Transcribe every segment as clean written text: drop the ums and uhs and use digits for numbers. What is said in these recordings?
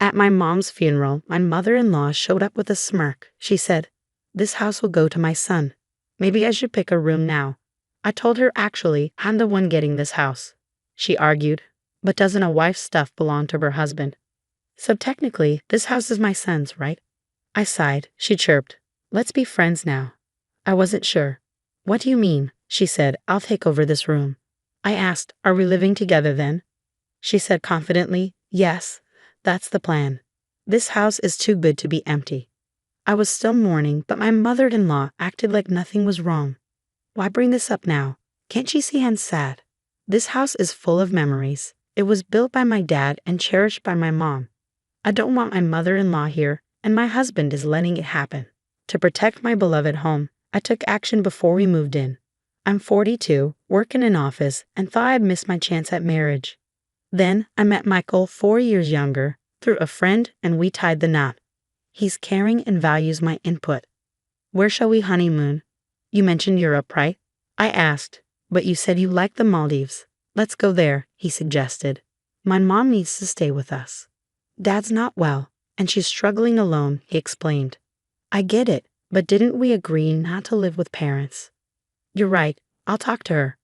At my mom's funeral, my mother-in-law showed up with a smirk. She said, "This house will go to my son. Maybe I should pick a room now." I told her actually, I'm the one getting this house. She argued, but doesn't a wife's stuff belong to her husband? So technically, this house is my son's, right? I sighed. She chirped, "Let's be friends now." I wasn't sure. "What do you mean?" She said, "I'll take over this room." I asked, "Are we living together then?" She said confidently, "Yes, that's the plan. This house is too good to be empty." I was still mourning, but my mother-in-law acted like nothing was wrong. Why bring this up now? Can't she see I'm sad? This house is full of memories. It was built by my dad and cherished by my mom. I don't want my mother-in-law here, and my husband is letting it happen. To protect my beloved home, I took action before we moved in. I'm 42, work in an office, and thought I'd miss my chance at marriage. Then I met Michael, 4 years younger, through a friend, and we tied the knot. He's caring and values my input. "Where shall we honeymoon?" "You mentioned Europe, right?" I asked, "But you said you liked the Maldives." "Let's go there," he suggested. "My mom needs to stay with us. Dad's not well, and she's struggling alone," he explained. "I get it, but didn't we agree not to live with parents?" "You're right, I'll talk to her."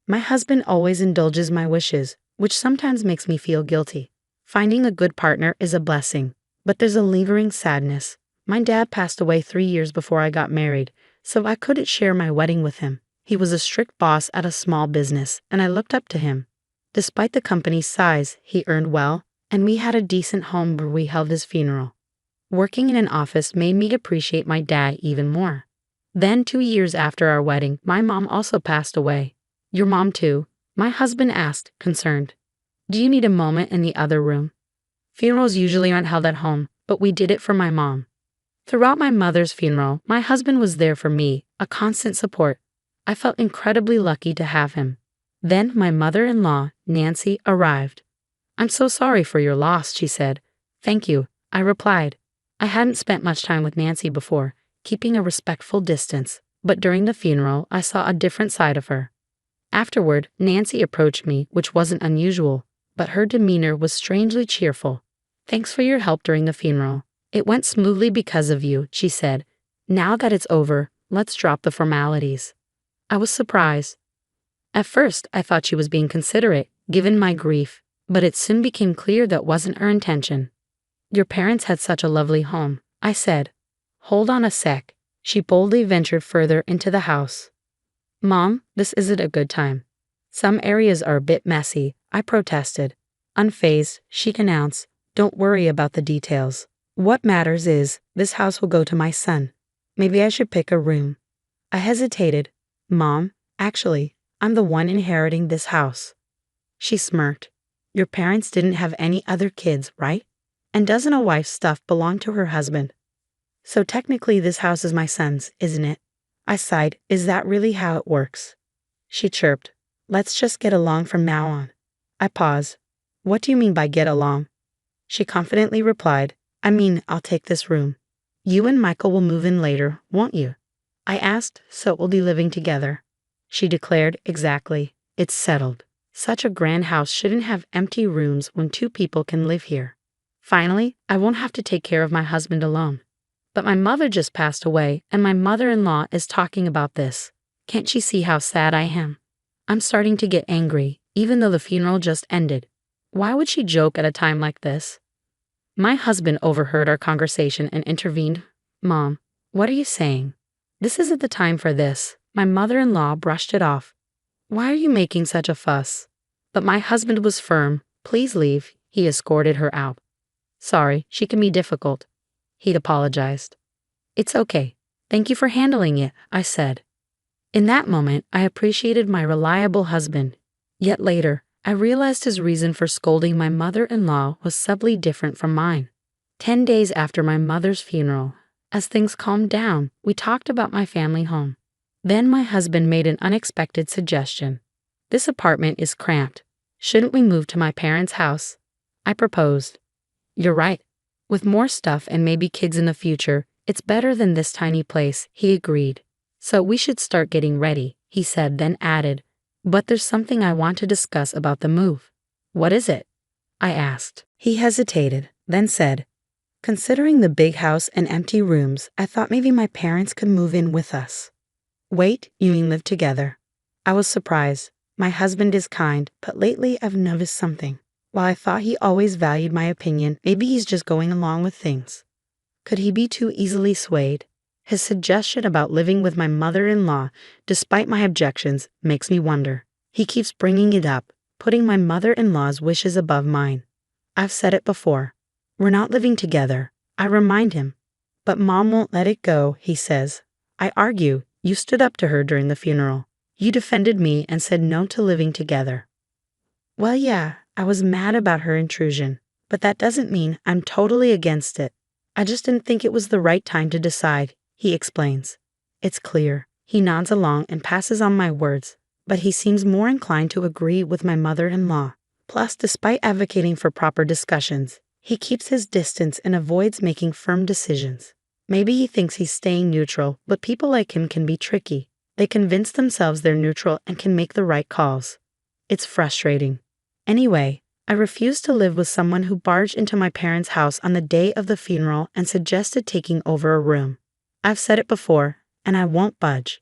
My husband always indulges my wishes, which sometimes makes me feel guilty. Finding a good partner is a blessing, but there's a lingering sadness. My dad passed away 3 years before I got married, so I couldn't share my wedding with him. He was a strict boss at a small business, and I looked up to him. Despite the company's size, he earned well, and we had a decent home where we held his funeral. Working in an office made me appreciate my dad even more. Then 2 years after our wedding, my mom also passed away. "Your mom too?" My husband asked, concerned. "Do you need a moment in the other room?" Funerals usually aren't held at home, but we did it for my mom. Throughout my mother's funeral, my husband was there for me, a constant support. I felt incredibly lucky to have him. Then my mother-in-law, Nancy, arrived. "I'm so sorry for your loss," she said. "Thank you," I replied. I hadn't spent much time with Nancy before, keeping a respectful distance, but during the funeral, I saw a different side of her. Afterward, Nancy approached me, which wasn't unusual, but her demeanor was strangely cheerful. "Thanks for your help during the funeral. It went smoothly because of you," she said. "Now that it's over, let's drop the formalities." I was surprised. At first, I thought she was being considerate, given my grief, but it soon became clear that wasn't her intention. "Your parents had such a lovely home," I said. "Hold on a sec." She boldly ventured further into the house. "Mom, this isn't a good time. Some areas are a bit messy," I protested. Unfazed, she announced, "Don't worry about the details. What matters is, this house will go to my son. Maybe I should pick a room." I hesitated. "Mom, actually, I'm the one inheriting this house." She smirked. "Your parents didn't have any other kids, right? And doesn't a wife's stuff belong to her husband? So technically this house is my son's, isn't it?" I sighed. "Is that really how it works?" She chirped. "Let's just get along from now on." I paused. "What do you mean by get along?" She confidently replied, "I mean, I'll take this room. You and Michael will move in later, won't you?" I asked, "So we'll be living together?" She declared, "Exactly. It's settled. Such a grand house shouldn't have empty rooms when 2 people can live here. Finally, I won't have to take care of my husband alone. But my mother just passed away, and my mother-in-law is talking about this. Can't she see how sad I am? I'm starting to get angry, even though the funeral just ended. Why would she joke at a time like this?" My husband overheard our conversation and intervened. "Mom, what are you saying? This isn't the time for this." My mother-in-law brushed it off. "Why are you making such a fuss?" But my husband was firm. "Please leave." He escorted her out. "Sorry, she can be difficult." He'd apologized. "It's okay. Thank you for handling it," I said. In that moment, I appreciated my reliable husband. Yet later, I realized his reason for scolding my mother-in-law was subtly different from mine. 10 days after my mother's funeral, as things calmed down, we talked about my family home. Then my husband made an unexpected suggestion. "This apartment is cramped. Shouldn't we move to my parents' house?" I proposed. "You're right. With more stuff and maybe kids in the future, it's better than this tiny place," he agreed. "So we should start getting ready," he said, then added, "But there's something I want to discuss about the move." "What is it?" I asked. He hesitated. then said, "Considering the big house and empty rooms, I thought maybe my parents could move in with us." "Wait, you mean live together?" I was surprised. My husband is kind, but lately I've noticed something. While I thought he always valued my opinion, maybe he's just going along with things. Could he be too easily swayed? His suggestion about living with my mother-in-law, despite my objections, makes me wonder. He keeps bringing it up, putting my mother-in-law's wishes above mine. I've said it before. We're not living together. I remind him. But Mom won't let it go, he says. I argue. You stood up to her during the funeral. You defended me and said no to living together. Well, yeah, I was mad about her intrusion, but that doesn't mean I'm totally against it. I just didn't think it was the right time to decide, he explains. It's clear. He nods along and passes on my words, but he seems more inclined to agree with my mother-in-law. Plus, despite advocating for proper discussions, he keeps his distance and avoids making firm decisions. Maybe he thinks he's staying neutral, but people like him can be tricky. They convince themselves they're neutral and can make the right calls. It's frustrating. Anyway, I refused to live with someone who barged into my parents' house on the day of the funeral and suggested taking over a room. I've said it before, and I won't budge.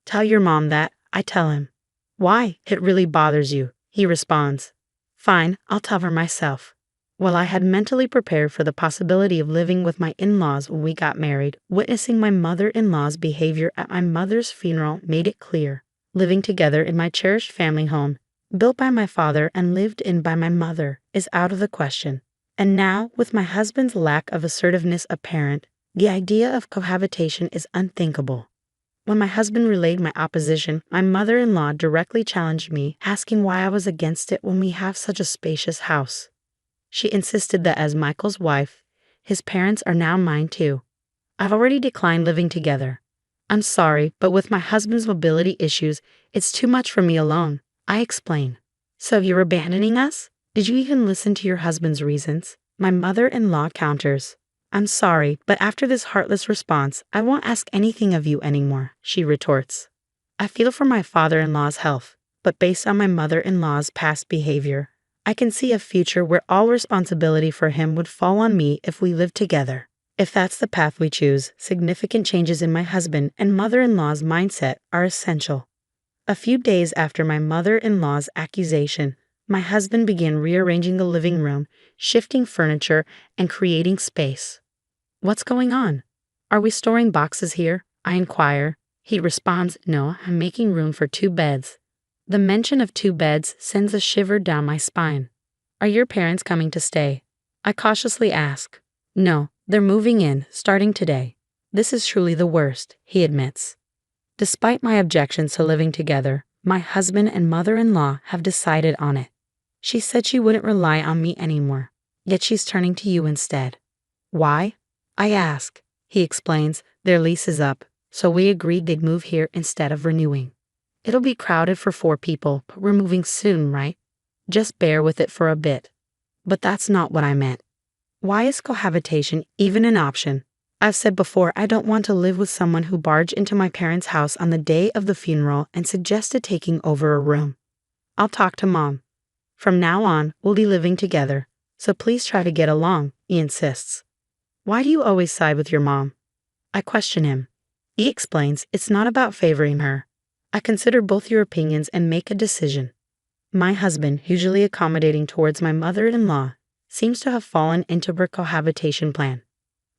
Tell your mom that, I tell him. Why? It really bothers you, he responds. Fine, I'll tell her myself. Well, I had mentally prepared for the possibility of living with my in-laws when we got married. Witnessing my mother-in-law's behavior at my mother's funeral made it clear. Living together in my cherished family home, built by my father and lived in by my mother, is out of the question. And now, with my husband's lack of assertiveness apparent, the idea of cohabitation is unthinkable. When my husband relayed my opposition, my mother-in-law directly challenged me, asking why I was against it when we have such a spacious house. She insisted that as Michael's wife, his parents are now mine too. I've already declined living together. I'm sorry, but with my husband's mobility issues, it's too much for me alone, I explain. So you're abandoning us? Did you even listen to your husband's reasons? My mother-in-law counters. I'm sorry, but after this heartless response, I won't ask anything of you anymore, she retorts. I feel for my father-in-law's health, but based on my mother-in-law's past behavior, I can see a future where all responsibility for him would fall on me if we lived together. If that's the path we choose, significant changes in my husband and mother-in-law's mindset are essential. A few days after my mother-in-law's accusation, my husband began rearranging the living room, shifting furniture, and creating space. What's going on? Are we storing boxes here? I inquire. He responds, no, I'm making room for 2 beds. The mention of 2 beds sends a shiver down my spine. Are your parents coming to stay? I cautiously ask. No, they're moving in, starting today. This is truly the worst, he admits. Despite my objections to living together, my husband and mother-in-law have decided on it. She said she wouldn't rely on me anymore, yet she's turning to you instead. Why? I ask. He explains, their lease is up, so we agreed they'd move here instead of renewing. It'll be crowded for 4 people, but we're moving soon, right? Just bear with it for a bit. But that's not what I meant. Why is cohabitation even an option? I've said before I don't want to live with someone who barged into my parents' house on the day of the funeral and suggested taking over a room. I'll talk to Mom. From now on, we'll be living together, so please try to get along, he insists. Why do you always side with your mom? I question him. He explains it's not about favoring her. I consider both your opinions and make a decision. My husband, usually accommodating towards my mother-in-law, seems to have fallen into her cohabitation plan.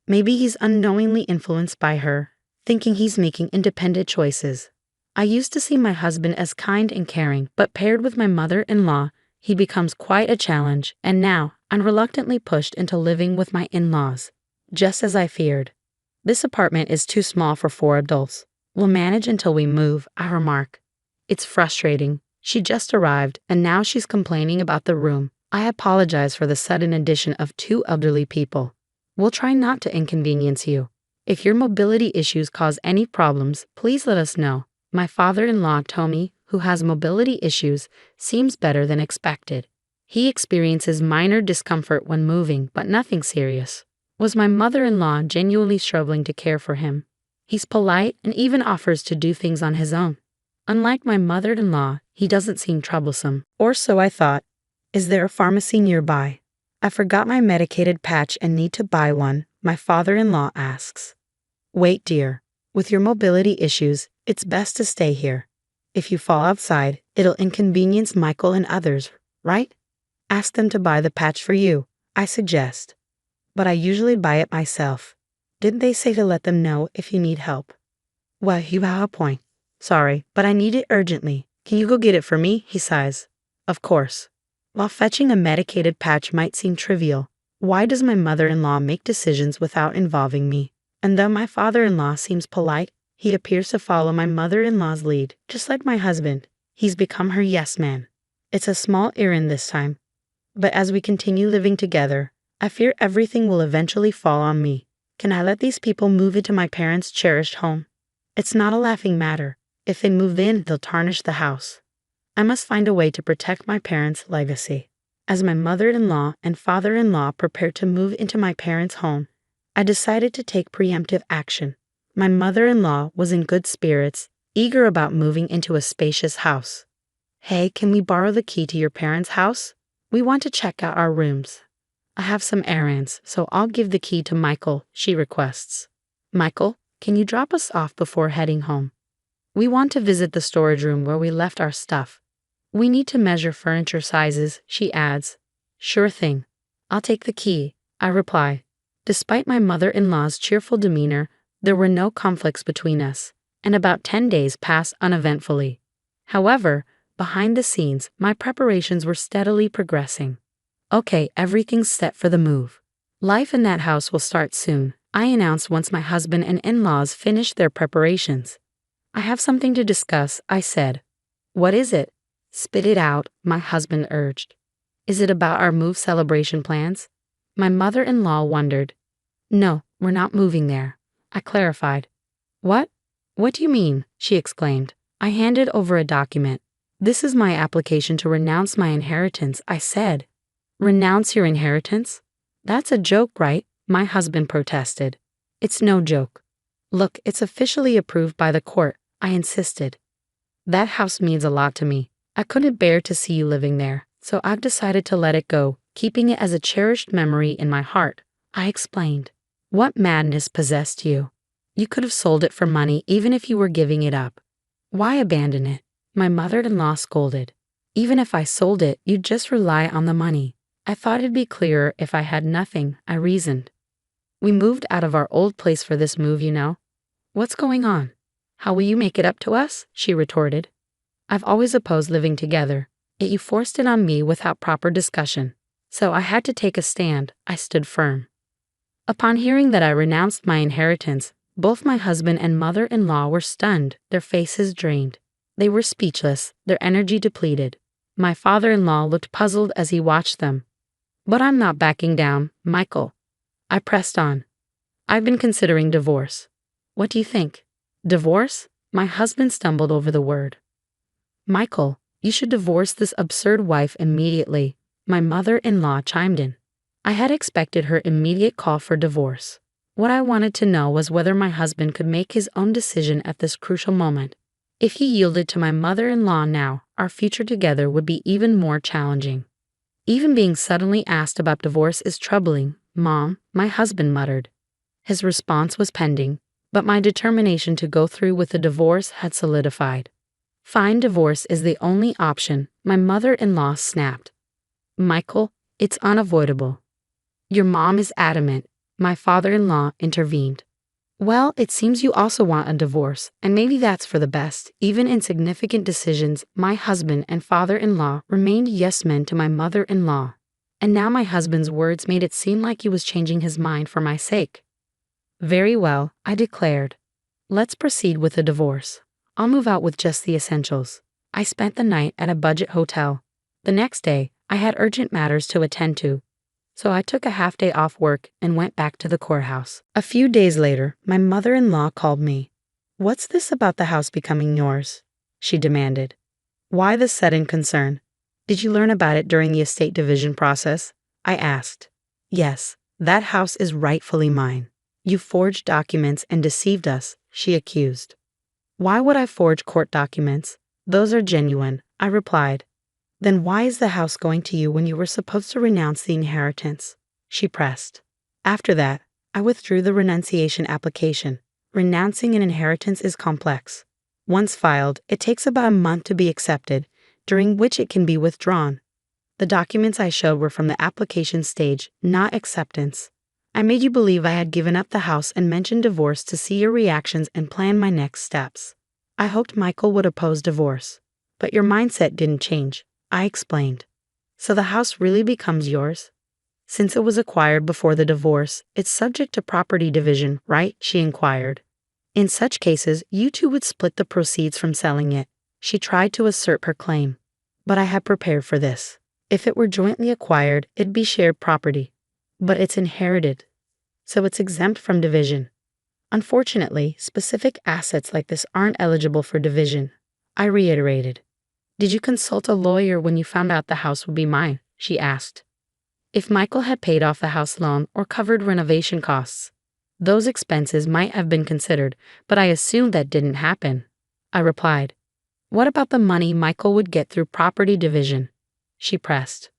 Maybe he's unknowingly influenced by her, thinking he's making independent choices. I used to see my husband as kind and caring, but paired with my mother-in-law, he becomes quite a challenge, and now I'm reluctantly pushed into living with my in-laws, just as I feared. This apartment is too small for 4 adults. We'll manage until we move, I remark. It's frustrating. She just arrived, and now she's complaining about the room. I apologize for the sudden addition of 2 elderly people. We'll try not to inconvenience you. If your mobility issues cause any problems, please let us know. My father-in-law, Tommy, who has mobility issues, seems better than expected. He experiences minor discomfort when moving, but nothing serious. Was my mother-in-law genuinely struggling to care for him? He's polite and even offers to do things on his own. Unlike my mother-in-law, he doesn't seem troublesome, or so I thought. Is there a pharmacy nearby? I forgot my medicated patch and need to buy one, my father-in-law asks. Wait, dear. With your mobility issues, it's best to stay here. If you fall outside, it'll inconvenience Michael and others, right? Ask them to buy the patch for you, I suggest. But I usually buy it myself. Didn't they say to let them know if you need help? Well, you have a point. Sorry, but I need it urgently. Can you go get it for me? He sighs. Of course. While fetching a medicated patch might seem trivial, why does my mother-in-law make decisions without involving me? And though my father-in-law seems polite, he appears to follow my mother-in-law's lead, just like my husband. He's become her yes man. It's a small errand this time. But as we continue living together, I fear everything will eventually fall on me. Can I let these people move into my parents' cherished home? It's not a laughing matter. If they move in, they'll tarnish the house. I must find a way to protect my parents' legacy. As my mother-in-law and father-in-law prepared to move into my parents' home, I decided to take preemptive action. My mother-in-law was in good spirits, eager about moving into a spacious house. Hey, can we borrow the key to your parents' house? We want to check out our rooms. I have some errands, so I'll give the key to Michael, she requests. Michael, can you drop us off before heading home? We want to visit the storage room where we left our stuff. We need to measure furniture sizes, she adds. Sure thing. I'll take the key, I reply. Despite my mother-in-law's cheerful demeanor, there were no conflicts between us, and about 10 days passed uneventfully. However, behind the scenes, my preparations were steadily progressing. Okay, everything's set for the move. Life in that house will start soon, I announced once my husband and in-laws finished their preparations. I have something to discuss, I said. What is it? Spit it out, my husband urged. Is it about our move celebration plans? My mother-in-law wondered. No, we're not moving there, I clarified. What? What do you mean? She exclaimed. I handed over a document. This is my application to renounce my inheritance, I said. Renounce your inheritance? That's a joke, right? My husband protested. It's no joke. Look, it's officially approved by the court, I insisted. That house means a lot to me. I couldn't bear to see you living there, so I've decided to let it go, keeping it as a cherished memory in my heart, I explained. What madness possessed you? You could have sold it for money even if you were giving it up. Why abandon it? My mother-in-law scolded. Even if I sold it, you'd just rely on the money. I thought it'd be clearer if I had nothing, I reasoned. We moved out of our old place for this move, you know. What's going on? How will you make it up to us? She retorted. I've always opposed living together, yet you forced it on me without proper discussion. So I had to take a stand. I stood firm. Upon hearing that I renounced my inheritance, both my husband and mother-in-law were stunned, their faces drained. They were speechless, their energy depleted. My father-in-law looked puzzled as he watched them. But I'm not backing down, Michael. I pressed on. I've been considering divorce. What do you think? Divorce? My husband stumbled over the word. Michael, you should divorce this absurd wife immediately, my mother-in-law chimed in. I had expected her immediate call for divorce. What I wanted to know was whether my husband could make his own decision at this crucial moment. If he yielded to my mother-in-law now, our future together would be even more challenging. Even being suddenly asked about divorce is troubling, Mom, my husband muttered. His response was pending, but my determination to go through with the divorce had solidified. Fine, divorce is the only option, my mother-in-law snapped. Michael, it's unavoidable. Your mom is adamant, my father-in-law intervened. Well, it seems you also want a divorce, and maybe that's for the best. Even in significant decisions, my husband and father-in-law remained yes-men to my mother-in-law. And now my husband's words made it seem like he was changing his mind for my sake. Very well, I declared. Let's proceed with the divorce. I'll move out with just the essentials. I spent the night at a budget hotel. The next day, I had urgent matters to attend to, so I took a half-day off work and went back to the courthouse. A few days later, my mother-in-law called me. What's this about the house becoming yours? She demanded. Why this sudden concern? Did you learn about it during the estate division process? I asked. Yes, that house is rightfully mine. You forged documents and deceived us, she accused. Why would I forge court documents? Those are genuine, I replied. Then why is the house going to you when you were supposed to renounce the inheritance? She pressed. After that, I withdrew the renunciation application. Renouncing an inheritance is complex. Once filed, it takes about a month to be accepted, during which it can be withdrawn. The documents I showed were from the application stage, not acceptance. I made you believe I had given up the house and mentioned divorce to see your reactions and plan my next steps. I hoped Michael would oppose divorce. But your mindset didn't change, I explained. So the house really becomes yours? Since it was acquired before the divorce, it's subject to property division, right? She inquired. In such cases, you two would split the proceeds from selling it. She tried to assert her claim. But I had prepared for this. If it were jointly acquired, it'd be shared property. But it's inherited, so it's exempt from division. Unfortunately, specific assets like this aren't eligible for division. I reiterated. Did you consult a lawyer when you found out the house would be mine? She asked. If Michael had paid off the house loan or covered renovation costs, those expenses might have been considered, but I assumed that didn't happen. I replied. What about the money Michael would get through property division? She pressed.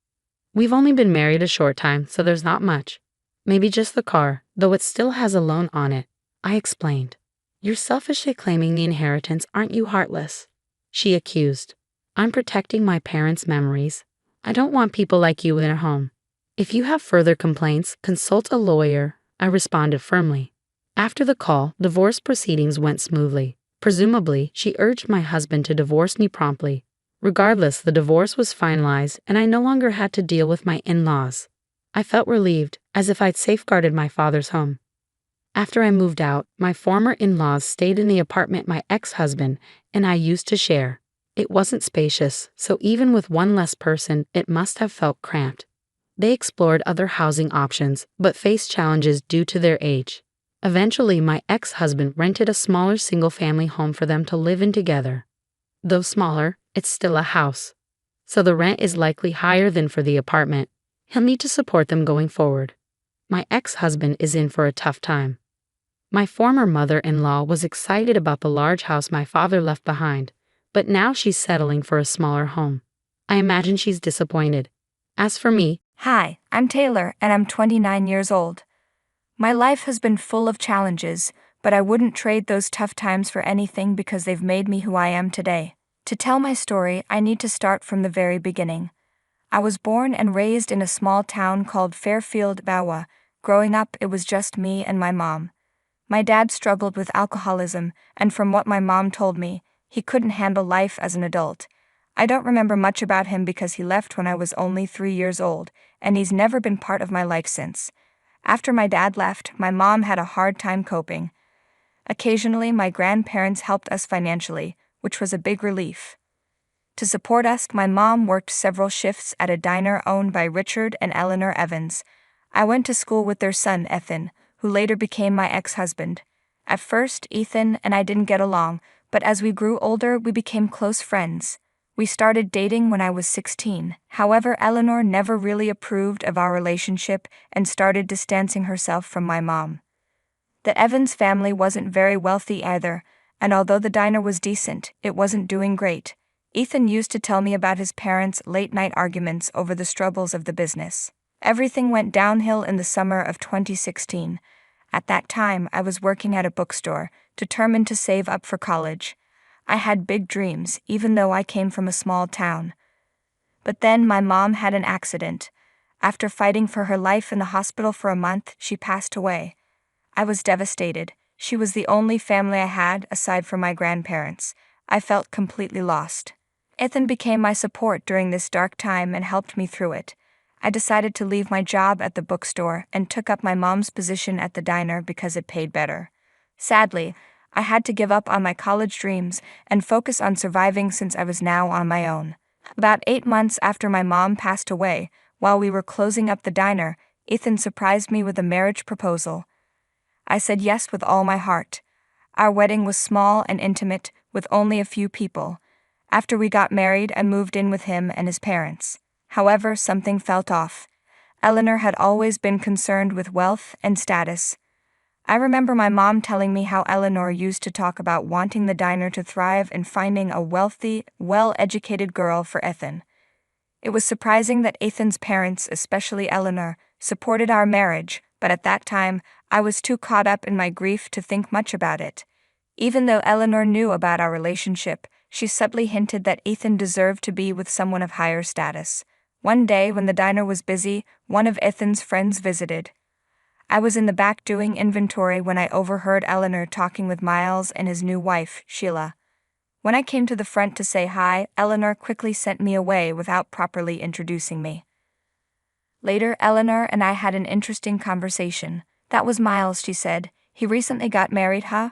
We've only been married a short time, so there's not much. Maybe just the car, though it still has a loan on it. I explained. You're selfishly claiming the inheritance, aren't you, heartless? She accused. I'm protecting my parents' memories. I don't want people like you in their home. If you have further complaints, consult a lawyer, I responded firmly. After the call, divorce proceedings went smoothly. Presumably, she urged my husband to divorce me promptly. Regardless, the divorce was finalized and I no longer had to deal with my in-laws. I felt relieved, as if I'd safeguarded my father's home. After I moved out, my former in-laws stayed in the apartment my ex-husband and I used to share. It wasn't spacious, so even with one less person, it must have felt cramped. They explored other housing options, but faced challenges due to their age. Eventually, my ex-husband rented a smaller single-family home for them to live in together. Though smaller, it's still a house, so the rent is likely higher than for the apartment. He'll need to support them going forward. My ex-husband is in for a tough time. My former mother-in-law was excited about the large house my father left behind, but now she's settling for a smaller home. I imagine she's disappointed. As for me, Hi, I'm Taylor and I'm 29 years old. My life has been full of challenges, but I wouldn't trade those tough times for anything because they've made me who I am today. To tell my story, I need to start from the very beginning. I was born and raised in a small town called Fairfield, Bawa. Growing up, it was just me and my mom. My dad struggled with alcoholism, and from what my mom told me, he couldn't handle life as an adult. I don't remember much about him because he left when I was only 3 years old, and he's never been part of my life since. After my dad left, my mom had a hard time coping. Occasionally, my grandparents helped us financially, which was a big relief. To support us, my mom worked several shifts at a diner owned by Richard and Eleanor Evans. I went to school with their son, Ethan, who later became my ex-husband. At first, Ethan and I didn't get along, but as we grew older, we became close friends. We started dating when I was 16. However, Eleanor never really approved of our relationship and started distancing herself from my mom. The Evans family wasn't very wealthy either, and although the diner was decent, it wasn't doing great. Ethan used to tell me about his parents' late-night arguments over the struggles of the business. Everything went downhill in the summer of 2016. At that time, I was working at a bookstore, determined to save up for college. I had big dreams, even though I came from a small town. But then my mom had an accident. After fighting for her life in the hospital for a month, she passed away. I was devastated. She was the only family I had aside from my grandparents. I felt completely lost. Ethan became my support during this dark time and helped me through it. I decided to leave my job at the bookstore and took up my mom's position at the diner because it paid better. Sadly, I had to give up on my college dreams and focus on surviving since I was now on my own. About 8 months after my mom passed away, while we were closing up the diner, Ethan surprised me with a marriage proposal. I said yes with all my heart. Our wedding was small and intimate, with only a few people. After we got married, I moved in with him and his parents. However, something felt off. Eleanor had always been concerned with wealth and status. I remember my mom telling me how Eleanor used to talk about wanting the diner to thrive and finding a wealthy, well-educated girl for Ethan. It was surprising that Ethan's parents, especially Eleanor, supported our marriage, but at that time, I was too caught up in my grief to think much about it. Even though Eleanor knew about our relationship, she subtly hinted that Ethan deserved to be with someone of higher status. One day, when the diner was busy, one of Ethan's friends visited. I was in the back doing inventory when I overheard Eleanor talking with Miles and his new wife, Sheila. When I came to the front to say hi, Eleanor quickly sent me away without properly introducing me. Later, Eleanor and I had an interesting conversation. "That was Miles," she said. "He recently got married, huh?"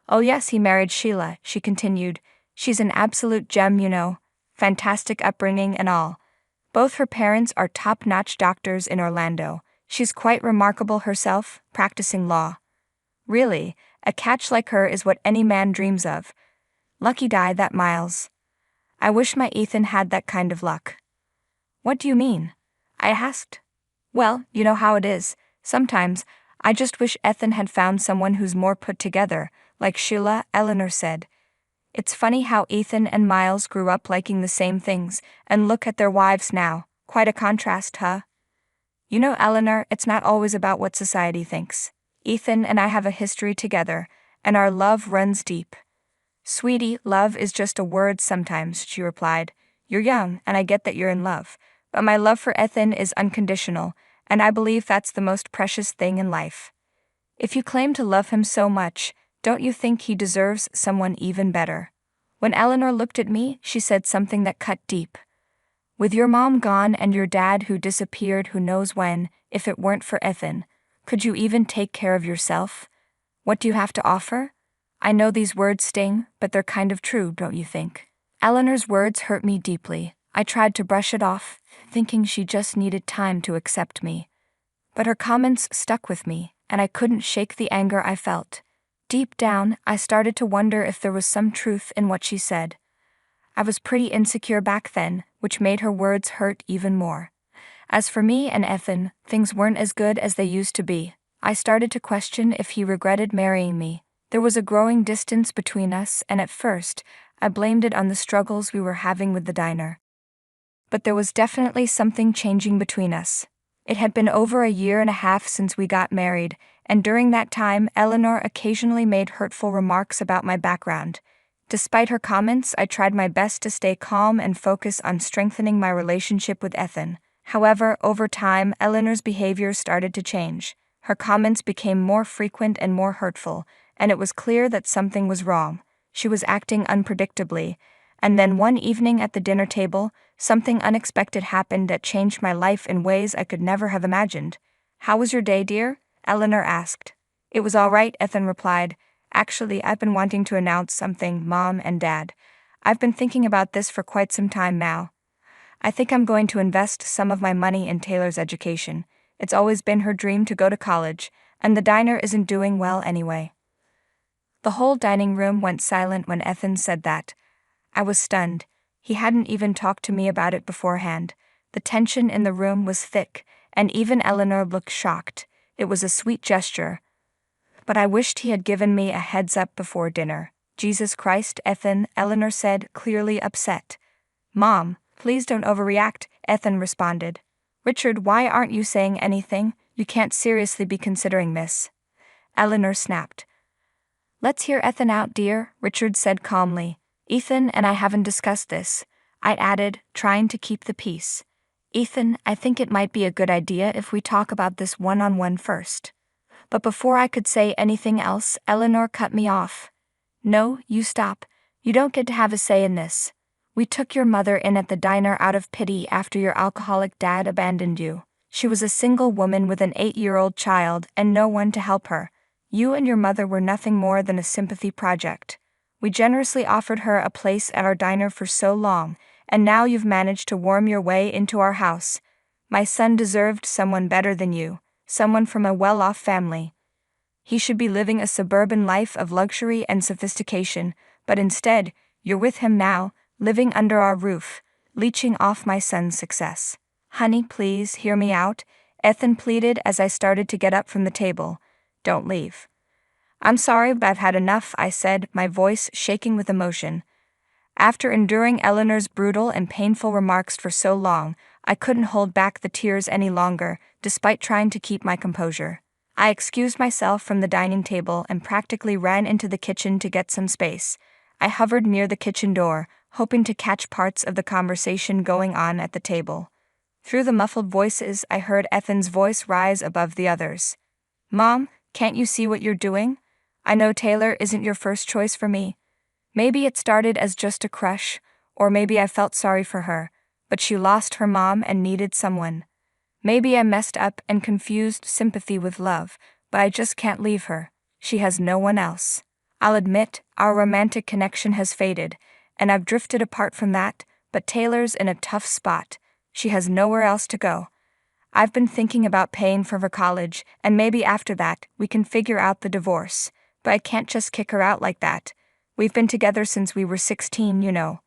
"Oh yes, he married Sheila," she continued. "She's an absolute gem, you know. Fantastic upbringing and all. Both her parents are top-notch doctors in Orlando. She's quite remarkable herself, practicing law. Really, a catch like her is what any man dreams of. Lucky guy, that Miles. I wish my Ethan had that kind of luck." "What do you mean?" I asked. "Well, you know how it is. Sometimes, I just wish Ethan had found someone who's more put together, like Sheila," Eleanor said. "It's funny how Ethan and Miles grew up liking the same things, and look at their wives now. Quite a contrast, huh?" "You know, Eleanor, it's not always about what society thinks. Ethan and I have a history together, and our love runs deep." "Sweetie, love is just a word sometimes," she replied. "You're young, and I get that you're in love. But my love for Ethan is unconditional, and I believe that's the most precious thing in life. If you claim to love him so much, don't you think he deserves someone even better?" When Eleanor looked at me, she said something that cut deep. "With your mom gone and your dad who disappeared who knows when, if it weren't for Ethan, could you even take care of yourself? What do you have to offer?" I know these words sting, but they're kind of true, don't you think? Eleanor's words hurt me deeply. I tried to brush it off, thinking she just needed time to accept me. But her comments stuck with me, and I couldn't shake the anger I felt. Deep down, I started to wonder if there was some truth in what she said. I was pretty insecure back then, which made her words hurt even more. As for me and Ethan, things weren't as good as they used to be. I started to question if he regretted marrying me. There was a growing distance between us, and at first, I blamed it on the struggles we were having with the diner. But there was definitely something changing between us. It had been over 1.5 years since we got married, and during that time, Eleanor occasionally made hurtful remarks about my background. Despite her comments, I tried my best to stay calm and focus on strengthening my relationship with Ethan. However, over time, Eleanor's behavior started to change. Her comments became more frequent and more hurtful, and it was clear that something was wrong. She was acting unpredictably, and then one evening at the dinner table, something unexpected happened that changed my life in ways I could never have imagined. "How was your day, dear?" Eleanor asked. "It was all right," Ethan replied. "Actually, I've been wanting to announce something, Mom and Dad. I've been thinking about this for quite some time now. I think I'm going to invest some of my money in Taylor's education. It's always been her dream to go to college, and the diner isn't doing well anyway." The whole dining room went silent when Ethan said that. I was stunned. He hadn't even talked to me about it beforehand. The tension in the room was thick, and even Eleanor looked shocked. It was a sweet gesture. But I wished he had given me a heads up before dinner. "Jesus Christ, Ethan," Eleanor said, clearly upset. "Mom, please don't overreact," Ethan responded. "Richard, why aren't you saying anything? You can't seriously be considering this." Eleanor snapped. "Let's hear Ethan out, dear," Richard said calmly. "Ethan and I haven't discussed this," I added, trying to keep the peace. "Ethan, I think it might be a good idea if we talk about this one-on-one first." But before I could say anything else, Eleanor cut me off. "No, you stop. You don't get to have a say in this. We took your mother in at the diner out of pity after your alcoholic dad abandoned you. She was a single woman with an 8-year-old child and no one to help her. You and your mother were nothing more than a sympathy project. We generously offered her a place at our diner for so long, and now you've managed to worm your way into our house. My son deserved someone better than you, someone from a well-off family. He should be living a suburban life of luxury and sophistication, but instead, you're with him now, living under our roof, leeching off my son's success. Honey, please hear me out," Ethan pleaded as I started to get up from the table. "Don't leave." "I'm sorry, but I've had enough," I said, my voice shaking with emotion. After enduring Eleanor's brutal and painful remarks for so long, I couldn't hold back the tears any longer, despite trying to keep my composure. I excused myself from the dining table and practically ran into the kitchen to get some space. I hovered near the kitchen door, hoping to catch parts of the conversation going on at the table. Through the muffled voices, I heard Ethan's voice rise above the others. "Mom, can't you see what you're doing? I know Taylor isn't your first choice for me. Maybe it started as just a crush, or maybe I felt sorry for her, but she lost her mom and needed someone. Maybe I messed up and confused sympathy with love, but I just can't leave her. She has no one else. I'll admit, our romantic connection has faded, and I've drifted apart from that, but Taylor's in a tough spot. She has nowhere else to go. I've been thinking about paying for her college, and maybe after that, we can figure out the divorce, but I can't just kick her out like that. We've been together since we were 16, you know."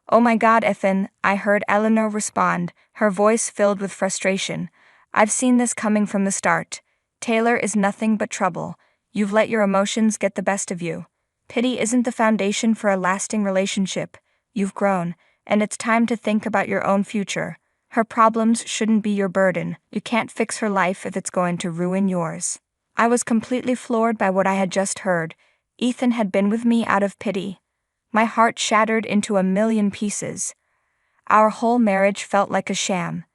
"Oh my God, Ethan," I heard Eleanor respond, her voice filled with frustration. "I've seen this coming from the start. Taylor is nothing but trouble. You've let your emotions get the best of you. Pity isn't the foundation for a lasting relationship. You've grown, and it's time to think about your own future. Her problems shouldn't be your burden. You can't fix her life if it's going to ruin yours." I was completely floored by what I had just heard. Ethan had been with me out of pity. My heart shattered into a million pieces. Our whole marriage felt like a sham.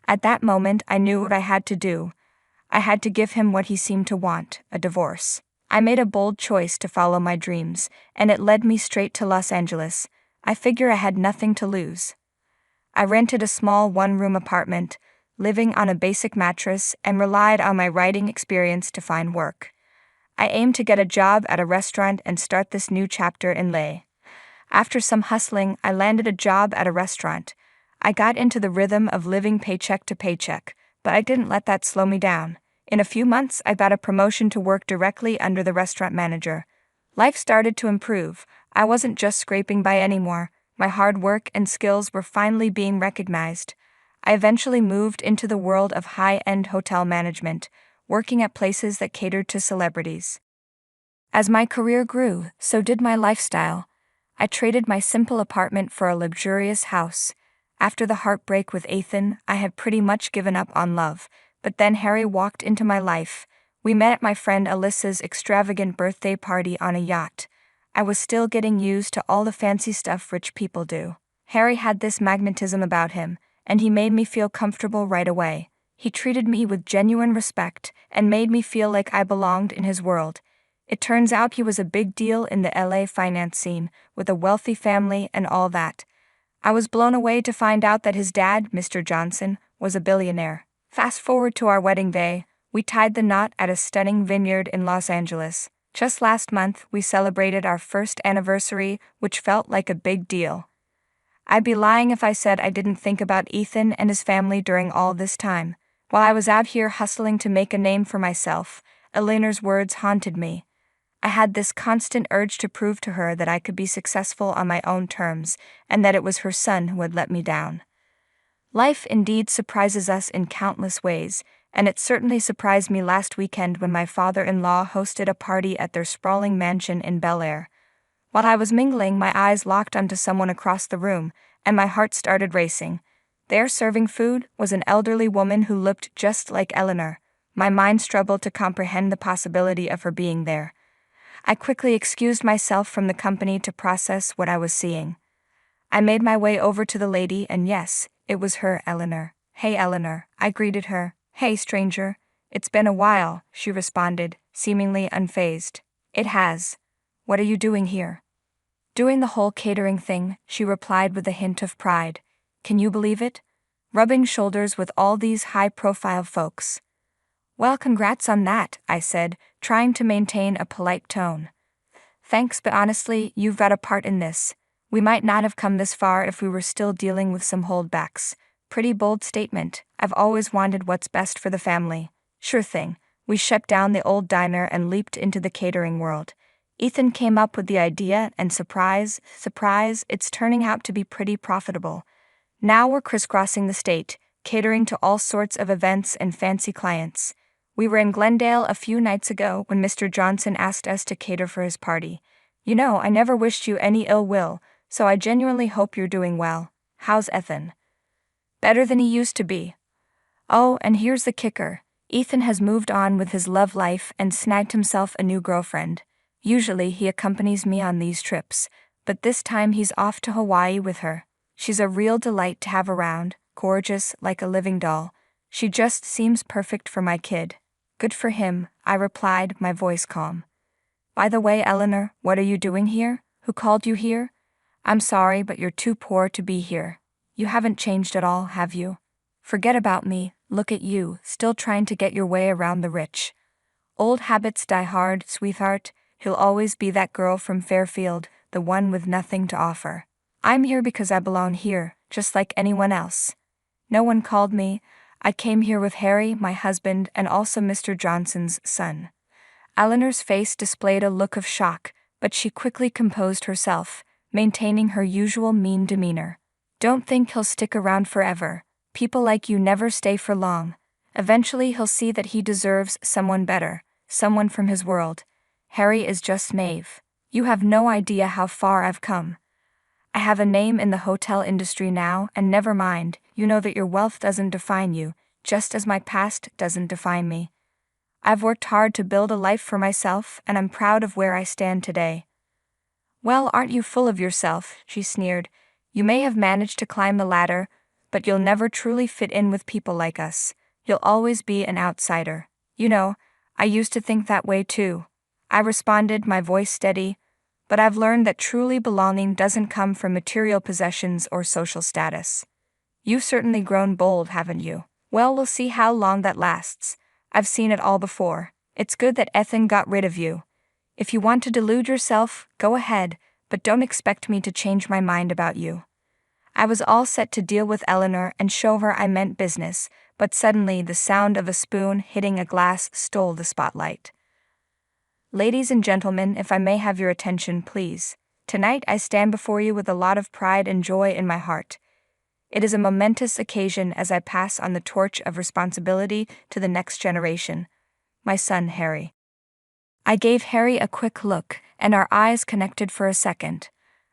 At that moment, I knew what I had to do. I had to give him what he seemed to want, a divorce. I made a bold choice to follow my dreams, and it led me straight to Los Angeles. I figure I had nothing to lose. I rented a small one-room apartment, living on a basic mattress, and relied on my writing experience to find work. I aimed to get a job at a restaurant and start this new chapter in LA. After some hustling, I landed a job at a restaurant. I got into the rhythm of living paycheck to paycheck, but I didn't let that slow me down. In a few months, I got a promotion to work directly under the restaurant manager. Life started to improve. I wasn't just scraping by anymore. My hard work and skills were finally being recognized. I eventually moved into the world of high-end hotel management, working at places that catered to celebrities. As my career grew, so did my lifestyle. I traded my simple apartment for a luxurious house. After the heartbreak with Ethan, I had pretty much given up on love, but then Harry walked into my life. We met at my friend Alyssa's extravagant birthday party on a yacht. I was still getting used to all the fancy stuff rich people do. Harry had this magnetism about him, and he made me feel comfortable right away. He treated me with genuine respect and made me feel like I belonged in his world. It turns out he was a big deal in the LA finance scene, with a wealthy family and all that. I was blown away to find out that his dad, Mr. Johnson, was a billionaire. Fast forward to our wedding day, we tied the knot at a stunning vineyard in Los Angeles. Just last month, we celebrated our first anniversary, which felt like a big deal. I'd be lying if I said I didn't think about Ethan and his family during all this time. While I was out here hustling to make a name for myself, Eleanor's words haunted me. I had this constant urge to prove to her that I could be successful on my own terms, and that it was her son who had let me down. Life indeed surprises us in countless ways, and it certainly surprised me last weekend when my father-in-law hosted a party at their sprawling mansion in Bel Air. While I was mingling, my eyes locked onto someone across the room, and my heart started racing. There, serving food, was an elderly woman who looked just like Eleanor. My mind struggled to comprehend the possibility of her being there. I quickly excused myself from the company to process what I was seeing. I made my way over to the lady, and yes, it was her, Eleanor. "Hey, Eleanor," I greeted her. "Hey, stranger. It's been a while," she responded, seemingly unfazed. "It has. What are you doing here?" "Doing the whole catering thing," she replied with a hint of pride. "Can you believe it? Rubbing shoulders with all these high-profile folks." "Well, congrats on that," I said, trying to maintain a polite tone. "Thanks, but honestly, you've got a part in this. We might not have come this far if we were still dealing with some holdbacks." Pretty bold statement. I've always wanted what's best for the family. Sure thing. We shut down the old diner and leaped into the catering world. Ethan came up with the idea, and surprise, it's turning out to be pretty profitable. Now we're crisscrossing the state, catering to all sorts of events and fancy clients. We were in Glendale a few nights ago when Mr. Johnson asked us to cater for his party. "You know, I never wished you any ill will, So I genuinely hope you're doing well. How's Ethan? Better than he used to be. Oh, and here's the kicker. Ethan has moved on with his love life and snagged himself a new girlfriend. Usually he accompanies me on these trips, but this time he's off to Hawaii with her. She's a real delight to have around, gorgeous like a living doll. She just seems perfect for my kid. Good for him, I replied, my voice calm. By the way, Eleanor, what are you doing here? Who called you here? I'm sorry, but you're too poor to be here. You haven't changed at all, have you? Forget about me, look at you, still trying to get your way around the rich. Old habits die hard, sweetheart. He'll always be that girl from Fairfield, the one with nothing to offer. I'm here because I belong here, just like anyone else. No one called me. I came here with Harry, my husband, and also Mr. Johnson's son. Eleanor's face displayed a look of shock, but she quickly composed herself, maintaining her usual mean demeanor. Don't think he'll stick around forever. People like you never stay for long. Eventually he'll see that he deserves someone better, someone from his world. Harry is just Maeve. You have no idea how far I've come. I have a name in the hotel industry now, and never mind, you know that your wealth doesn't define you, just as my past doesn't define me. I've worked hard to build a life for myself, and I'm proud of where I stand today. Well, aren't you full of yourself? She sneered. You may have managed to climb the ladder, but you'll never truly fit in with people like us. You'll always be an outsider. You know, I used to think that way too. I responded, my voice steady, but I've learned that truly belonging doesn't come from material possessions or social status. You've certainly grown bold, haven't you? Well, we'll see how long that lasts. I've seen it all before. It's good that Ethan got rid of you. If you want to delude yourself, go ahead, but don't expect me to change my mind about you. I was all set to deal with Eleanor and show her I meant business, but suddenly the sound of a spoon hitting a glass stole the spotlight. Ladies and gentlemen, if I may have your attention, please. Tonight I stand before you with a lot of pride and joy in my heart. It is a momentous occasion as I pass on the torch of responsibility to the next generation, my son Harry. I gave Harry a quick look, and our eyes connected for a second.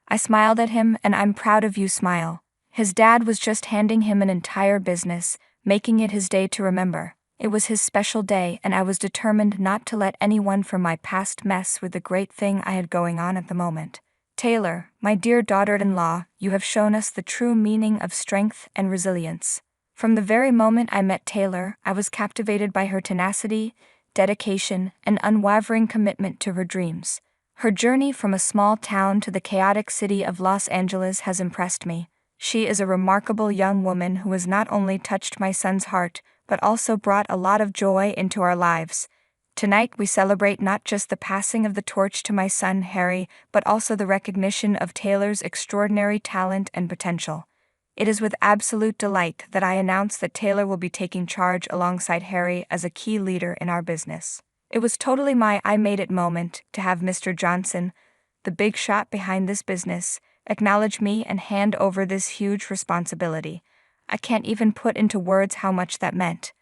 I smiled at him, and I'm proud of you smile. His dad was just handing him an entire business, making it his day to remember. It was his special day, and I was determined not to let anyone from my past mess with the great thing I had going on at the moment. Taylor, my dear daughter-in-law, you have shown us the true meaning of strength and resilience. From the very moment I met Taylor, I was captivated by her tenacity, dedication, and unwavering commitment to her dreams. Her journey from a small town to the chaotic city of Los Angeles has impressed me. She is a remarkable young woman who has not only touched my son's heart, but also brought a lot of joy into our lives. Tonight we celebrate not just the passing of the torch to my son Harry, but also the recognition of Taylor's extraordinary talent and potential. It is with absolute delight that I announce that Taylor will be taking charge alongside Harry as a key leader in our business. It was totally my I made it moment to have Mr. Johnson, the big shot behind this business, acknowledge me and hand over this huge responsibility. I can't even put into words how much that meant.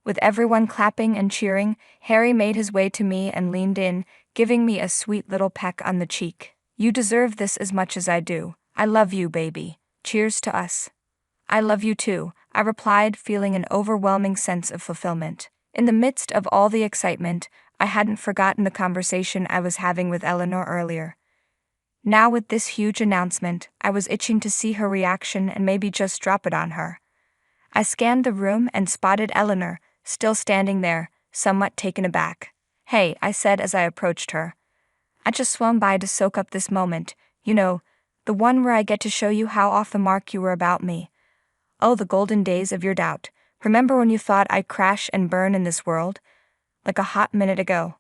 With everyone clapping and cheering, Harry made his way to me and leaned in, giving me a sweet little peck on the cheek. You deserve this as much as I do. I love you, baby. Cheers to us. I love you too, I replied, feeling an overwhelming sense of fulfillment. In the midst of all the excitement, I hadn't forgotten the conversation I was having with Eleanor earlier. Now with this huge announcement, I was itching to see her reaction and maybe just drop it on her. I scanned the room and spotted Eleanor, still standing there, somewhat taken aback. Hey, I said as I approached her. I just swung by to soak up this moment, you know, the one where I get to show you how off the mark you were about me. Oh, the golden days of your doubt. Remember when you thought I'd crash and burn in this world? Like a hot minute ago.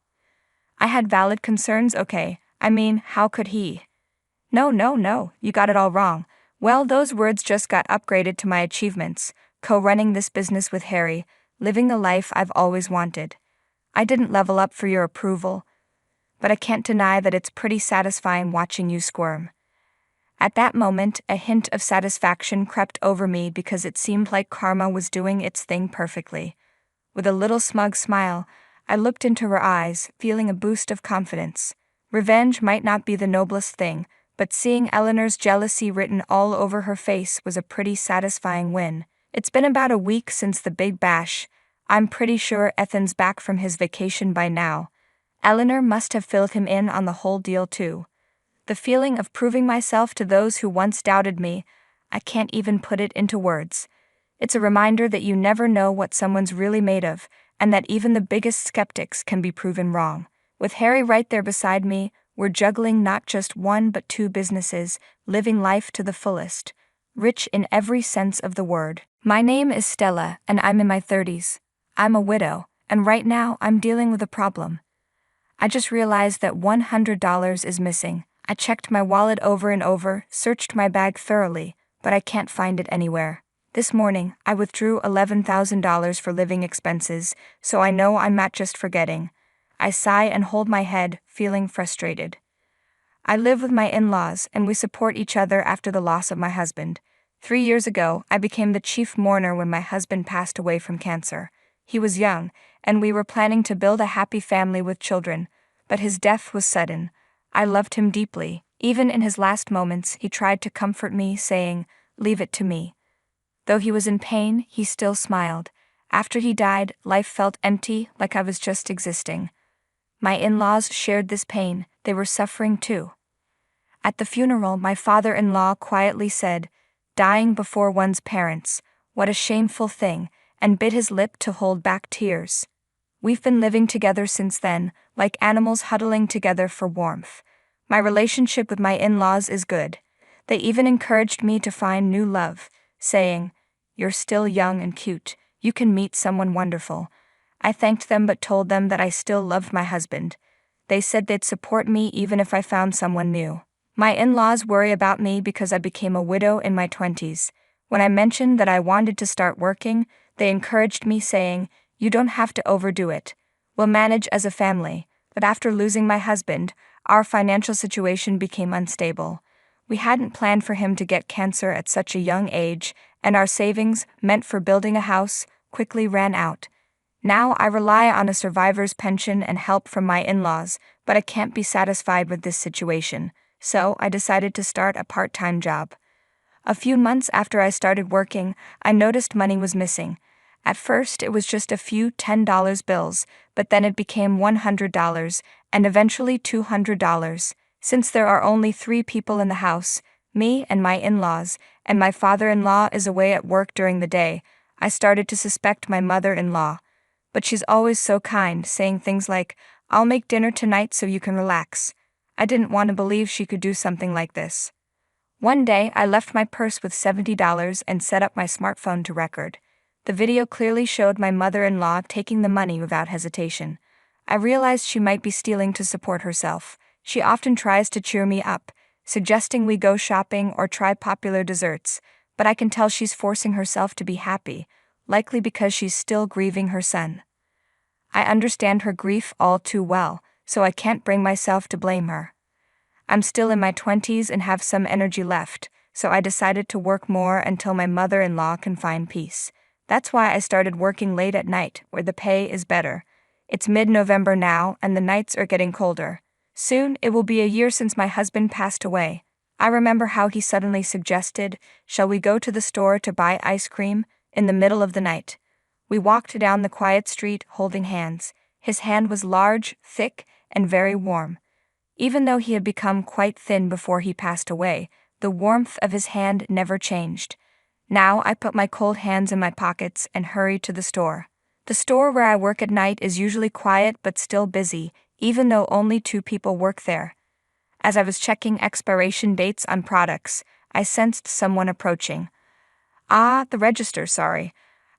I had valid concerns, okay, I mean, how could he? No, you got it all wrong. Well, those words just got upgraded to my achievements, co-running this business with Harry, living the life I've always wanted. I didn't level up for your approval, but I can't deny that it's pretty satisfying watching you squirm. At that moment, a hint of satisfaction crept over me because it seemed like karma was doing its thing perfectly. With a little smug smile, I looked into her eyes, feeling a boost of confidence. Revenge might not be the noblest thing, but seeing Eleanor's jealousy written all over her face was a pretty satisfying win. It's been about a week since the big bash. I'm pretty sure Ethan's back from his vacation by now. Eleanor must have filled him in on the whole deal too. The feeling of proving myself to those who once doubted me, I can't even put it into words. It's a reminder that you never know what someone's really made of, and that even the biggest skeptics can be proven wrong. With Harry right there beside me, we're juggling not just one but two businesses, living life to the fullest. Rich in every sense of the word. My name is Stella, and I'm in my 30s. I'm a widow, and right now I'm dealing with a problem. I just realized that $100 is missing. I checked my wallet over and over, searched my bag thoroughly, but I can't find it anywhere. This morning, I withdrew $11,000 for living expenses, so I know I'm not just forgetting. I sigh and hold my head, feeling frustrated. I live with my in-laws, and we support each other after the loss of my husband. 3 years ago, I became the chief mourner when my husband passed away from cancer. He was young, and we were planning to build a happy family with children, but his death was sudden. I loved him deeply. Even in his last moments, he tried to comfort me, saying, "Leave it to me." Though he was in pain, he still smiled. After he died, life felt empty, like I was just existing. My in-laws shared this pain. They were suffering too. At the funeral, my father-in-law quietly said, "Dying before one's parents, what a shameful thing," and bit his lip to hold back tears. We've been living together since then, like animals huddling together for warmth. My relationship with my in-laws is good. They even encouraged me to find new love, saying, "You're still young and cute. You can meet someone wonderful." I thanked them but told them that I still loved my husband. They said they'd support me even if I found someone new. My in-laws worry about me because I became a widow in my 20s. When I mentioned that I wanted to start working, they encouraged me, saying, "You don't have to overdo it. We'll manage as a family." But after losing my husband, our financial situation became unstable. We hadn't planned for him to get cancer at such a young age, and our savings, meant for building a house, quickly ran out. Now I rely on a survivor's pension and help from my in-laws, but I can't be satisfied with this situation, so I decided to start a part-time job. A few months after I started working, I noticed money was missing. At first, it was just a few $10 bills, but then it became $100, and eventually $200. Since there are only 3 people in the house, me and my in-laws, and my father-in-law is away at work during the day, I started to suspect my mother-in-law. But she's always so kind, saying things like, "I'll make dinner tonight so you can relax." I didn't want to believe she could do something like this. One day, I left my purse with $70 and set up my smartphone to record. The video clearly showed my mother-in-law taking the money without hesitation. I realized she might be stealing to support herself. She often tries to cheer me up, suggesting we go shopping or try popular desserts, but I can tell she's forcing herself to be happy, likely because she's still grieving her son. I understand her grief all too well, so I can't bring myself to blame her. I'm still in my 20s and have some energy left, so I decided to work more until my mother-in-law can find peace. That's why I started working late at night, where the pay is better. It's mid-November now, and the nights are getting colder. Soon, it will be a year since my husband passed away. I remember how he suddenly suggested, "Shall we go to the store to buy ice cream?" in the middle of the night. We walked down the quiet street, holding hands. His hand was large, thick, and very warm. Even though he had become quite thin before he passed away, the warmth of his hand never changed. Now I put my cold hands in my pockets and hurried to the store. The store where I work at night is usually quiet but still busy, even though only 2 people work there. As I was checking expiration dates on products, I sensed someone approaching. "Ah, the register, sorry."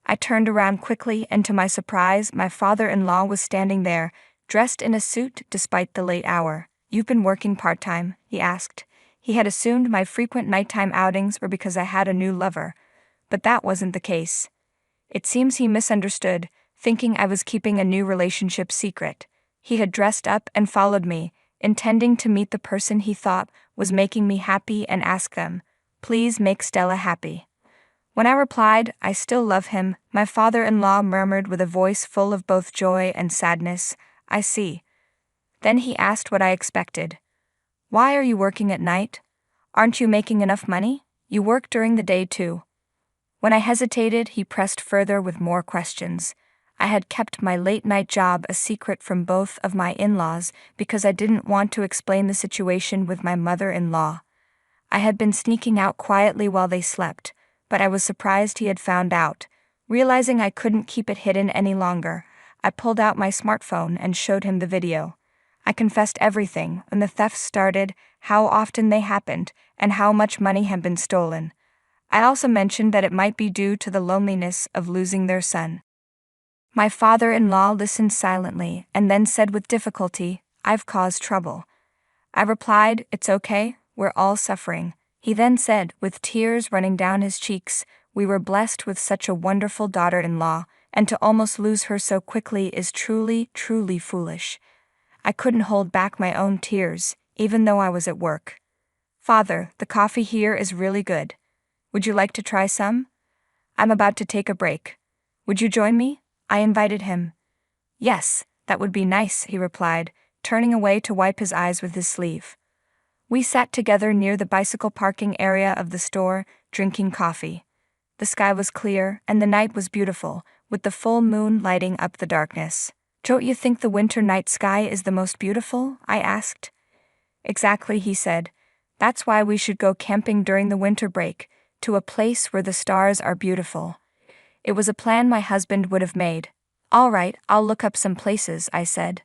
I turned around quickly, and to my surprise, my father-in-law was standing there, dressed in a suit despite the late hour. "You've been working part-time?" he asked. He had assumed my frequent nighttime outings were because I had a new lover, but that wasn't the case. It seems he misunderstood, thinking I was keeping a new relationship secret. He had dressed up and followed me, intending to meet the person he thought was making me happy and ask them, "Please make Stella happy." When I replied, "I still love him," my father-in-law murmured with a voice full of both joy and sadness, "I see." Then he asked what I expected. "Why are you working at night?" Aren't you making enough money? You work during the day too. When I hesitated, he pressed further with more questions. I had kept my late-night job a secret from both of my in-laws because I didn't want to explain the situation with my mother-in-law. I had been sneaking out quietly while they slept, but I was surprised he had found out. Realizing I couldn't keep it hidden any longer, I pulled out my smartphone and showed him the video. I confessed everything, when the thefts started, how often they happened, and how much money had been stolen. I also mentioned that it might be due to the loneliness of losing their son. My father-in-law listened silently and then said with difficulty, "I've caused trouble." I replied, "It's okay, we're all suffering." He then said, with tears running down his cheeks, "We were blessed with such a wonderful daughter-in-law, and to almost lose her so quickly is truly, truly foolish." I couldn't hold back my own tears, even though I was at work. "Father, the coffee here is really good. Would you like to try some? I'm about to take a break. Would you join me?" I invited him. "Yes, that would be nice," he replied, turning away to wipe his eyes with his sleeve. We sat together near the bicycle parking area of the store, drinking coffee. The sky was clear, and the night was beautiful, with the full moon lighting up the darkness. "Don't you think the winter night sky is the most beautiful?" I asked. "Exactly," he said. "That's why we should go camping during the winter break, to a place where the stars are beautiful." It was a plan my husband would have made. "All right, I'll look up some places," I said.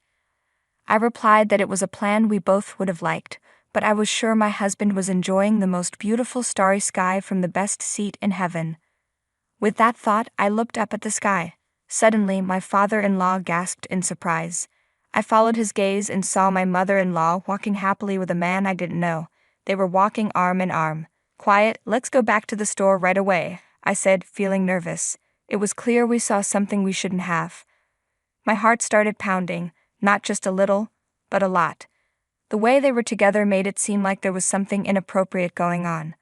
I replied that it was a plan we both would have liked, but I was sure my husband was enjoying the most beautiful starry sky from the best seat in heaven. With that thought, I looked up at the sky. Suddenly, my father-in-law gasped in surprise. I followed his gaze and saw my mother-in-law walking happily with a man I didn't know. They were walking arm in arm. "Quiet, let's go back to the store right away," I said, feeling nervous. It was clear we saw something we shouldn't have. My heart started pounding, not just a little, but a lot. The way they were together made it seem like there was something inappropriate going on.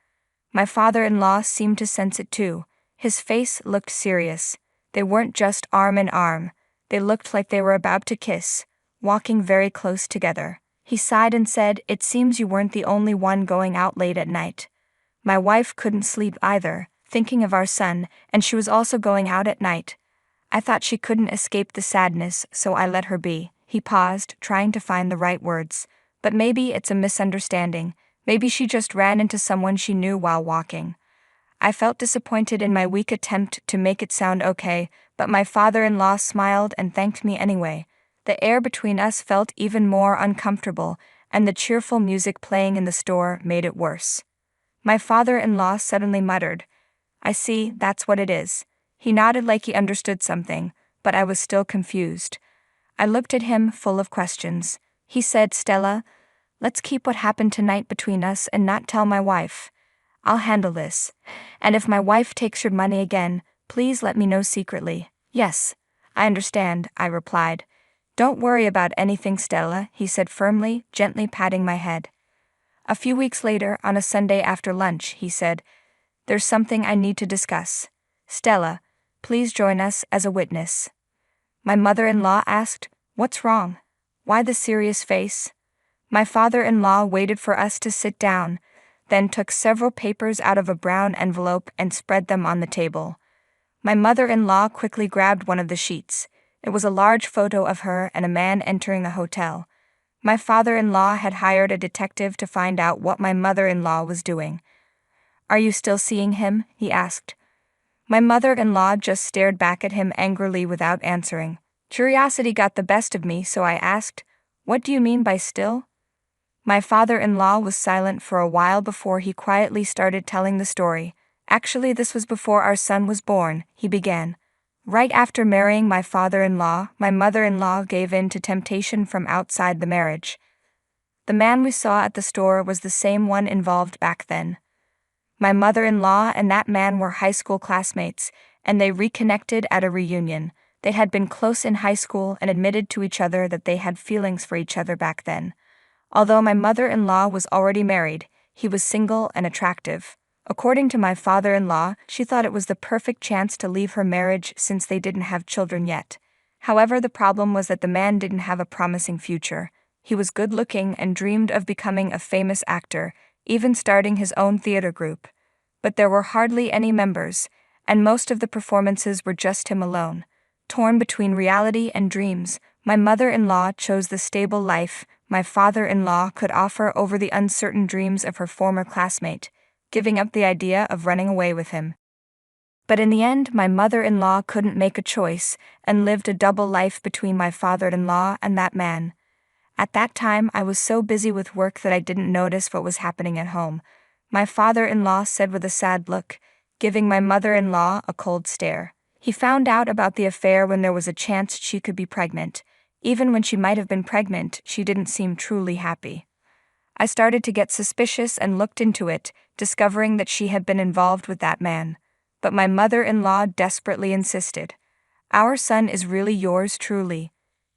My father-in-law seemed to sense it too. His face looked serious. They weren't just arm in arm. They looked like they were about to kiss, walking very close together. He sighed and said, "It seems you weren't the only one going out late at night." My wife couldn't sleep either, thinking of our son, and she was also going out at night. I thought she couldn't escape the sadness, so I let her be. He paused, trying to find the right words. "But maybe it's a misunderstanding. Maybe she just ran into someone she knew while walking." I felt disappointed in my weak attempt to make it sound okay, but my father-in-law smiled and thanked me anyway. The air between us felt even more uncomfortable, and the cheerful music playing in the store made it worse. My father-in-law suddenly muttered, "I see, that's what it is." He nodded like he understood something, but I was still confused. I looked at him, full of questions. He said, "Stella, let's keep what happened tonight between us and not tell my wife. I'll handle this. And if my wife takes your money again, please let me know secretly." "Yes, I understand," I replied. "Don't worry about anything, Stella," he said firmly, gently patting my head. A few weeks later, on a Sunday after lunch, he said, "There's something I need to discuss. Stella, please join us as a witness." My mother-in-law asked, "What's wrong? Why the serious face?" My father-in-law waited for us to sit down, then took several papers out of a brown envelope and spread them on the table. My mother-in-law quickly grabbed one of the sheets. It was a large photo of her and a man entering the hotel. My father-in-law had hired a detective to find out what my mother-in-law was doing. "Are you still seeing him?" he asked. My mother-in-law just stared back at him angrily without answering. Curiosity got the best of me, so I asked, "What do you mean by still?" My father-in-law was silent for a while before he quietly started telling the story. "Actually, this was before our son was born," he began. "Right after marrying my father-in-law, my mother-in-law gave in to temptation from outside the marriage. The man we saw at the store was the same one involved back then. My mother-in-law and that man were high school classmates, and they reconnected at a reunion. They had been close in high school and admitted to each other that they had feelings for each other back then. Although my mother-in-law was already married, he was single and attractive. According to my father-in-law, she thought it was the perfect chance to leave her marriage since they didn't have children yet. However, the problem was that the man didn't have a promising future. He was good-looking and dreamed of becoming a famous actor, even starting his own theater group. But there were hardly any members, and most of the performances were just him alone. Torn between reality and dreams, my mother-in-law chose the stable life my father-in-law could offer over the uncertain dreams of her former classmate, giving up the idea of running away with him. But in the end, my mother-in-law couldn't make a choice and lived a double life between my father-in-law and that man. At that time, I was so busy with work that I didn't notice what was happening at home, my father-in-law said with a sad look, giving my mother-in-law a cold stare. He found out about the affair when there was a chance she could be pregnant. Even when she might have been pregnant, she didn't seem truly happy. I started to get suspicious and looked into it, discovering that she had been involved with that man. But my mother-in-law desperately insisted. "Our son is really yours truly."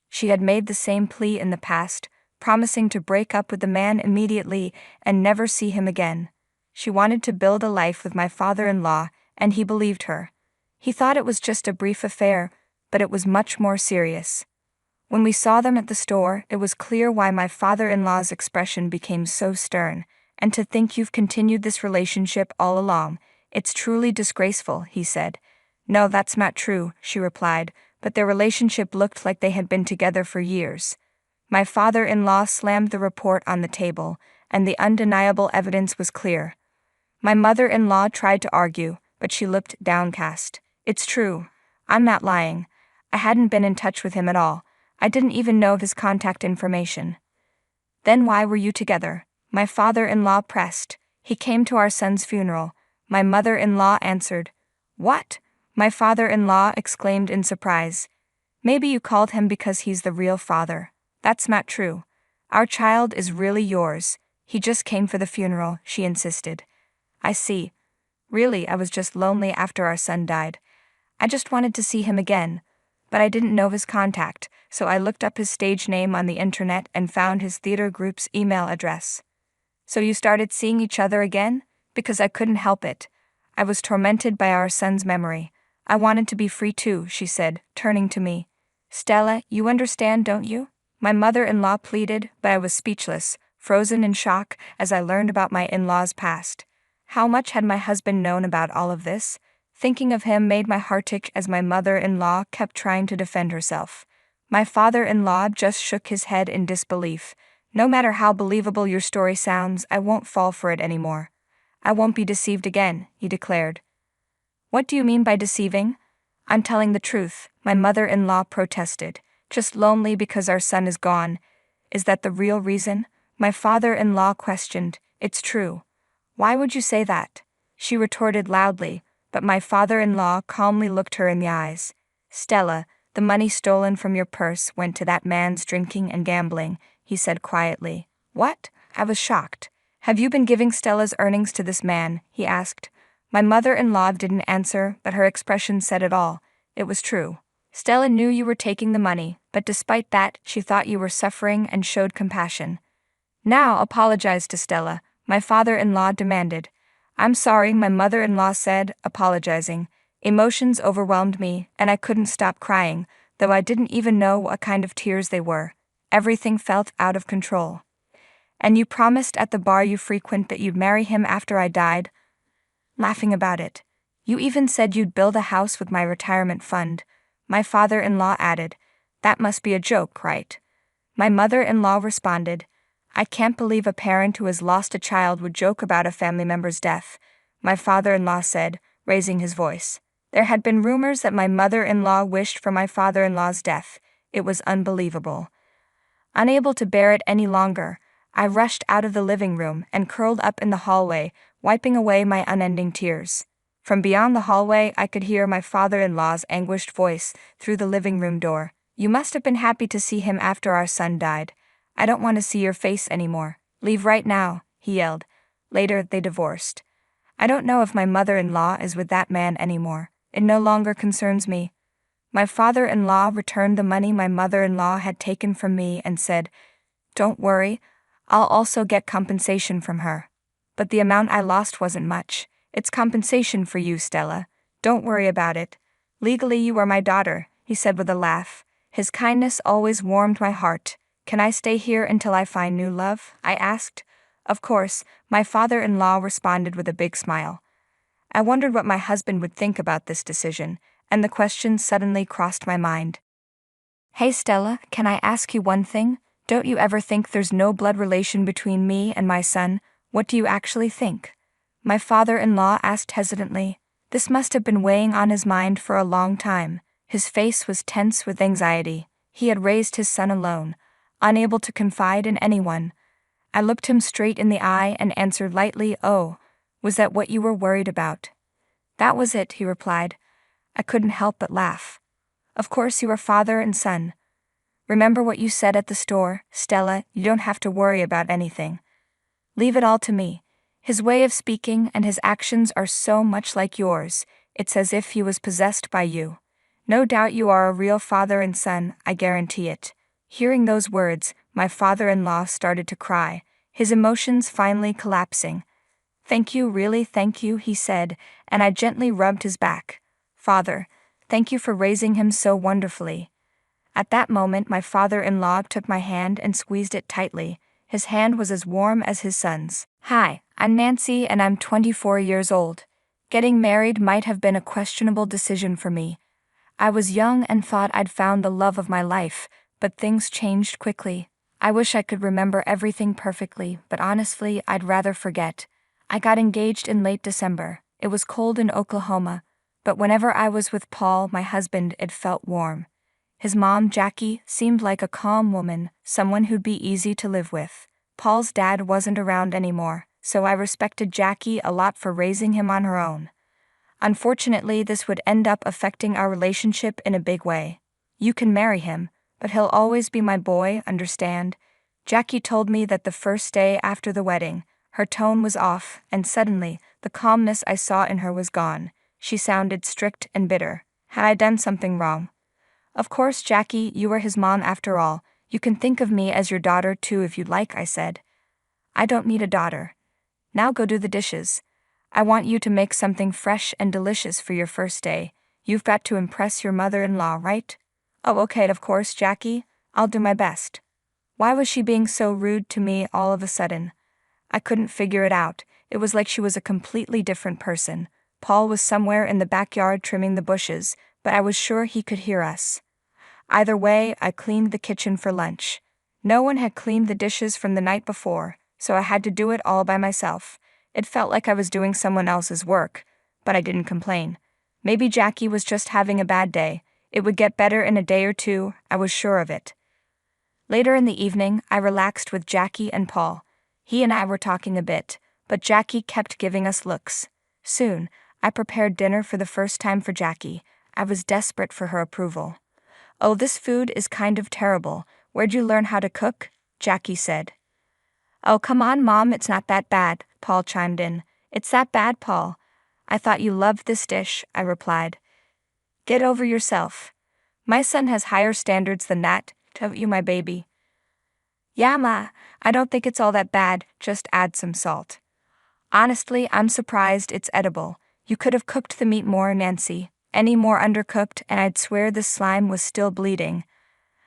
She had made the same plea in the past, promising to break up with the man immediately and never see him again. She wanted to build a life with my father-in-law, and he believed her. He thought it was just a brief affair, but it was much more serious. When we saw them at the store, it was clear why my father-in-law's expression became so stern. "And to think you've continued this relationship all along. It's truly disgraceful," he said. "No, that's not true," she replied, but their relationship looked like they had been together for years. My father-in-law slammed the report on the table, and the undeniable evidence was clear. My mother-in-law tried to argue, but she looked downcast. "It's true. I'm not lying. I hadn't been in touch with him at all. I didn't even know of his contact information." "Then why were you together?" my father-in-law pressed. "He came to our son's funeral," my mother-in-law answered. "What?" my father-in-law exclaimed in surprise. "Maybe you called him because he's the real father. That's not true. Our child is really yours. He just came for the funeral," she insisted. "I see. Really, I was just lonely after our son died. I just wanted to see him again. But I didn't know his contact, so I looked up his stage name on the internet and found his theater group's email address." "So you started seeing each other again?" "Because I couldn't help it. I was tormented by our son's memory. I wanted to be free too," she said, turning to me. "Stella, you understand, don't you?" my mother-in-law pleaded, but I was speechless, frozen in shock as I learned about my in-law's past. How much had my husband known about all of this? Thinking of him made my heart ache as my mother-in-law kept trying to defend herself. My father-in-law just shook his head in disbelief. "No matter how believable your story sounds, I won't fall for it anymore. I won't be deceived again," he declared. "What do you mean by deceiving?" "I'm telling the truth," my mother-in-law protested. "Just lonely because our son is gone." "Is that the real reason?" my father-in-law questioned. "It's true." "Why would you say that?" she retorted loudly, but my father-in-law calmly looked her in the eyes. "Stella, the money stolen from your purse went to that man's drinking and gambling," he said quietly. "What?" I was shocked. "Have you been giving Stella's earnings to this man?" he asked. My mother-in-law didn't answer, but her expression said it all. It was true. "Stella knew you were taking the money, but despite that, she thought you were suffering and showed compassion." "Now apologize to Stella," my father-in-law demanded. "I'm sorry," my mother-in-law said, apologizing. Emotions overwhelmed me, and I couldn't stop crying, though I didn't even know what kind of tears they were. Everything felt out of control. "And you promised at the bar you frequent that you'd marry him after I died?" Laughing about it. "You even said you'd build a house with my retirement fund," my father-in-law added. "That must be a joke, right?" My mother-in-law responded. "I can't believe a parent who has lost a child would joke about a family member's death," my father-in-law said, raising his voice. There had been rumors that my mother-in-law wished for my father-in-law's death. It was unbelievable. Unable to bear it any longer, I rushed out of the living room and curled up in the hallway, wiping away my unending tears. From beyond the hallway, I could hear my father-in-law's anguished voice through the living room door. "You must have been happy to see him after our son died. I don't want to see your face anymore. Leave right now," he yelled. Later, they divorced. I don't know if my mother-in-law is with that man anymore. It no longer concerns me. My father-in-law returned the money my mother-in-law had taken from me and said, "Don't worry, I'll also get compensation from her. But the amount I lost wasn't much. It's compensation for you, Stella. Don't worry about it. Legally you are my daughter," he said with a laugh. His kindness always warmed my heart. "Can I stay here until I find new love?" I asked. Of course, my father-in-law responded with a big smile. I wondered what my husband would think about this decision, and the question suddenly crossed my mind. Hey Stella, can I ask you one thing? Don't you ever think there's no blood relation between me and my son? What do you actually think? My father-in-law asked hesitantly. This must have been weighing on his mind for a long time. His face was tense with anxiety. He had raised his son alone, unable to confide in anyone. I looked him straight in the eye and answered lightly, "Oh, was that what you were worried about?" "That was it," he replied. I couldn't help but laugh. "Of course you are father and son. Remember what you said at the store, Stella, you don't have to worry about anything. Leave it all to me." His way of speaking and his actions are so much like yours, it's as if he was possessed by you. No doubt you are a real father and son, I guarantee it. Hearing those words, my father-in-law started to cry, his emotions finally collapsing. "Thank you, really thank you," he said, and I gently rubbed his back. "Father, thank you for raising him so wonderfully." At that moment my father-in-law took my hand and squeezed it tightly. His hand was as warm as his son's. "Hi, I'm Nancy and I'm 24 years old. Getting married might have been a questionable decision for me. I was young and thought I'd found the love of my life, but things changed quickly. I wish I could remember everything perfectly, but honestly, I'd rather forget. I got engaged in late December. It was cold in Oklahoma, but whenever I was with Paul, my husband, it felt warm. His mom, Jackie, seemed like a calm woman, someone who'd be easy to live with. Paul's dad wasn't around anymore, so I respected Jackie a lot for raising him on her own. Unfortunately, this would end up affecting our relationship in a big way. You can marry him, but he'll always be my boy, understand? Jackie told me that the first day after the wedding, her tone was off, and suddenly, the calmness I saw in her was gone. She sounded strict and bitter. Had I done something wrong? "Of course, Jackie, you are his mom after all. You can think of me as your daughter too if you'd like," I said. "I don't need a daughter. Now go do the dishes. I want you to make something fresh and delicious for your first day. You've got to impress your mother-in-law, right?" "Oh, okay, of course, Jackie. I'll do my best." Why was she being so rude to me all of a sudden? I couldn't figure it out. It was like she was a completely different person. Paul was somewhere in the backyard trimming the bushes, but I was sure he could hear us. Either way, I cleaned the kitchen for lunch. No one had cleaned the dishes from the night before, so I had to do it all by myself. It felt like I was doing someone else's work, but I didn't complain. Maybe Jackie was just having a bad day. It would get better in a day or two, I was sure of it. Later in the evening, I relaxed with Jackie and Paul. He and I were talking a bit, but Jackie kept giving us looks. Soon, I prepared dinner for the first time for Jackie. I was desperate for her approval. "Oh, this food is kind of terrible. Where'd you learn how to cook?" Jackie said. "Oh, come on, Mom, it's not that bad," Paul chimed in. "It's that bad, Paul. I thought you loved this dish," I replied. "Get over yourself. My son has higher standards than that, don't you, my baby?" "Yeah, Ma, I don't think it's all that bad, just add some salt." "Honestly, I'm surprised it's edible. You could have cooked the meat more, Nancy. Any more undercooked and I'd swear the slime was still bleeding."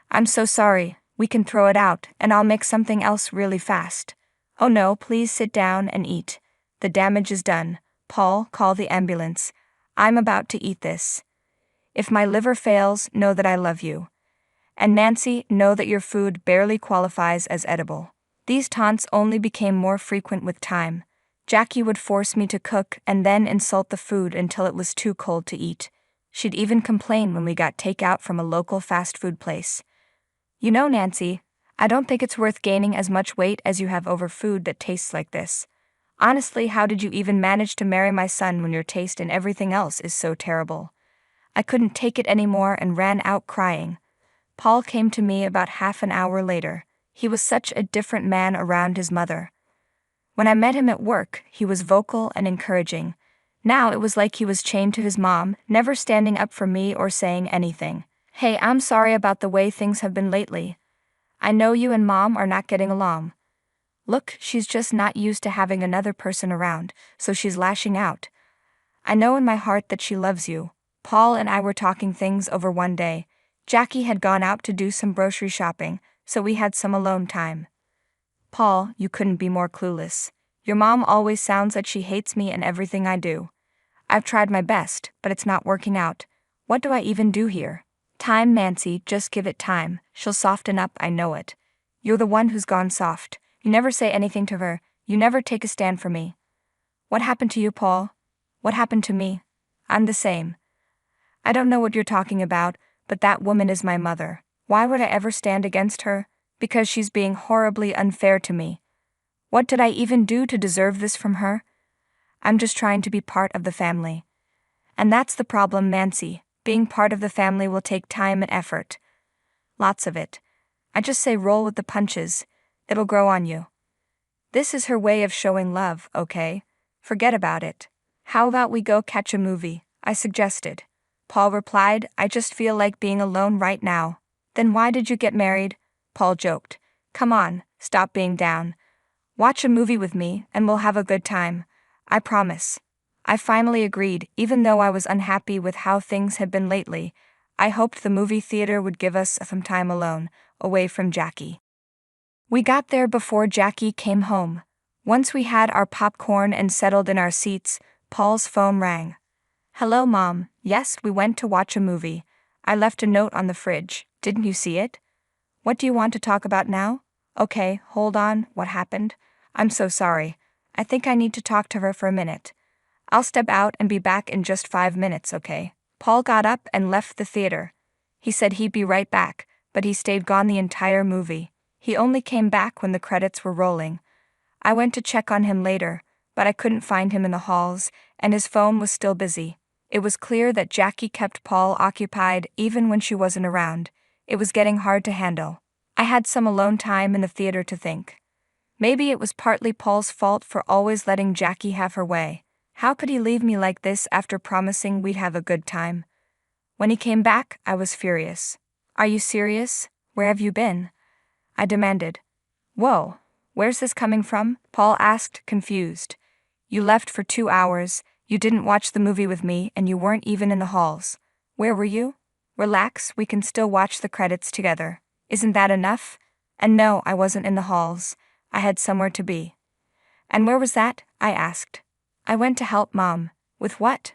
"I'm so sorry. We can throw it out, and I'll make something else really fast." "Oh no, please sit down and eat. The damage is done. Paul, call the ambulance. I'm about to eat this. If my liver fails, know that I love you. And Nancy, know that your food barely qualifies as edible." These taunts only became more frequent with time. Jackie would force me to cook and then insult the food until it was too cold to eat. She'd even complain when we got takeout from a local fast food place. "You know, Nancy, I don't think it's worth gaining as much weight as you have over food that tastes like this. Honestly, how did you even manage to marry my son when your taste in everything else is so terrible?" I couldn't take it anymore and ran out crying. Paul came to me about half an hour later. He was such a different man around his mother. When I met him at work, he was vocal and encouraging. Now it was like he was chained to his mom, never standing up for me or saying anything. "Hey, I'm sorry about the way things have been lately. I know you and Mom are not getting along. Look, she's just not used to having another person around, so she's lashing out. I know in my heart that she loves you." Paul and I were talking things over one day. Jackie had gone out to do some grocery shopping, so we had some alone time. Paul, you couldn't be more clueless. Your mom always sounds like she hates me and everything I do. I've tried my best, but it's not working out. What do I even do here? Time, Nancy, just give it time. She'll soften up, I know it. You're the one who's gone soft. You never say anything to her. You never take a stand for me. What happened to you, Paul? What happened to me? I'm the same. I don't know what you're talking about, but that woman is my mother. Why would I ever stand against her? Because she's being horribly unfair to me. What did I even do to deserve this from her? I'm just trying to be part of the family. And that's the problem, Nancy. Being part of the family will take time and effort. Lots of it. I just say roll with the punches. It'll grow on you. This is her way of showing love, okay? Forget about it. How about we go catch a movie? I suggested. Paul replied, I just feel like being alone right now. Then why did you get married? Paul joked. Come on, stop being down. Watch a movie with me, and we'll have a good time. I promise. I finally agreed, even though I was unhappy with how things had been lately. I hoped the movie theater would give us some time alone, away from Jackie. We got there before Jackie came home. Once we had our popcorn and settled in our seats, Paul's phone rang. Hello, Mom. Yes, we went to watch a movie. I left a note on the fridge. Didn't you see it? What do you want to talk about now? Okay, hold on. What happened? I'm so sorry. I think I need to talk to her for a minute. I'll step out and be back in just 5 minutes, okay? Paul got up and left the theater. He said he'd be right back, but he stayed gone the entire movie. He only came back when the credits were rolling. I went to check on him later, but I couldn't find him in the halls, and his phone was still busy. It was clear that Jackie kept Paul occupied even when she wasn't around. It was getting hard to handle. I had some alone time in the theater to think. Maybe it was partly Paul's fault for always letting Jackie have her way. How could he leave me like this after promising we'd have a good time? When he came back, I was furious. Are you serious? Where have you been? I demanded. Whoa, where's this coming from? Paul asked, confused. You left for 2 hours, you didn't watch the movie with me, and you weren't even in the halls. Where were you? Relax, we can still watch the credits together. Isn't that enough? And no, I wasn't in the halls. I had somewhere to be. And where was that? I asked. I went to help Mom. With what?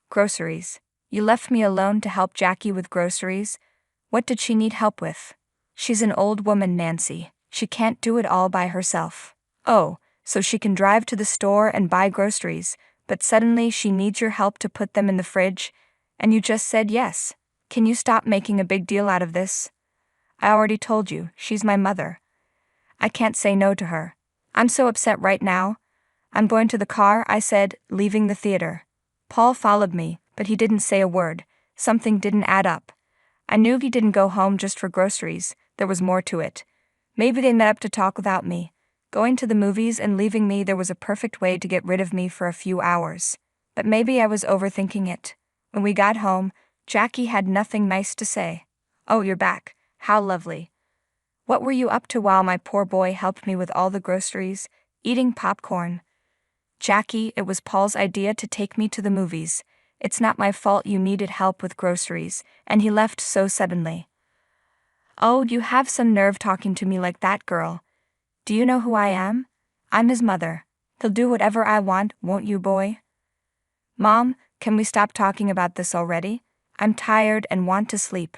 Groceries. You left me alone to help Jackie with groceries? What did she need help with? She's an old woman, Nancy. She can't do it all by herself. Oh, so she can drive to the store and buy groceries, but suddenly she needs your help to put them in the fridge, and you just said yes. Can you stop making a big deal out of this? I already told you, she's my mother. I can't say no to her. I'm so upset right now. I'm going to the car, I said, leaving the theater. Paul followed me, but he didn't say a word. Something didn't add up. I knew he didn't go home just for groceries. There was more to it. Maybe they met up to talk without me. Going to the movies and leaving me, there was a perfect way to get rid of me for a few hours. But maybe I was overthinking it. When we got home, Jackie had nothing nice to say. Oh, you're back. How lovely. What were you up to while my poor boy helped me with all the groceries, eating popcorn? Jackie, it was Paul's idea to take me to the movies. It's not my fault you needed help with groceries, and he left so suddenly. Oh, you have some nerve talking to me like that, girl. Do you know who I am? I'm his mother. He'll do whatever I want, won't you, boy? Mom, can we stop talking about this already? I'm tired and want to sleep.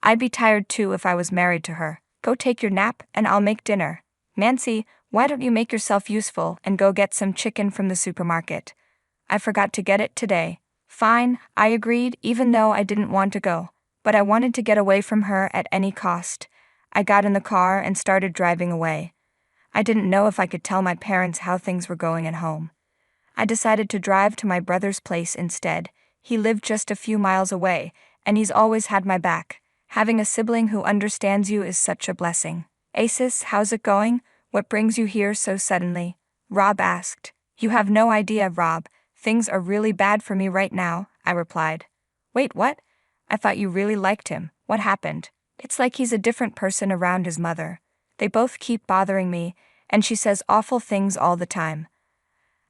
I'd be tired too if I was married to her. Go take your nap and I'll make dinner. Nancy, why don't you make yourself useful and go get some chicken from the supermarket? I forgot to get it today. Fine, I agreed even though I didn't want to go. But I wanted to get away from her at any cost. I got in the car and started driving away. I didn't know if I could tell my parents how things were going at home. I decided to drive to my brother's place instead. He lived just a few miles away, and he's always had my back. Having a sibling who understands you is such a blessing. Acis, how's it going? What brings you here so suddenly? Rob asked. You have no idea, Rob. Things are really bad for me right now, I replied. Wait, what? I thought you really liked him. What happened? It's like he's a different person around his mother. They both keep bothering me, and she says awful things all the time.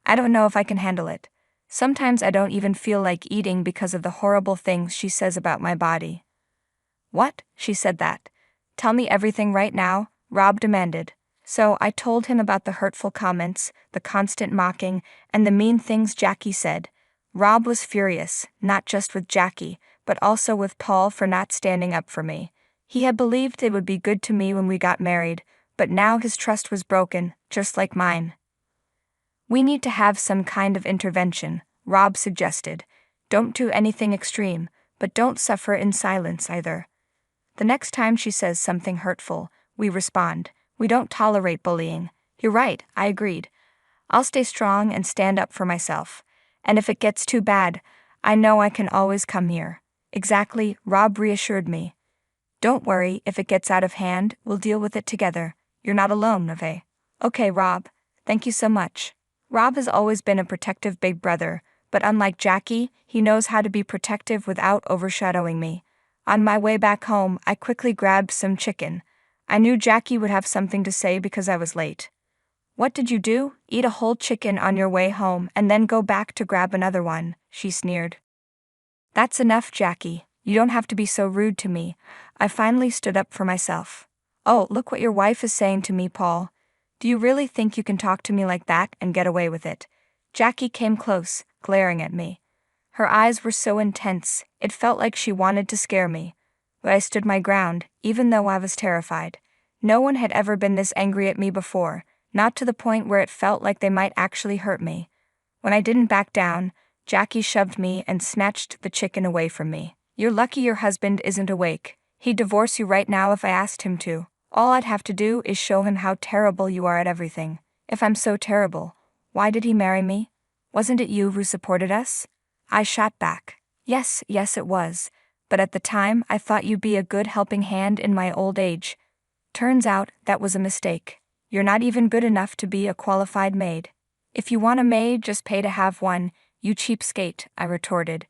I don't know if I can handle it. Sometimes I don't even feel like eating because of the horrible things she says about my body. What? She said that. Tell me everything right now, Rob demanded. So I told him about the hurtful comments, the constant mocking, and the mean things Jackie said. Rob was furious, not just with Jackie, but also with Paul for not standing up for me. He had believed it would be good to me when we got married, but now his trust was broken, just like mine. We need to have some kind of intervention, Rob suggested. Don't do anything extreme, but don't suffer in silence either. The next time she says something hurtful, we respond. We don't tolerate bullying. You're right, I agreed. I'll stay strong and stand up for myself. And if it gets too bad, I know I can always come here. Exactly, Rob reassured me. Don't worry, if it gets out of hand, we'll deal with it together. You're not alone, Neve. Okay, Rob. Thank you so much. Rob has always been a protective big brother, but unlike Jackie, he knows how to be protective without overshadowing me. On my way back home, I quickly grabbed some chicken. I knew Jackie would have something to say because I was late. What did you do? Eat a whole chicken on your way home and then go back to grab another one, she sneered. That's enough, Jackie. You don't have to be so rude to me. I finally stood up for myself. Oh, look what your wife is saying to me, Paul. Do you really think you can talk to me like that and get away with it? Jackie came close, glaring at me. Her eyes were so intense, it felt like she wanted to scare me. But I stood my ground, even though I was terrified. No one had ever been this angry at me before, not to the point where it felt like they might actually hurt me. When I didn't back down, Jackie shoved me and snatched the chicken away from me. You're lucky your husband isn't awake. He'd divorce you right now if I asked him to. All I'd have to do is show him how terrible you are at everything. If I'm so terrible, why did he marry me? Wasn't it you who supported us? I shot back. Yes, it was. But at the time, I thought you'd be a good helping hand in my old age. Turns out, that was a mistake. You're not even good enough to be a qualified maid. If you want a maid, just pay to have one, you cheapskate, I retorted.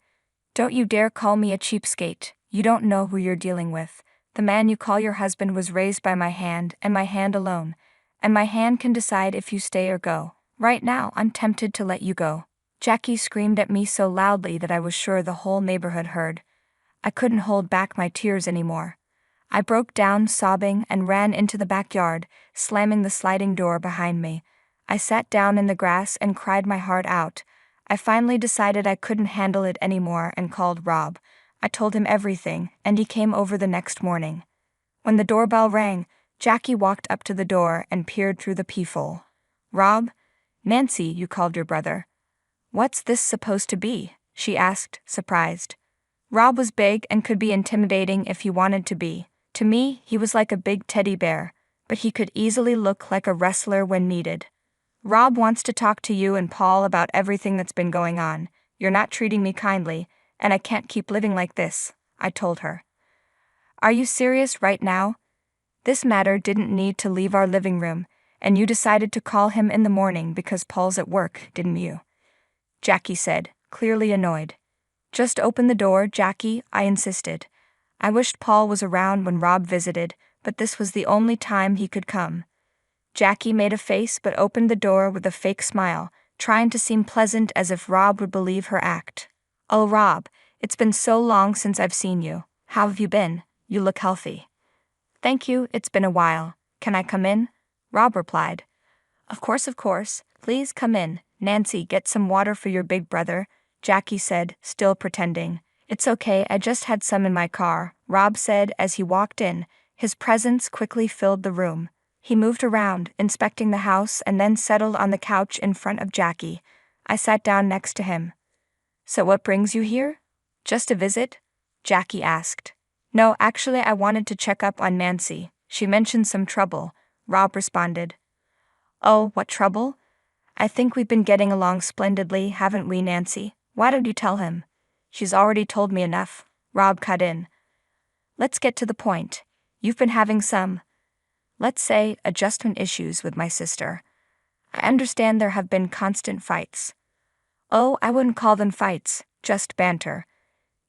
Don't you dare call me a cheapskate. You don't know who you're dealing with. The man you call your husband was raised by my hand, and my hand alone. And my hand can decide if you stay or go. Right now, I'm tempted to let you go. Jackie screamed at me so loudly that I was sure the whole neighborhood heard. I couldn't hold back my tears anymore. I broke down sobbing and ran into the backyard, slamming the sliding door behind me. I sat down in the grass and cried my heart out. I finally decided I couldn't handle it anymore and called Rob. I told him everything, and he came over the next morning. When the doorbell rang, Jackie walked up to the door and peered through the peephole. Rob? Nancy, you called your brother. What's this supposed to be? She asked, surprised. Rob was big and could be intimidating if he wanted to be. To me, he was like a big teddy bear, but he could easily look like a wrestler when needed. Rob wants to talk to you and Paul about everything that's been going on. You're not treating me kindly, and I can't keep living like this, I told her. Are you serious right now? This matter didn't need to leave our living room, and you decided to call him in the morning because Paul's at work, didn't you? Jackie said, clearly annoyed. Just open the door, Jackie, I insisted. I wished Paul was around when Rob visited, but this was the only time he could come. Jackie made a face but opened the door with a fake smile, trying to seem pleasant as if Rob would believe her act. Oh, Rob, it's been so long since I've seen you. How have you been? You look healthy. Thank you, it's been a while. Can I come in? Rob replied. Of course. Please come in. Nancy, get some water for your big brother, Jackie said, still pretending. It's okay, I just had some in my car, Rob said as he walked in. His presence quickly filled the room. He moved around, inspecting the house, and then settled on the couch in front of Jackie. I sat down next to him. So what brings you here? Just a visit? Jackie asked. No, actually I wanted to check up on Nancy. She mentioned some trouble, Rob responded. Oh, what trouble? I think we've been getting along splendidly, haven't we, Nancy? Why don't you tell him? She's already told me enough, Rob cut in. Let's get to the point. You've been having some, let's say, adjustment issues with my sister. I understand there have been constant fights. Oh, I wouldn't call them fights, just banter.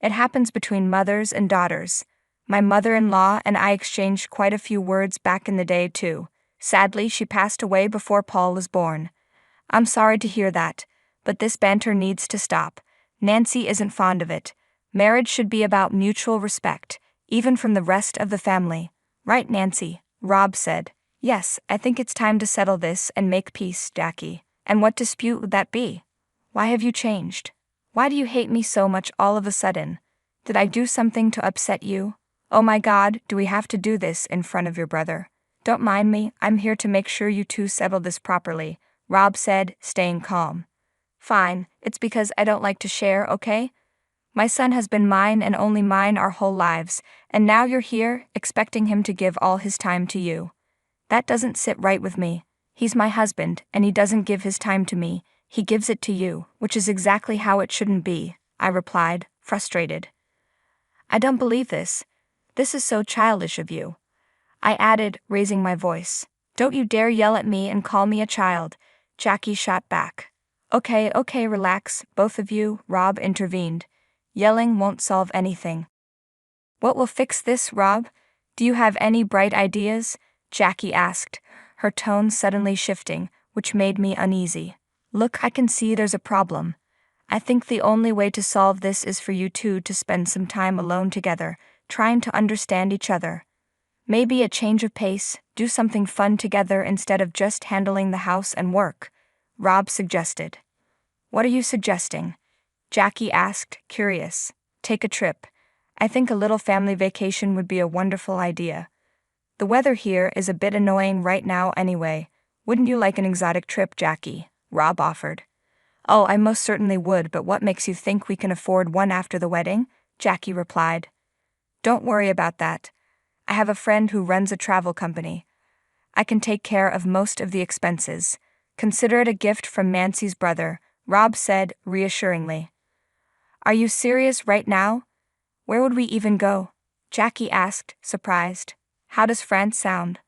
It happens between mothers and daughters. My mother-in-law and I exchanged quite a few words back in the day, too. Sadly, she passed away before Paul was born. I'm sorry to hear that, but this banter needs to stop. Nancy isn't fond of it. Marriage should be about mutual respect, even from the rest of the family. Right, Nancy? Rob said. Yes, I think it's time to settle this and make peace, Jackie. And what dispute would that be? Why have you changed? Why do you hate me so much all of a sudden? Did I do something to upset you? Oh my God, do we have to do this in front of your brother? Don't mind me, I'm here to make sure you two settle this properly, Rob said, staying calm. Fine, it's because I don't like to share, okay? My son has been mine and only mine our whole lives, and now you're here, expecting him to give all his time to you. That doesn't sit right with me. He's my husband, and he doesn't give his time to me, he gives it to you, which is exactly how it shouldn't be, I replied, frustrated. I don't believe this. This is so childish of you. I added, raising my voice. Don't you dare yell at me and call me a child, Jackie shot back. Okay, relax, both of you, Rob intervened. Yelling won't solve anything. What will fix this, Rob? Do you have any bright ideas? Jackie asked, her tone suddenly shifting, which made me uneasy. Look, I can see there's a problem. I think the only way to solve this is for you two to spend some time alone together, trying to understand each other. Maybe a change of pace, do something fun together instead of just handling the house and work, Rob suggested. What are you suggesting? Jackie asked, curious. Take a trip. I think a little family vacation would be a wonderful idea. The weather here is a bit annoying right now anyway. Wouldn't you like an exotic trip, Jackie? Rob offered. Oh, I most certainly would, but what makes you think we can afford one after the wedding? Jackie replied. Don't worry about that. I have a friend who runs a travel company. I can take care of most of the expenses. Consider it a gift from Nancy's brother, Rob said, reassuringly. Are you serious right now? Where would we even go? Jackie asked, surprised. How does France sound?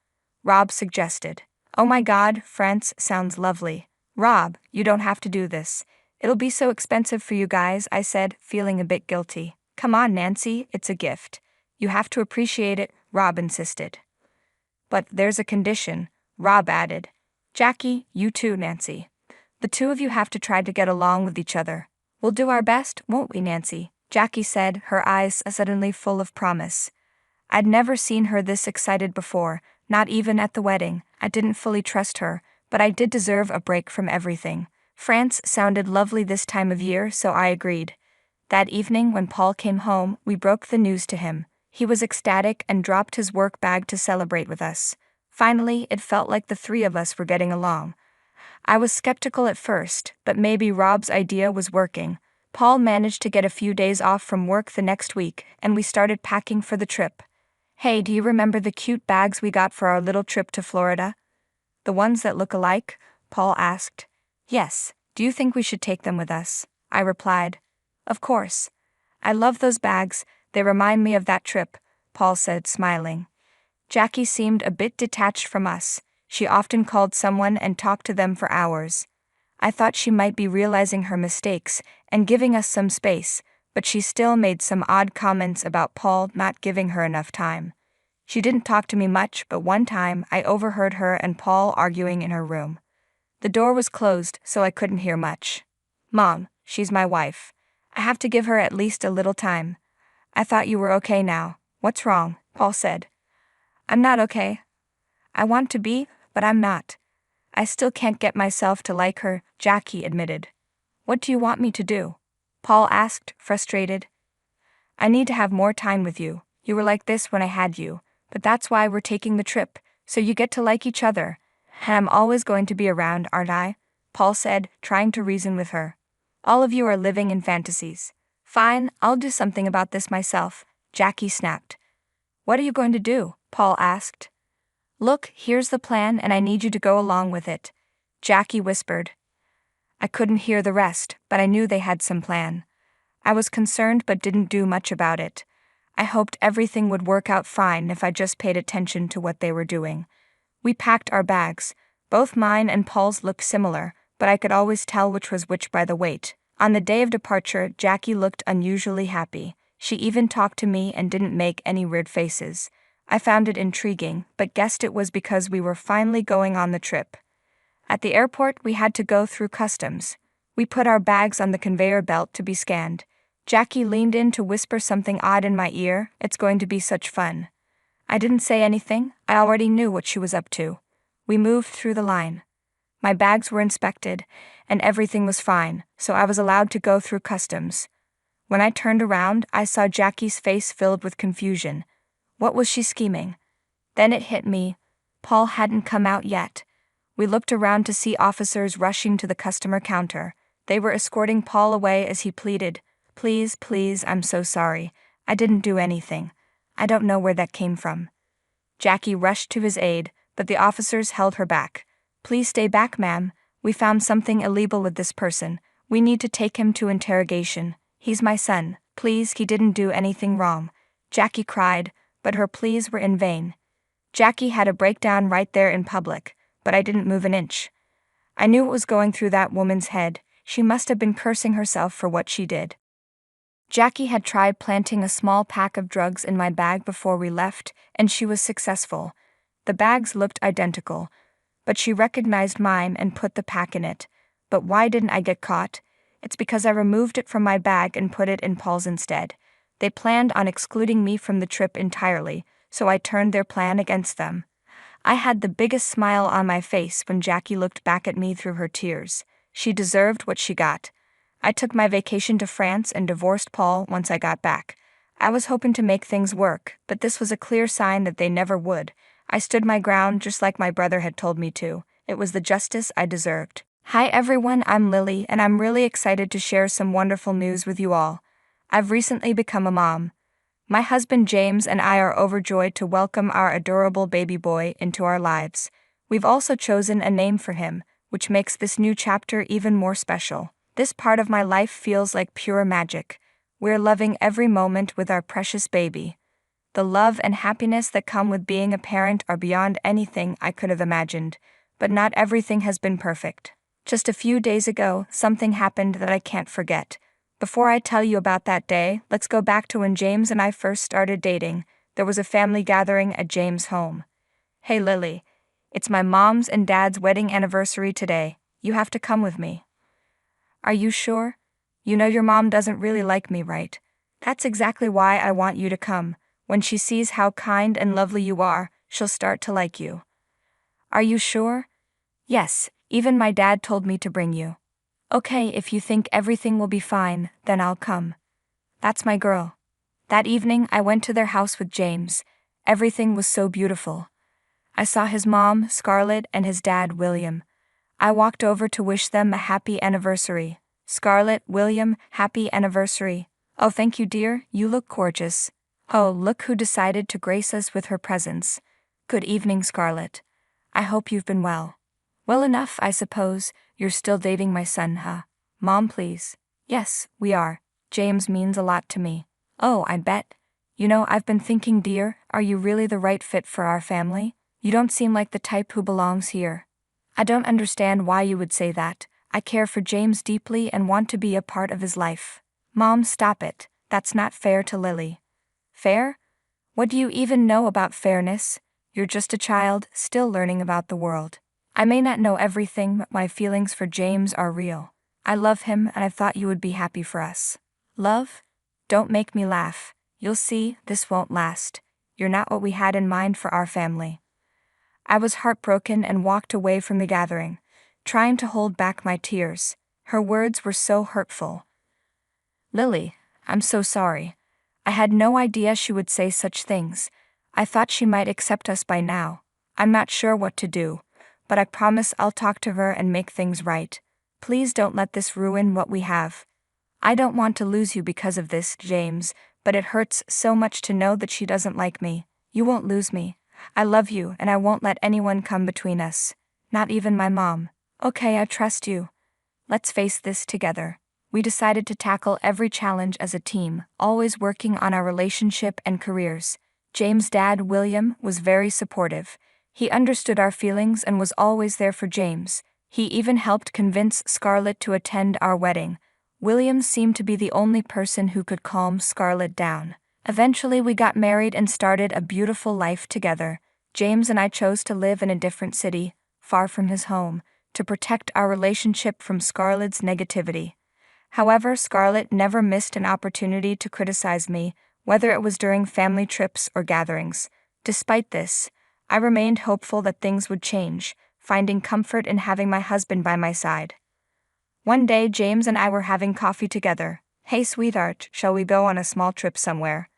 Rob suggested. Oh my God, France sounds lovely. Rob, you don't have to do this. It'll be so expensive for you guys, I said, feeling a bit guilty. Come on, Nancy, it's a gift. You have to appreciate it, Rob insisted. But there's a condition, Rob added. Jackie, you too, Nancy. The two of you have to try to get along with each other. We'll do our best, won't we, Nancy? Jackie said, her eyes suddenly full of promise. I'd never seen her this excited before, not even at the wedding. I didn't fully trust her, but I did deserve a break from everything. France sounded lovely this time of year, so I agreed. That evening when Paul came home, we broke the news to him. He was ecstatic and dropped his work bag to celebrate with us. Finally, it felt like the three of us were getting along. I was skeptical at first, but maybe Rob's idea was working. Paul managed to get a few days off from work the next week, and we started packing for the trip. Hey, do you remember the cute bags we got for our little trip to Florida? The ones that look alike? Paul asked. Yes, do you think we should take them with us? I replied. Of course. I love those bags, they remind me of that trip, Paul said, smiling. Jackie seemed a bit detached from us. She often called someone and talked to them for hours. I thought she might be realizing her mistakes and giving us some space, but she still made some odd comments about Paul not giving her enough time. She didn't talk to me much, but one time I overheard her and Paul arguing in her room. The door was closed, so I couldn't hear much. Mom, she's my wife. I have to give her at least a little time. I thought you were okay now. What's wrong? Paul said. I'm not okay. I want to be, but I'm not. I still can't get myself to like her, Jackie admitted. What do you want me to do? Paul asked, frustrated. I need to have more time with you. You were like this when I had you, but that's why we're taking the trip, so you get to like each other. And I'm always going to be around, aren't I? Paul said, trying to reason with her. All of you are living in fantasies. Fine, I'll do something about this myself, Jackie snapped. What are you going to do? Paul asked. Look, here's the plan and I need you to go along with it, Jackie whispered. I couldn't hear the rest, but I knew they had some plan. I was concerned but didn't do much about it. I hoped everything would work out fine if I just paid attention to what they were doing. We packed our bags. Both mine and Paul's looked similar, but I could always tell which was which by the weight. On the day of departure, Jackie looked unusually happy. She even talked to me and didn't make any weird faces. I found it intriguing, but guessed it was because we were finally going on the trip. At the airport, we had to go through customs. We put our bags on the conveyor belt to be scanned. Jackie leaned in to whisper something odd in my ear. It's going to be such fun. I didn't say anything. I already knew what she was up to. We moved through the line. My bags were inspected, and everything was fine, so I was allowed to go through customs. When I turned around, I saw Jackie's face filled with confusion. What was she scheming? Then it hit me. Paul hadn't come out yet. We looked around to see officers rushing to the customer counter. They were escorting Paul away as he pleaded, "Please, please, I'm so sorry. I didn't do anything. I don't know where that came from." Jackie rushed to his aid, but the officers held her back. "Please stay back, ma'am. We found something illegal with this person. We need to take him to interrogation. He's my son. Please, he didn't do anything wrong." Jackie cried, but her pleas were in vain. Jackie had a breakdown right there in public, but I didn't move an inch. I knew what was going through that woman's head. She must have been cursing herself for what she did. Jackie had tried planting a small pack of drugs in my bag before we left, and she was successful. The bags looked identical, but she recognized mine and put the pack in it. But why didn't I get caught? It's because I removed it from my bag and put it in Paul's instead. They planned on excluding me from the trip entirely, so I turned their plan against them. I had the biggest smile on my face when Jackie looked back at me through her tears. She deserved what she got. I took my vacation to France and divorced Paul once I got back. I was hoping to make things work, but this was a clear sign that they never would. I stood my ground just like my brother had told me to. It was the justice I deserved. Hi everyone, I'm Lily, and I'm really excited to share some wonderful news with you all. I've recently become a mom. My husband James and I are overjoyed to welcome our adorable baby boy into our lives. We've also chosen a name for him, which makes this new chapter even more special. This part of my life feels like pure magic. We're loving every moment with our precious baby. The love and happiness that come with being a parent are beyond anything I could have imagined, but not everything has been perfect. Just a few days ago, something happened that I can't forget. Before I tell you about that day, let's go back to when James and I first started dating. There was a family gathering at James' home. "Hey Lily, it's my mom's and dad's wedding anniversary today. You have to come with me." "Are you sure? You know your mom doesn't really like me, right?" "That's exactly why I want you to come. When she sees how kind and lovely you are, she'll start to like you." "Are you sure?" "Yes, even my dad told me to bring you." "Okay, if you think everything will be fine, then I'll come." That's my girl. That evening, I went to their house with James. Everything was so beautiful. I saw his mom, Scarlett, and his dad, William. I walked over to wish them a happy anniversary. "Scarlett, William, happy anniversary." "Oh, thank you, dear, you look gorgeous." "Oh, look who decided to grace us with her presence." "Good evening, Scarlett. I hope you've been well." "Well enough, I suppose. You're still dating my son, huh?" "Mom, please." "Yes, we are. James means a lot to me." "Oh, I bet. You know, I've been thinking, dear, are you really the right fit for our family? You don't seem like the type who belongs here." "I don't understand why you would say that. I care for James deeply and want to be a part of his life." "Mom, stop it. That's not fair to Lily." "Fair? What do you even know about fairness? You're just a child, still learning about the world." "I may not know everything, but my feelings for James are real. I love him, and I thought you would be happy for us." "Love? Don't make me laugh. You'll see, this won't last. You're not what we had in mind for our family." I was heartbroken and walked away from the gathering, trying to hold back my tears. Her words were so hurtful. "Lily, I'm so sorry. I had no idea she would say such things. I thought she might accept us by now. I'm not sure what to do, but I promise I'll talk to her and make things right. Please don't let this ruin what we have." "I don't want to lose you because of this, James, but it hurts so much to know that she doesn't like me." "You won't lose me. I love you and I won't let anyone come between us. Not even my mom." "Okay, I trust you. Let's face this together." We decided to tackle every challenge as a team, always working on our relationship and careers. James' dad, William, was very supportive. He understood our feelings and was always there for James. He even helped convince Scarlett to attend our wedding. William seemed to be the only person who could calm Scarlett down. Eventually, we got married and started a beautiful life together. James and I chose to live in a different city, far from his home, to protect our relationship from Scarlett's negativity. However, Scarlett never missed an opportunity to criticize me, whether it was during family trips or gatherings. Despite this, I remained hopeful that things would change, finding comfort in having my husband by my side. One day, James and I were having coffee together. "Hey, sweetheart, shall we go on a small trip somewhere?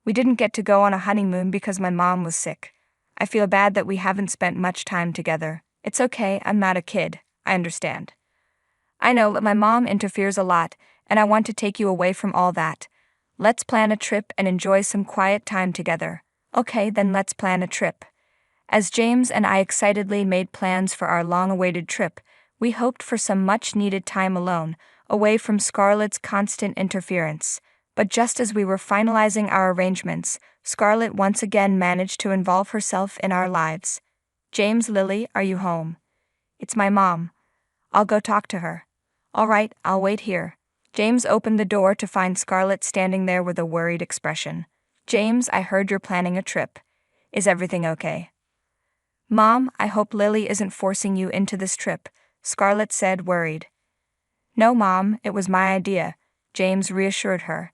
We didn't get to go on a honeymoon because my mom was sick. I feel bad that we haven't spent much time together. It's okay, I'm not a kid, I understand. I know that my mom interferes a lot, and I want to take you away from all that. Let's plan a trip and enjoy some quiet time together." "Okay, then let's plan a trip." As James and I excitedly made plans for our long-awaited trip, we hoped for some much-needed time alone, away from Scarlett's constant interference. But just as we were finalizing our arrangements, Scarlett once again managed to involve herself in our lives. "James, Lily, are you home?" "It's my mom. I'll go talk to her." "All right, I'll wait here." James opened the door to find Scarlett standing there with a worried expression. "James, I heard you're planning a trip. Is everything okay?" "Mom, I hope Lily isn't forcing you into this trip," Scarlett said, worried. "No, Mom, it was my idea," James reassured her.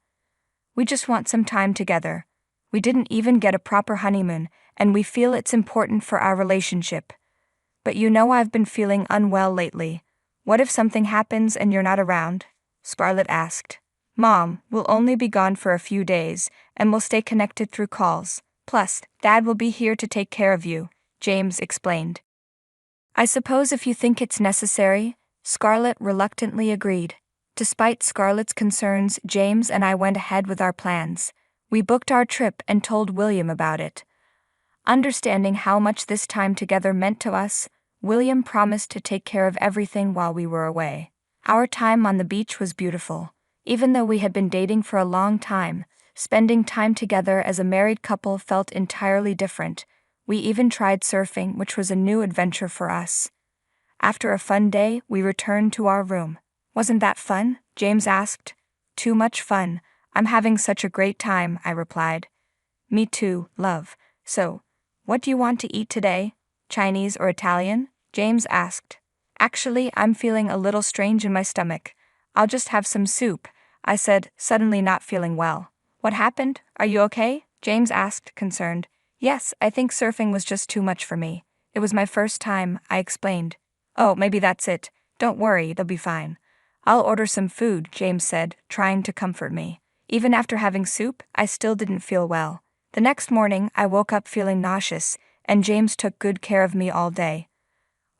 "We just want some time together. We didn't even get a proper honeymoon, and we feel it's important for our relationship. But you know I've been feeling unwell lately. What if something happens and you're not around?" Scarlett asked. "Mom, we'll only be gone for a few days, and we'll stay connected through calls. Plus, Dad will be here to take care of you," James explained. "I suppose if you think it's necessary," Scarlett reluctantly agreed. Despite Scarlett's concerns, James and I went ahead with our plans. We booked our trip and told William about it. Understanding how much this time together meant to us, William promised to take care of everything while we were away. Our time on the beach was beautiful. Even though we had been dating for a long time, spending time together as a married couple felt entirely different. We even tried surfing, which was a new adventure for us. After a fun day, we returned to our room. "Wasn't that fun?" James asked. "Too much fun. I'm having such a great time," I replied. "Me too, love. So, what do you want to eat today? Chinese or Italian?" James asked. "Actually, I'm feeling a little strange in my stomach. I'll just have some soup," I said, suddenly not feeling well. "What happened? Are you okay?" James asked, concerned. "Yes, I think surfing was just too much for me. It was my first time," I explained. "Oh, maybe that's it. Don't worry, they'll be fine." "I'll order some food," James said, trying to comfort me. Even after having soup, I still didn't feel well. The next morning, I woke up feeling nauseous, and James took good care of me all day.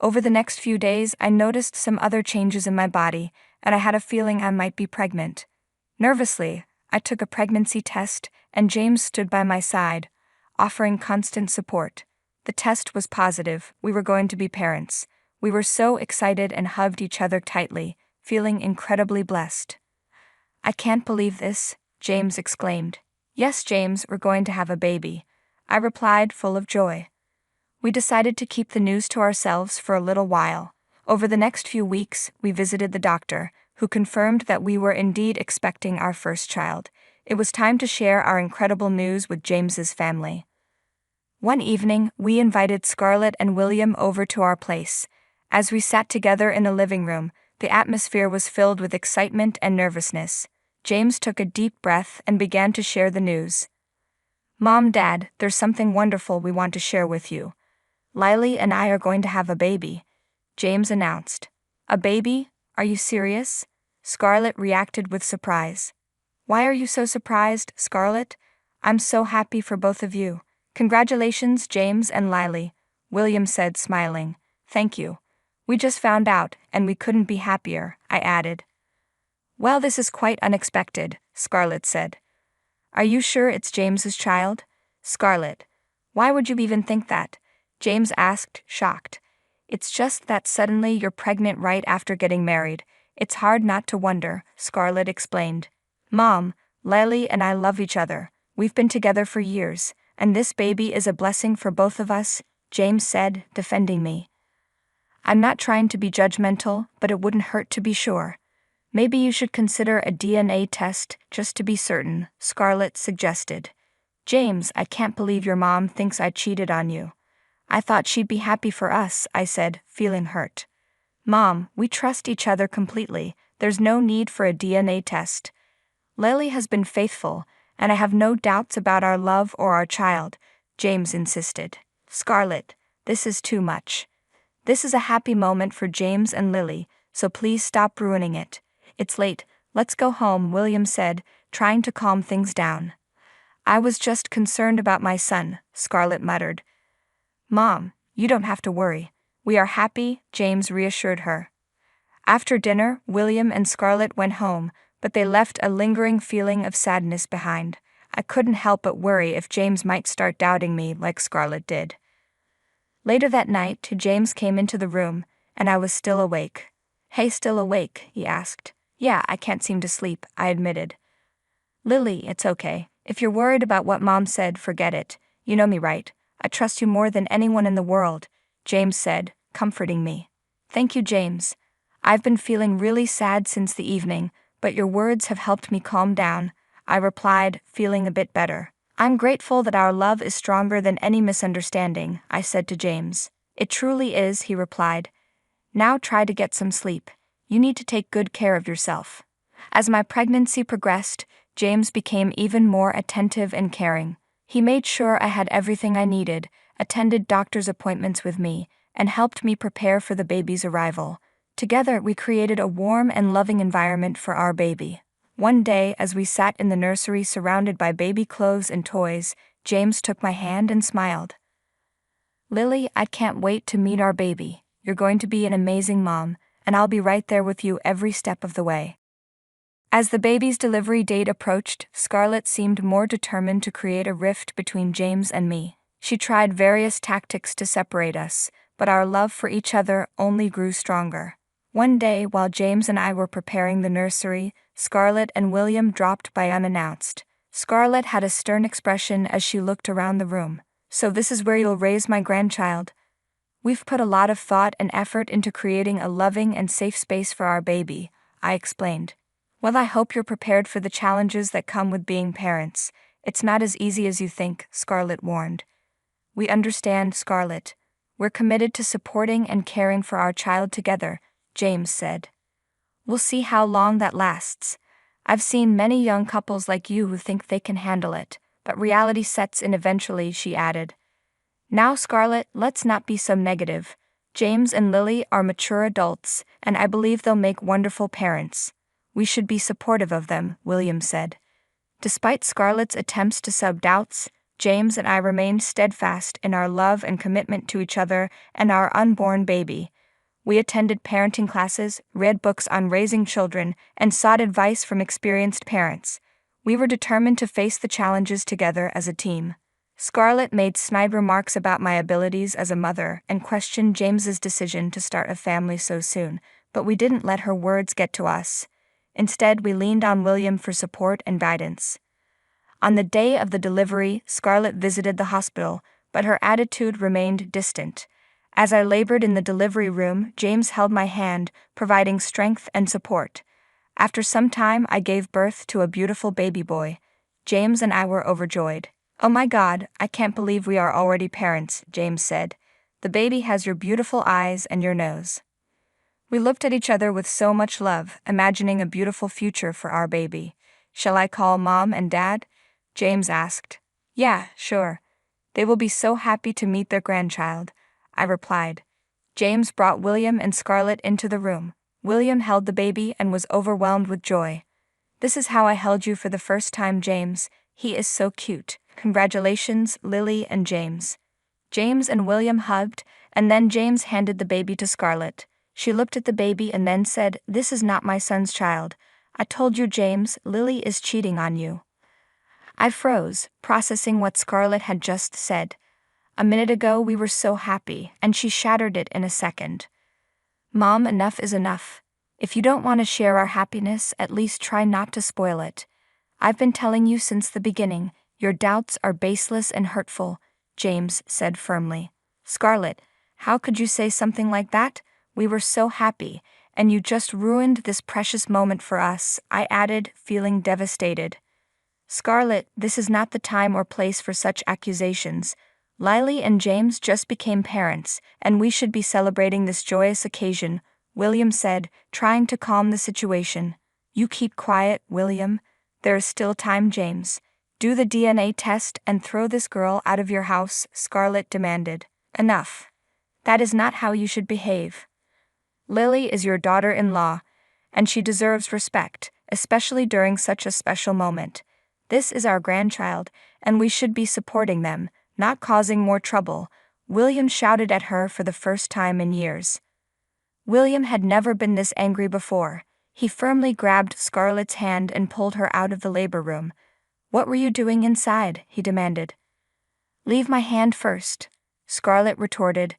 Over the next few days, I noticed some other changes in my body, and I had a feeling I might be pregnant. Nervously, I took a pregnancy test, and James stood by my side, offering constant support. The test was positive. We were going to be parents. We were so excited and hugged each other tightly, feeling incredibly blessed. "I can't believe this," James exclaimed. "Yes, James, we're going to have a baby," I replied, full of joy. We decided to keep the news to ourselves for a little while. Over the next few weeks, we visited the doctor, who confirmed that we were indeed expecting our first child. It was time to share our incredible news with James's family. One evening, we invited Scarlett and William over to our place. As we sat together in the living room, the atmosphere was filled with excitement and nervousness. James took a deep breath and began to share the news. "Mom, Dad, there's something wonderful we want to share with you. Lily and I are going to have a baby," James announced. "A baby? Are you serious?" Scarlett reacted with surprise. "Why are you so surprised, Scarlett? I'm so happy for both of you." "Congratulations, James and Lily," William said, smiling. "Thank you. We just found out, and we couldn't be happier," I added. "Well, this is quite unexpected," Scarlett said. "Are you sure it's James's child?" "Scarlett, why would you even think that?" James asked, shocked. "It's just that suddenly you're pregnant right after getting married. It's hard not to wonder," Scarlett explained. "Mom, Lily and I love each other. We've been together for years, and this baby is a blessing for both of us," James said, defending me. "I'm not trying to be judgmental, but it wouldn't hurt to be sure. Maybe you should consider a DNA test just to be certain," Scarlett suggested. "James, I can't believe your mom thinks I cheated on you. I thought she'd be happy for us," I said, feeling hurt. "Mom, we trust each other completely. There's no need for a DNA test. Lily has been faithful, and I have no doubts about our love or our child," James insisted. "Scarlett, this is too much. This is a happy moment for James and Lily, so please stop ruining it. It's late, let's go home," William said, trying to calm things down. "I was just concerned about my son," Scarlett muttered. "Mom, you don't have to worry. We are happy," James reassured her. After dinner, William and Scarlett went home, but they left a lingering feeling of sadness behind. I couldn't help but worry if James might start doubting me like Scarlett did. Later that night, James came into the room, and I was still awake. "Hey, still awake?" he asked. "Yeah, I can't seem to sleep," I admitted. "Lily, it's okay. If you're worried about what Mom said, forget it. You know me, right? I trust you more than anyone in the world," James said, comforting me. "Thank you, James. I've been feeling really sad since the evening, but your words have helped me calm down," I replied, feeling a bit better. "I'm grateful that our love is stronger than any misunderstanding," I said to James. "It truly is," he replied. "Now try to get some sleep. You need to take good care of yourself." As my pregnancy progressed, James became even more attentive and caring. He made sure I had everything I needed, attended doctor's appointments with me, and helped me prepare for the baby's arrival. Together, we created a warm and loving environment for our baby. One day, as we sat in the nursery surrounded by baby clothes and toys, James took my hand and smiled. "Lily, I can't wait to meet our baby. You're going to be an amazing mom, and I'll be right there with you every step of the way." As the baby's delivery date approached, Scarlett seemed more determined to create a rift between James and me. She tried various tactics to separate us, but our love for each other only grew stronger. One day, while James and I were preparing the nursery, Scarlett and William dropped by unannounced. Scarlett had a stern expression as she looked around the room. "So this is where you'll raise my grandchild?" "We've put a lot of thought and effort into creating a loving and safe space for our baby," I explained. "Well, I hope you're prepared for the challenges that come with being parents. It's not as easy as you think," Scarlett warned. "We understand, Scarlett. We're committed to supporting and caring for our child together," James said. "We'll see how long that lasts. I've seen many young couples like you who think they can handle it, but reality sets in eventually," she added. "Now, Scarlett, let's not be so negative. James and Lily are mature adults, and I believe they'll make wonderful parents. We should be supportive of them," William said. Despite Scarlett's attempts to sow doubts, James and I remained steadfast in our love and commitment to each other and our unborn baby. We attended parenting classes, read books on raising children, and sought advice from experienced parents. We were determined to face the challenges together as a team. Scarlett made snide remarks about my abilities as a mother and questioned James's decision to start a family so soon, but we didn't let her words get to us. Instead, we leaned on William for support and guidance. On the day of the delivery, Scarlett visited the hospital, but her attitude remained distant. As I labored in the delivery room, James held my hand, providing strength and support. After some time, I gave birth to a beautiful baby boy. James and I were overjoyed. "Oh my God, I can't believe we are already parents," James said. "The baby has your beautiful eyes and your nose." We looked at each other with so much love, imagining a beautiful future for our baby. "Shall I call Mom and Dad?" James asked. "Yeah, sure. They will be so happy to meet their grandchild," I replied. James brought William and Scarlett into the room. William held the baby and was overwhelmed with joy. "This is how I held you for the first time, James. He is so cute. Congratulations, Lily and James." James and William hugged, and then James handed the baby to Scarlett. She looked at the baby and then said, "This is not my son's child. I told you, James, Lily is cheating on you." I froze, processing what Scarlett had just said. A minute ago we were so happy, and she shattered it in a second. "Mom, enough is enough. If you don't want to share our happiness, at least try not to spoil it. I've been telling you since the beginning, your doubts are baseless and hurtful," James said firmly. "Scarlett, how could you say something like that? We were so happy, and you just ruined this precious moment for us," I added, feeling devastated. "Scarlett, this is not the time or place for such accusations. Lily and James just became parents, and we should be celebrating this joyous occasion," William said, trying to calm the situation. "You keep quiet, William. There is still time, James." Do the DNA test and throw this girl out of your house, Scarlett demanded. Enough. That is not how you should behave. Lily is your daughter-in-law, and she deserves respect, especially during such a special moment. This is our grandchild, and we should be supporting them, not causing more trouble, William shouted at her for the first time in years. William had never been this angry before. He firmly grabbed Scarlett's hand and pulled her out of the labor room. What were you doing inside? He demanded. Leave my hand first, Scarlett retorted.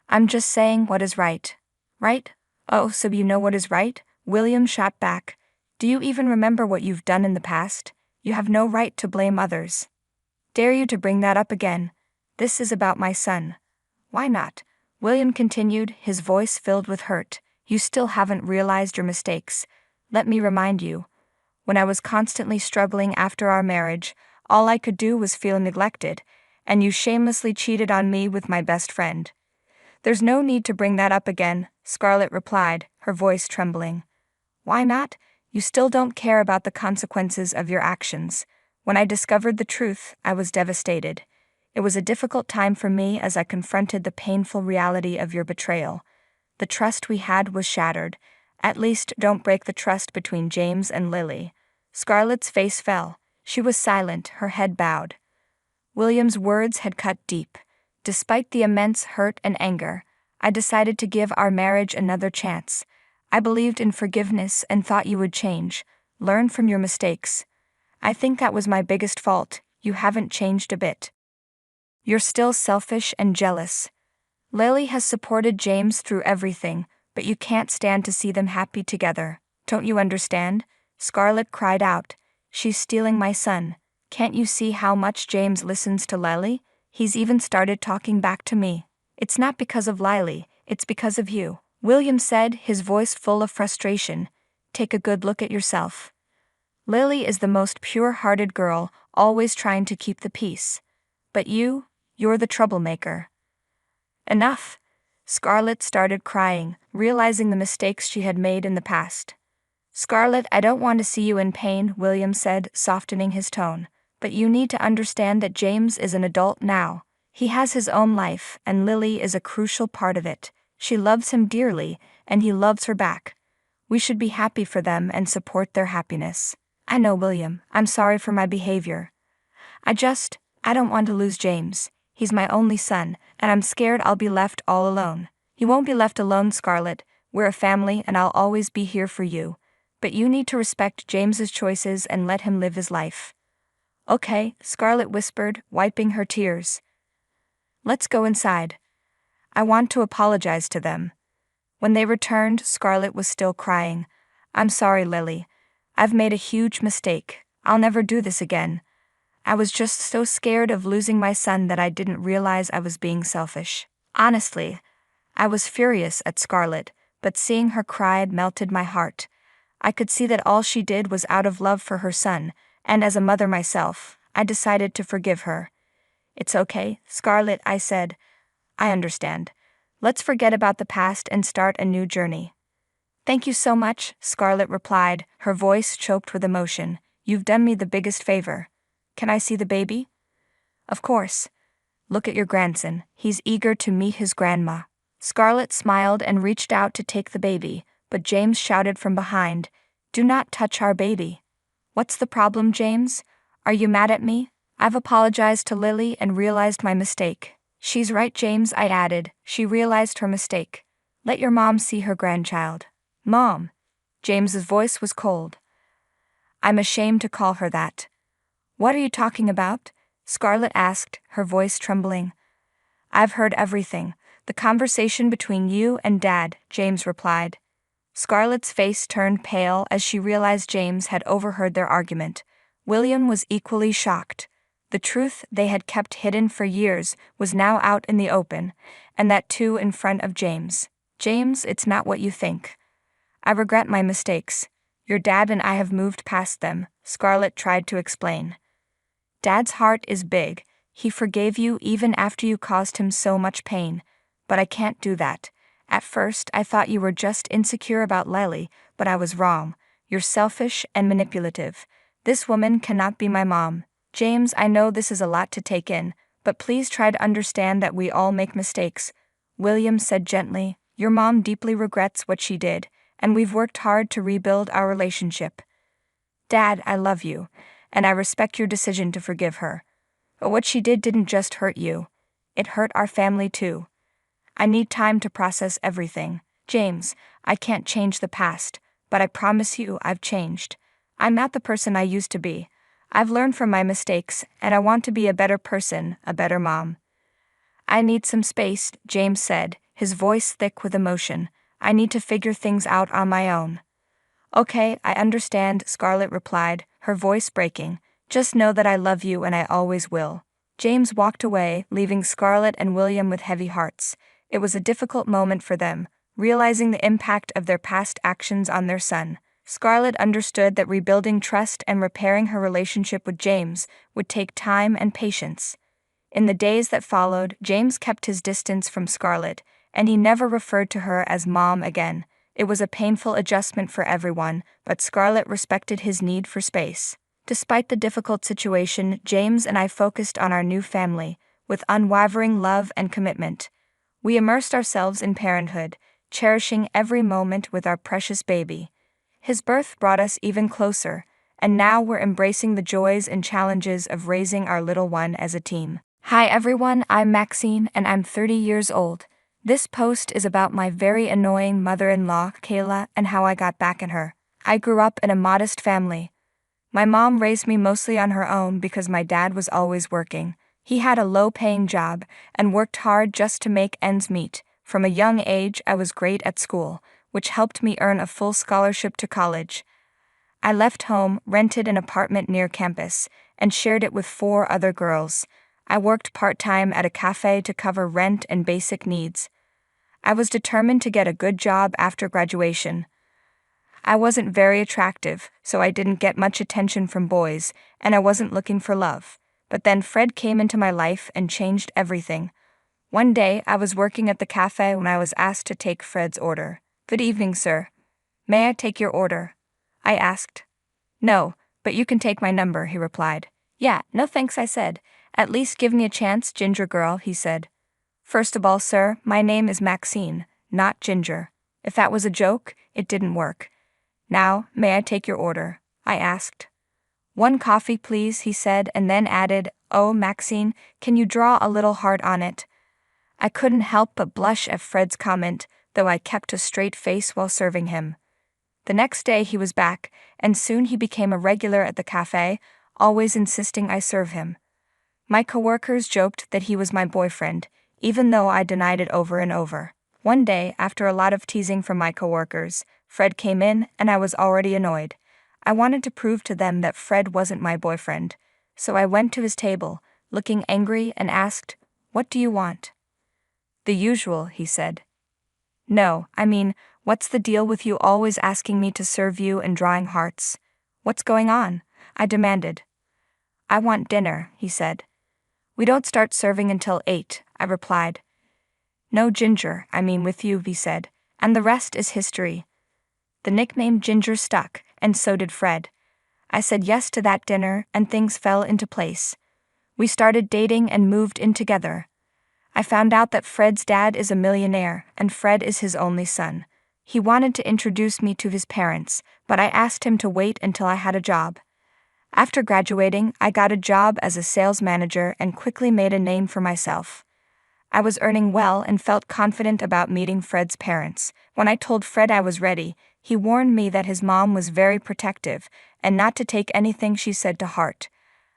I'm just saying what is right. Right? Oh, so you know what is right? William shot back. Do you even remember what you've done in the past? You have no right to blame others. Dare you to bring that up again? This is about my son. Why not? William continued, his voice filled with hurt. You still haven't realized your mistakes. Let me remind you. When I was constantly struggling after our marriage, all I could do was feel neglected, and you shamelessly cheated on me with my best friend. There's no need to bring that up again, Scarlett replied, her voice trembling. Why not? You still don't care about the consequences of your actions. When I discovered the truth, I was devastated. It was a difficult time for me as I confronted the painful reality of your betrayal. The trust we had was shattered. At least don't break the trust between James and Lily. Scarlett's face fell. She was silent, her head bowed. William's words had cut deep. Despite the immense hurt and anger, I decided to give our marriage another chance. I believed in forgiveness and thought you would change, learn from your mistakes. I think that was my biggest fault. You haven't changed a bit. You're still selfish and jealous. Lily has supported James through everything, but you can't stand to see them happy together. Don't you understand? Scarlett cried out. She's stealing my son. Can't you see how much James listens to Lily? He's even started talking back to me. It's not because of Lily, it's because of you. William said, his voice full of frustration. Take a good look at yourself. Lily is the most pure-hearted girl, always trying to keep the peace. But you're the troublemaker. Enough. Scarlett started crying, realizing the mistakes she had made in the past. Scarlett, I don't want to see you in pain, William said, softening his tone. But you need to understand that James is an adult now. He has his own life, and Lily is a crucial part of it. She loves him dearly, and he loves her back. We should be happy for them and support their happiness. I know, William. I'm sorry for my behavior. I don't want to lose James. He's my only son, and I'm scared I'll be left all alone. You won't be left alone, Scarlett. We're a family, and I'll always be here for you. But you need to respect James's choices and let him live his life. Okay, Scarlett whispered, wiping her tears. Let's go inside. I want to apologize to them. When they returned, Scarlett was still crying. I'm sorry, Lily. I've made a huge mistake. I'll never do this again. I was just so scared of losing my son that I didn't realize I was being selfish. Honestly, I was furious at Scarlett, but seeing her cry melted my heart. I could see that all she did was out of love for her son, and as a mother myself, I decided to forgive her. It's okay, Scarlett, I said. I understand. Let's forget about the past and start a new journey. Thank you so much, Scarlett replied, her voice choked with emotion. You've done me the biggest favor. Can I see the baby? Of course. Look at your grandson. He's eager to meet his grandma. Scarlett smiled and reached out to take the baby, but James shouted from behind, Do not touch our baby. What's the problem, James? Are you mad at me? I've apologized to Lily and realized my mistake. She's right, James, I added. She realized her mistake. Let your mom see her grandchild. Mom. James's voice was cold. I'm ashamed to call her that. What are you talking about? Scarlett asked, her voice trembling. I've heard everything. The conversation between you and Dad, James replied. Scarlett's face turned pale as she realized James had overheard their argument. William was equally shocked. The truth they had kept hidden for years was now out in the open, and that too in front of James. James, it's not what you think. I regret my mistakes. Your dad and I have moved past them, Scarlett tried to explain. Dad's heart is big. He forgave you even after you caused him so much pain. But I can't do that. At first, I thought you were just insecure about Lily, but I was wrong. You're selfish and manipulative. This woman cannot be my mom. James, I know this is a lot to take in, but please try to understand that we all make mistakes. William said gently, your mom deeply regrets what she did, and we've worked hard to rebuild our relationship. Dad, I love you, and I respect your decision to forgive her. But what she did didn't just hurt you. It hurt our family too. I need time to process everything. James, I can't change the past, but I promise you I've changed. I'm not the person I used to be. I've learned from my mistakes, and I want to be a better person, a better mom. I need some space, James said, his voice thick with emotion. I need to figure things out on my own. Okay, I understand, Scarlett replied, her voice breaking. Just know that I love you and I always will. James walked away, leaving Scarlett and William with heavy hearts. It was a difficult moment for them, realizing the impact of their past actions on their son. Scarlett understood that rebuilding trust and repairing her relationship with James would take time and patience. In the days that followed, James kept his distance from Scarlett, and he never referred to her as Mom again. It was a painful adjustment for everyone, but Scarlett respected his need for space. Despite the difficult situation, James and I focused on our new family, with unwavering love and commitment. We immersed ourselves in parenthood, cherishing every moment with our precious baby. His birth brought us even closer, and now we're embracing the joys and challenges of raising our little one as a team. Hi everyone, I'm Maxine, and I'm 30 years old. This post is about my very annoying mother-in-law, Kayla, and how I got back at her. I grew up in a modest family. My mom raised me mostly on her own because my dad was always working. He had a low-paying job and worked hard just to make ends meet. From a young age, I was great at school, which helped me earn a full scholarship to college. I left home, rented an apartment near campus, and shared it with 4 other girls. I worked part-time at a cafe to cover rent and basic needs. I was determined to get a good job after graduation. I wasn't very attractive, so I didn't get much attention from boys, and I wasn't looking for love. But then Fred came into my life and changed everything. One day, I was working at the cafe when I was asked to take Fred's order. Good evening, sir. May I take your order? I asked. No, but you can take my number, he replied. Yeah, no thanks, I said. At least give me a chance, Ginger girl, he said. First of all, sir, my name is Maxine, not Ginger. If that was a joke, it didn't work. Now, may I take your order? I asked. 1 coffee, please, he said, and then added, Oh, Maxine, can you draw a little heart on it? I couldn't help but blush at Fred's comment, though I kept a straight face while serving him. The next day he was back, and soon he became a regular at the cafe, always insisting I serve him. My coworkers joked that he was my boyfriend, even though I denied it over and over. One day, after a lot of teasing from my coworkers, Fred came in, and I was already annoyed. I wanted to prove to them that Fred wasn't my boyfriend, so I went to his table, looking angry, and asked, What do you want? The usual, he said. No, I mean, what's the deal with you always asking me to serve you and drawing hearts? What's going on? I demanded. I want dinner, he said. We don't start serving until 8, I replied. No, Ginger, I mean with you, he said, and the rest is history. The nickname Ginger stuck, and so did Fred. I said yes to that dinner, and things fell into place. We started dating and moved in together. I found out that Fred's dad is a millionaire, and Fred is his only son. He wanted to introduce me to his parents, but I asked him to wait until I had a job. After graduating, I got a job as a sales manager and quickly made a name for myself. I was earning well and felt confident about meeting Fred's parents. When I told Fred I was ready, he warned me that his mom was very protective and not to take anything she said to heart.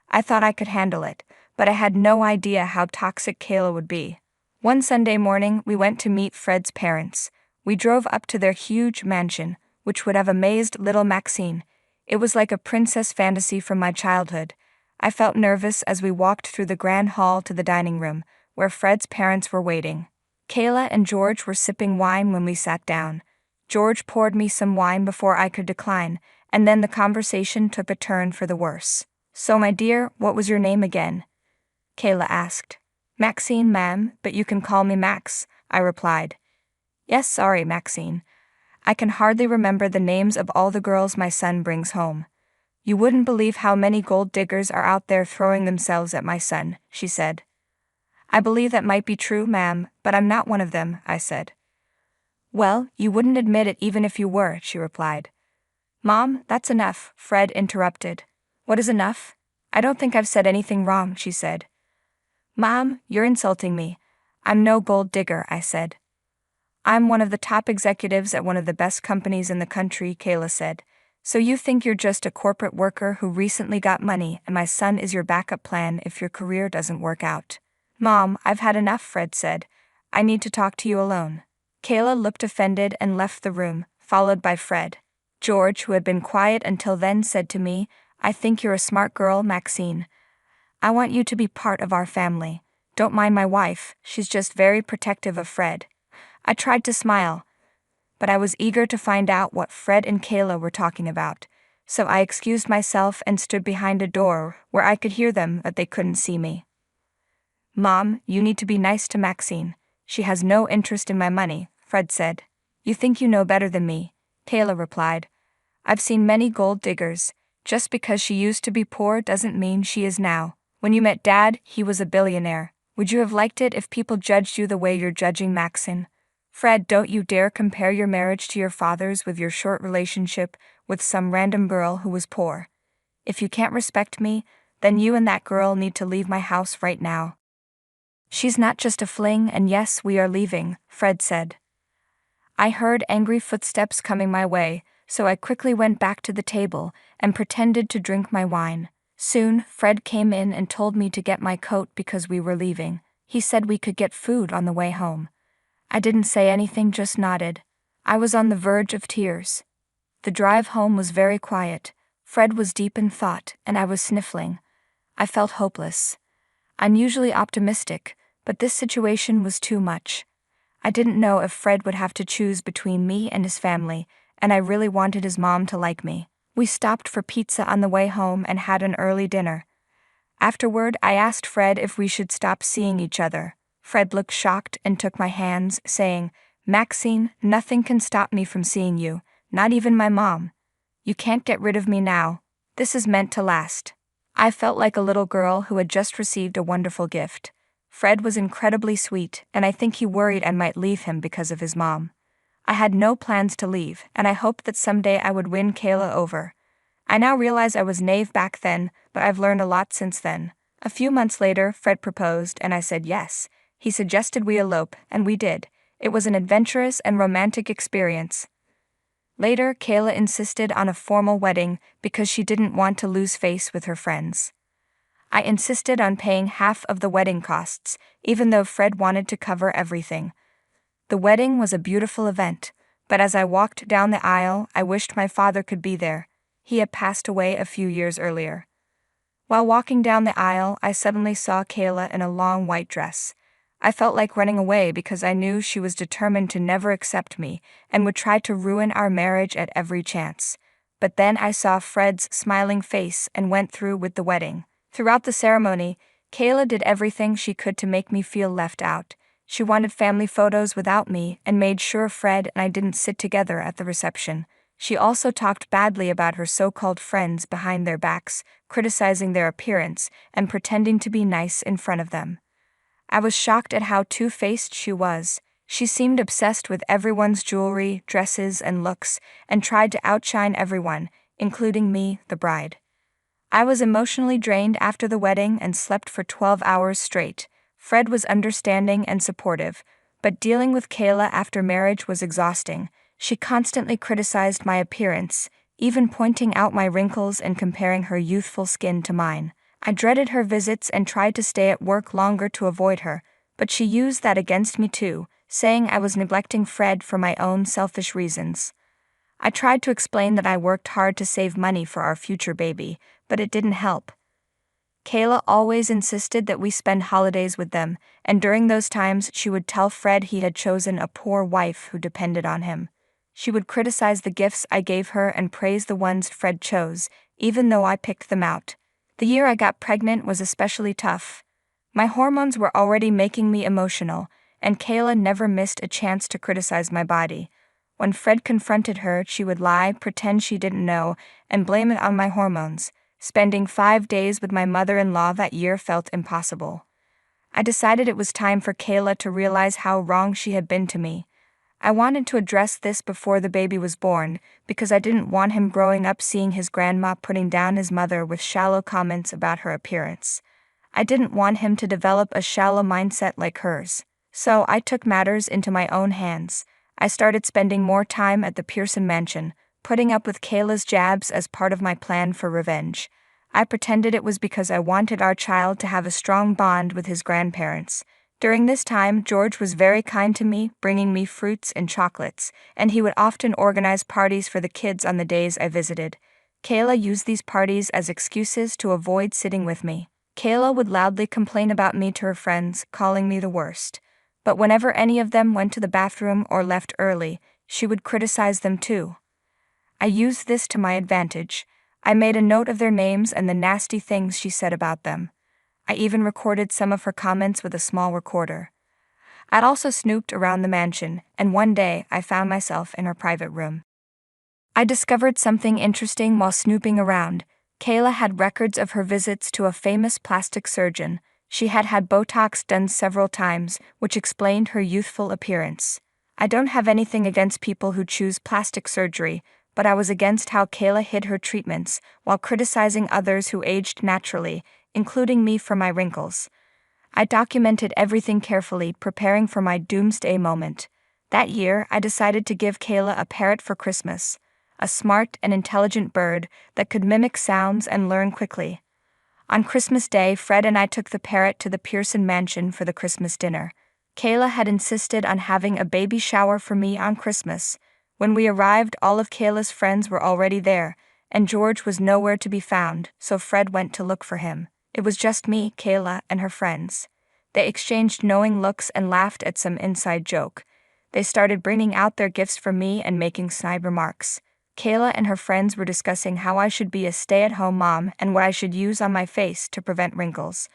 I thought I could handle it, but I had no idea how toxic Kayla would be. One Sunday morning, we went to meet Fred's parents. We drove up to their huge mansion, which would have amazed little Maxine. It was like a princess fantasy from my childhood. I felt nervous as we walked through the grand hall to the dining room, where Fred's parents were waiting. Kayla and George were sipping wine when we sat down. George poured me some wine before I could decline, and then the conversation took a turn for the worse. So, my dear, what was your name again? Kayla asked. Maxine, ma'am, but you can call me Max, I replied. Yes, sorry, Maxine. I can hardly remember the names of all the girls my son brings home. You wouldn't believe how many gold diggers are out there throwing themselves at my son, she said. I believe that might be true, ma'am, but I'm not one of them, I said. Well, you wouldn't admit it even if you were, she replied. Mom, that's enough, Fred interrupted. What is enough? I don't think I've said anything wrong, she said. Mom, you're insulting me. I'm no gold digger, I said. I'm one of the top executives at one of the best companies in the country, Kayla said. So you think you're just a corporate worker who recently got money and my son is your backup plan if your career doesn't work out. Mom, I've had enough, Fred said. I need to talk to you alone. Kayla looked offended and left the room, followed by Fred. George, who had been quiet until then, said to me, I think you're a smart girl, Maxine. I want you to be part of our family. Don't mind my wife, she's just very protective of Fred. I tried to smile, but I was eager to find out what Fred and Kayla were talking about, so I excused myself and stood behind a door where I could hear them but they couldn't see me. Mom, you need to be nice to Maxine. She has no interest in my money, Fred said. You think you know better than me, Kayla replied. I've seen many gold diggers. Just because she used to be poor doesn't mean she is now. When you met Dad, he was a billionaire. Would you have liked it if people judged you the way you're judging Maxine? Fred, don't you dare compare your marriage to your father's with your short relationship with some random girl who was poor. If you can't respect me, then you and that girl need to leave my house right now. She's not just a fling, and yes, we are leaving, Fred said. I heard angry footsteps coming my way, so I quickly went back to the table and pretended to drink my wine. Soon, Fred came in and told me to get my coat because we were leaving. He said we could get food on the way home. I didn't say anything, just nodded. I was on the verge of tears. The drive home was very quiet. Fred was deep in thought, and I was sniffling. I felt hopeless. I'm usually optimistic, but this situation was too much. I didn't know if Fred would have to choose between me and his family, and I really wanted his mom to like me. We stopped for pizza on the way home and had an early dinner. Afterward, I asked Fred if we should stop seeing each other. Fred looked shocked and took my hands, saying, Maxine, nothing can stop me from seeing you, not even my mom. You can't get rid of me now. This is meant to last. I felt like a little girl who had just received a wonderful gift. Fred was incredibly sweet, and I think he worried I might leave him because of his mom. I had no plans to leave, and I hoped that someday I would win Kayla over. I now realize I was naive back then, but I've learned a lot since then. A few months later, Fred proposed, and I said yes. He suggested we elope, and we did. It was an adventurous and romantic experience. Later, Kayla insisted on a formal wedding because she didn't want to lose face with her friends. I insisted on paying half of the wedding costs, even though Fred wanted to cover everything. The wedding was a beautiful event, but as I walked down the aisle, I wished my father could be there. He had passed away a few years earlier. While walking down the aisle, I suddenly saw Kayla in a long white dress. I felt like running away because I knew she was determined to never accept me and would try to ruin our marriage at every chance. But then I saw Fred's smiling face and went through with the wedding. Throughout the ceremony, Kayla did everything she could to make me feel left out. She wanted family photos without me and made sure Fred and I didn't sit together at the reception. She also talked badly about her so-called friends behind their backs, criticizing their appearance and pretending to be nice in front of them. I was shocked at how two-faced she was. She seemed obsessed with everyone's jewelry, dresses, and looks, and tried to outshine everyone, including me, the bride. I was emotionally drained after the wedding and slept for 12 hours straight. Fred was understanding and supportive, but dealing with Kayla after marriage was exhausting. She constantly criticized my appearance, even pointing out my wrinkles and comparing her youthful skin to mine. I dreaded her visits and tried to stay at work longer to avoid her, but she used that against me too, saying I was neglecting Fred for my own selfish reasons. I tried to explain that I worked hard to save money for our future baby, but it didn't help. Kayla always insisted that we spend holidays with them, and during those times she would tell Fred he had chosen a poor wife who depended on him. She would criticize the gifts I gave her and praise the ones Fred chose, even though I picked them out. The year I got pregnant was especially tough. My hormones were already making me emotional, and Kayla never missed a chance to criticize my body. When Fred confronted her, she would lie, pretend she didn't know, and blame it on my hormones. Spending 5 days with my mother-in-law that year felt impossible. I decided it was time for Kayla to realize how wrong she had been to me. I wanted to address this before the baby was born, because I didn't want him growing up seeing his grandma putting down his mother with shallow comments about her appearance. I didn't want him to develop a shallow mindset like hers. So I took matters into my own hands. I started spending more time at the Pearson mansion, putting up with Kayla's jabs as part of my plan for revenge. I pretended it was because I wanted our child to have a strong bond with his grandparents. During this time, George was very kind to me, bringing me fruits and chocolates, and he would often organize parties for the kids on the days I visited. Kayla used these parties as excuses to avoid sitting with me. Kayla would loudly complain about me to her friends, calling me the worst. But whenever any of them went to the bathroom or left early, she would criticize them too. I used this to my advantage. I made a note of their names and the nasty things she said about them. I even recorded some of her comments with a small recorder. I'd also snooped around the mansion, and one day I found myself in her private room. I discovered something interesting while snooping around. Kayla had records of her visits to a famous plastic surgeon. She had had Botox done several times, which explained her youthful appearance. I don't have anything against people who choose plastic surgery, but I was against how Kayla hid her treatments while criticizing others who aged naturally, including me for my wrinkles. I documented everything carefully, preparing for my doomsday moment. That year, I decided to give Kayla a parrot for Christmas, a smart and intelligent bird that could mimic sounds and learn quickly. On Christmas Day, Fred and I took the parrot to the Pearson mansion for the Christmas dinner. Kayla had insisted on having a baby shower for me on Christmas. When we arrived, all of Kayla's friends were already there, and George was nowhere to be found, so Fred went to look for him. It was just me, Kayla, and her friends. They exchanged knowing looks and laughed at some inside joke. They started bringing out their gifts for me and making snide remarks. Kayla and her friends were discussing how I should be a stay-at-home mom and what I should use on my face to prevent wrinkles.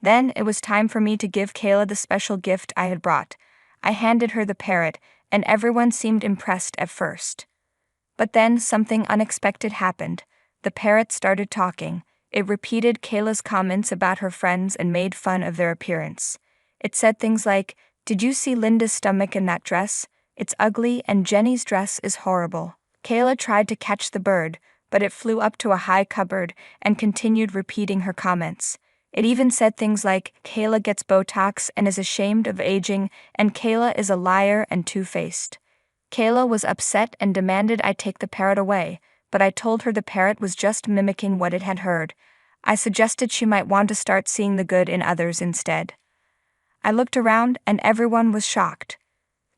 Then it was time for me to give Kayla the special gift I had brought. I handed her the parrot, and everyone seemed impressed at first. But then something unexpected happened. The parrot started talking. It repeated Kayla's comments about her friends and made fun of their appearance. It said things like, "Did you see Linda's stomach in that dress? It's ugly, and Jenny's dress is horrible." Kayla tried to catch the bird, but it flew up to a high cupboard and continued repeating her comments. It even said things like, "Kayla gets Botox and is ashamed of aging, and Kayla is a liar and two-faced." Kayla was upset and demanded I take the parrot away, but I told her the parrot was just mimicking what it had heard. I suggested she might want to start seeing the good in others instead. I looked around and everyone was shocked.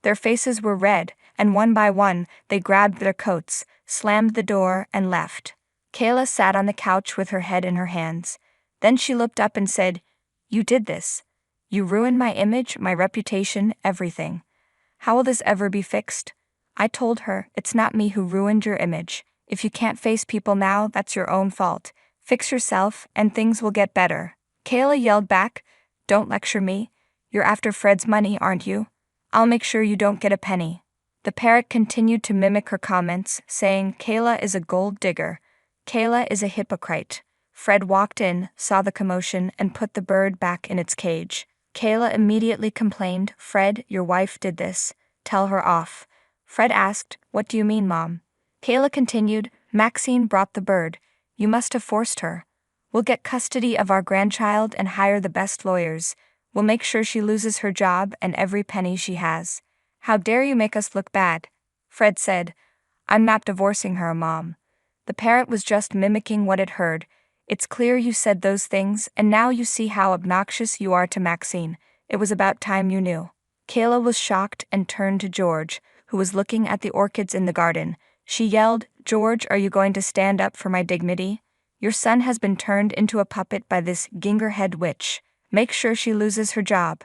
Their faces were red, and one by one, they grabbed their coats, slammed the door, and left. Kayla sat on the couch with her head in her hands. Then she looked up and said, "You did this. You ruined my image, my reputation, everything. How will this ever be fixed?" I told her, "It's not me who ruined your image. If you can't face people now, that's your own fault. Fix yourself, and things will get better." Kayla yelled back, "Don't lecture me. You're after Fred's money, aren't you? I'll make sure you don't get a penny." The parrot continued to mimic her comments, saying, "Kayla is a gold digger. Kayla is a hypocrite." Fred walked in, saw the commotion, and put the bird back in its cage. Kayla immediately complained, "Fred, your wife did this. Tell her off." Fred asked, "What do you mean, Mom?" Kayla continued, "Maxine brought the bird. You must have forced her. We'll get custody of our grandchild and hire the best lawyers. We'll make sure she loses her job and every penny she has. How dare you make us look bad?" Fred said, "I'm not divorcing her, Mom. The parrot was just mimicking what it heard. It's clear you said those things, and now you see how obnoxious you are to Maxine. It was about time you knew." Kayla was shocked and turned to George, who was looking at the orchids in the garden. She yelled, "George, are you going to stand up for my dignity? Your son has been turned into a puppet by this gingerhead witch. Make sure she loses her job."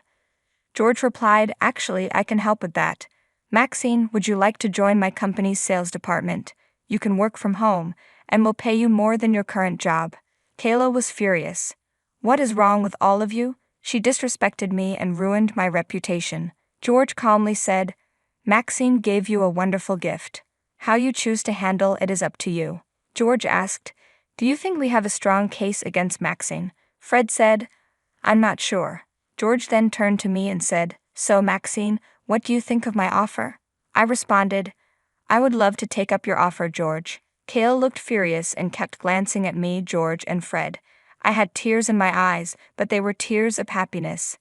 George replied, "Actually, I can help with that. Maxine, would you like to join my company's sales department? You can work from home, and we'll pay you more than your current job." Kayla was furious. "What is wrong with all of you? She disrespected me and ruined my reputation." George calmly said, Maxine gave you a wonderful gift. How you choose to handle it is up to you. George asked, do you think we have a strong case against Maxine? Fred said, I'm not sure. George then turned to me and said, so Maxine, what do you think of my offer? I responded, I would love to take up your offer, George. Kayla looked furious and kept glancing at me, George, and Fred. I had tears in my eyes, but they were tears of happiness.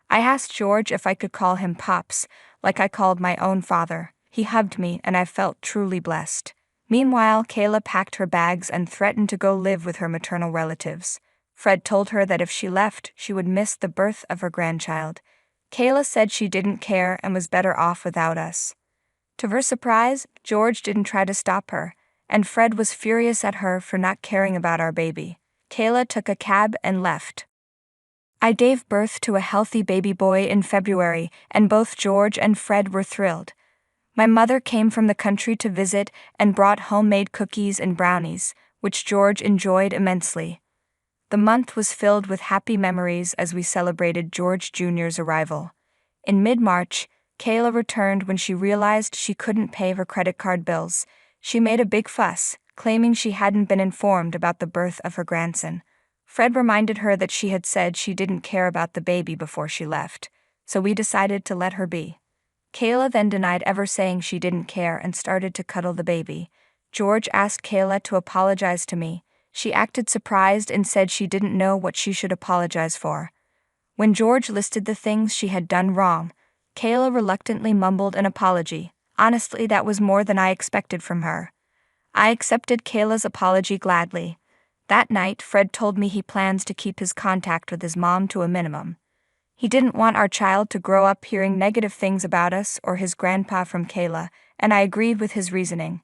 I asked George if I could call him Pops, like I called my own father. He hugged me, and I felt truly blessed. Meanwhile, Kayla packed her bags and threatened to go live with her maternal relatives. Fred told her that if she left, she would miss the birth of her grandchild. Kayla said she didn't care and was better off without us. To her surprise, George didn't try to stop her, and Fred was furious at her for not caring about our baby. Kayla took a cab and left. I gave birth to a healthy baby boy in February, and both George and Fred were thrilled. My mother came from the country to visit and brought homemade cookies and brownies, which George enjoyed immensely. The month was filled with happy memories as we celebrated George Jr.'s arrival. In mid-March, Kayla returned when she realized she couldn't pay her credit card bills. She made a big fuss, claiming she hadn't been informed about the birth of her grandson. Fred reminded her that she had said she didn't care about the baby before she left, so we decided to let her be. Kayla then denied ever saying she didn't care and started to cuddle the baby. George asked Kayla to apologize to me. She acted surprised and said she didn't know what she should apologize for. When George listed the things she had done wrong, Kayla reluctantly mumbled an apology. Honestly, that was more than I expected from her. I accepted Kayla's apology gladly. That night, Fred told me he plans to keep his contact with his mom to a minimum. He didn't want our child to grow up hearing negative things about us or his grandpa from Kayla, and I agreed with his reasoning.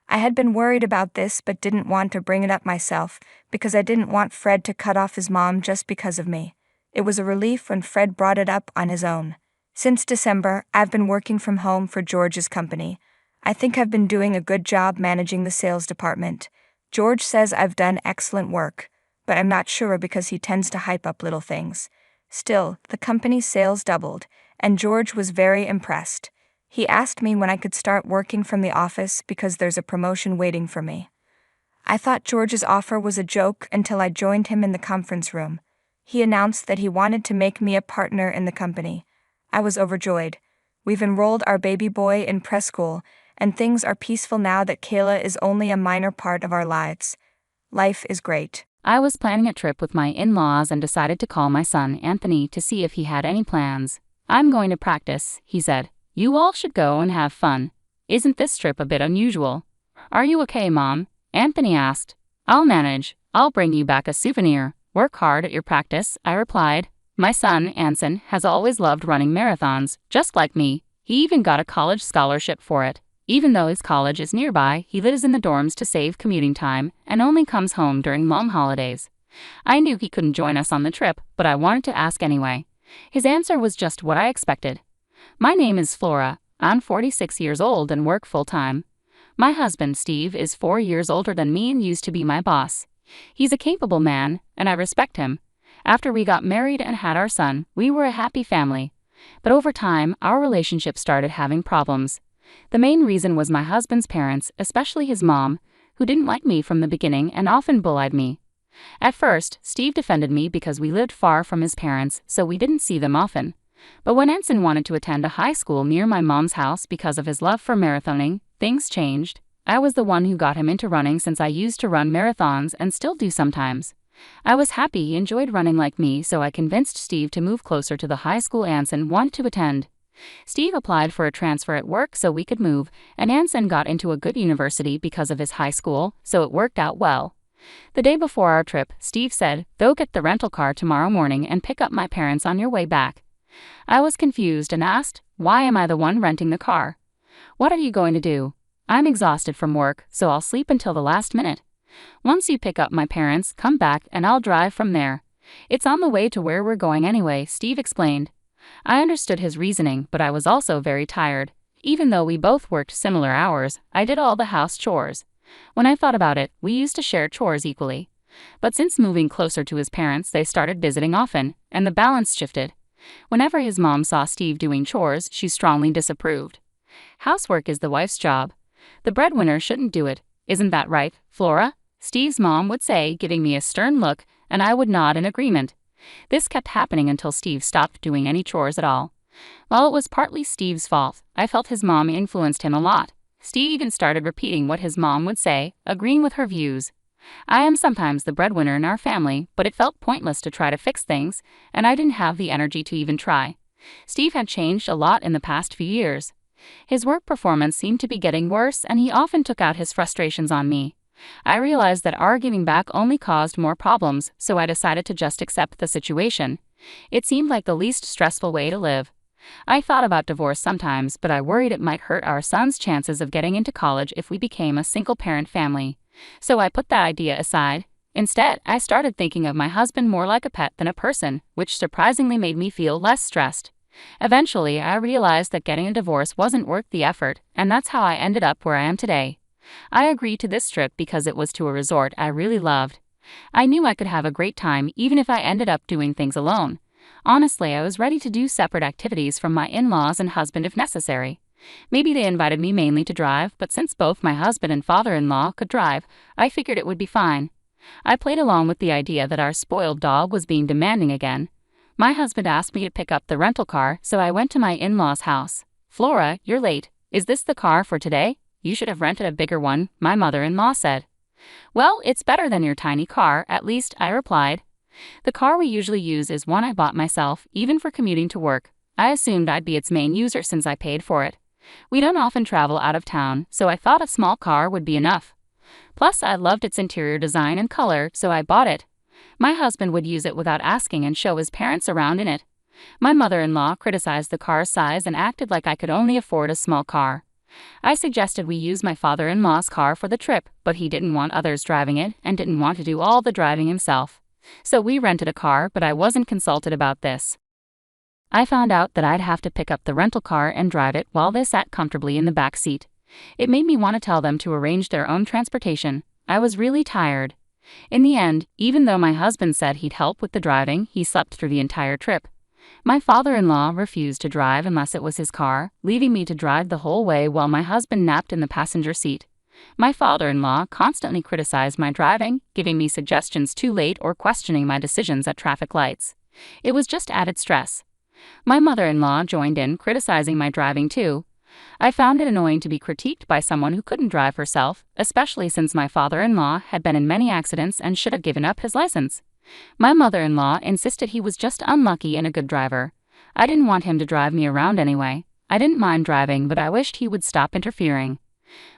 I had been worried about this but didn't want to bring it up myself because I didn't want Fred to cut off his mom just because of me. It was a relief when Fred brought it up on his own. Since December, I've been working from home for George's company. I think I've been doing a good job managing the sales department. George says I've done excellent work, but I'm not sure because he tends to hype up little things. Still, the company's sales doubled, and George was very impressed. He asked me when I could start working from the office because there's a promotion waiting for me. I thought George's offer was a joke until I joined him in the conference room. He announced that he wanted to make me a partner in the company. I was overjoyed. We've enrolled our baby boy in preschool, and things are peaceful now that Kayla is only a minor part of our lives. Life is great. I was planning a trip with my in-laws and decided to call my son, Anthony, to see if he had any plans. I'm going to practice, he said. You all should go and have fun. Isn't this trip a bit unusual? Are you okay, Mom? Anthony asked. I'll manage. I'll bring you back a souvenir. Work hard at your practice, I replied. My son, Anson, has always loved running marathons, just like me. He even got a college scholarship for it. Even though his college is nearby, he lives in the dorms to save commuting time and only comes home during mom holidays. I knew he couldn't join us on the trip, but I wanted to ask anyway. His answer was just what I expected. My name is Flora. I'm 46 years old and work full-time. My husband, Steve, is 4 years older than me and used to be my boss. He's a capable man, and I respect him. After we got married and had our son, we were a happy family. But over time, our relationship started having problems. The main reason was my husband's parents, especially his mom, who didn't like me from the beginning and often bullied me. At first, Steve defended me because we lived far from his parents, so we didn't see them often. But when Ensign wanted to attend a high school near my mom's house because of his love for marathoning, things changed. I was the one who got him into running since I used to run marathons and still do sometimes. I was happy he enjoyed running like me, so I convinced Steve to move closer to the high school Anson wanted to attend. Steve applied for a transfer at work so we could move, and Anson got into a good university because of his high school, so it worked out well. The day before our trip, Steve said, "Go get the rental car tomorrow morning and pick up my parents on your way back." I was confused and asked, "Why am I the one renting the car? What are you going to do? I'm exhausted from work, so I'll sleep until the last minute. Once you pick up my parents, come back and I'll drive from there. It's on the way to where we're going anyway," Steve explained. I understood his reasoning, but I was also very tired. Even though we both worked similar hours, I did all the house chores. When I thought about it, we used to share chores equally. But since moving closer to his parents, they started visiting often, and the balance shifted. Whenever his mom saw Steve doing chores, she strongly disapproved. Housework is the wife's job. The breadwinner shouldn't do it. Isn't that right, Flora? Steve's mom would say, giving me a stern look, and I would nod in agreement. This kept happening until Steve stopped doing any chores at all. While it was partly Steve's fault, I felt his mom influenced him a lot. Steve even started repeating what his mom would say, agreeing with her views. I am sometimes the breadwinner in our family, but it felt pointless to try to fix things, and I didn't have the energy to even try. Steve had changed a lot in the past few years. His work performance seemed to be getting worse, and he often took out his frustrations on me. I realized that our giving back only caused more problems, so I decided to just accept the situation. It seemed like the least stressful way to live. I thought about divorce sometimes, but I worried it might hurt our son's chances of getting into college if we became a single-parent family. So I put that idea aside. Instead, I started thinking of my husband more like a pet than a person, which surprisingly made me feel less stressed. Eventually, I realized that getting a divorce wasn't worth the effort, and that's how I ended up where I am today. I agreed to this trip because it was to a resort I really loved. I knew I could have a great time even if I ended up doing things alone. Honestly, I was ready to do separate activities from my in-laws and husband if necessary. Maybe they invited me mainly to drive, but since both my husband and father-in-law could drive, I figured it would be fine. I played along with the idea that our spoiled dog was being demanding again. My husband asked me to pick up the rental car, so I went to my in-laws' house. "Flora, you're late. Is this the car for today? You should have rented a bigger one," my mother-in-law said. "Well, it's better than your tiny car, at least," I replied. "The car we usually use is one I bought myself, even for commuting to work. I assumed I'd be its main user since I paid for it. We don't often travel out of town, so I thought a small car would be enough. Plus, I loved its interior design and color, so I bought it. My husband would use it without asking and show his parents around in it. My mother-in-law criticized the car's size and acted like I could only afford a small car. I suggested we use my father-in-law's car for the trip, but he didn't want others driving it and didn't want to do all the driving himself. So we rented a car, but I wasn't consulted about this. I found out that I'd have to pick up the rental car and drive it while they sat comfortably in the back seat. It made me want to tell them to arrange their own transportation. I was really tired. In the end, even though my husband said he'd help with the driving, he slept through the entire trip. My father-in-law refused to drive unless it was his car, leaving me to drive the whole way while my husband napped in the passenger seat. My father-in-law constantly criticized my driving, giving me suggestions too late or questioning my decisions at traffic lights. It was just added stress. My mother-in-law joined in, criticizing my driving too. I found it annoying to be critiqued by someone who couldn't drive herself, especially since my father-in-law had been in many accidents and should have given up his license. My mother-in-law insisted he was just unlucky and a good driver. I didn't want him to drive me around anyway. I didn't mind driving, but I wished he would stop interfering.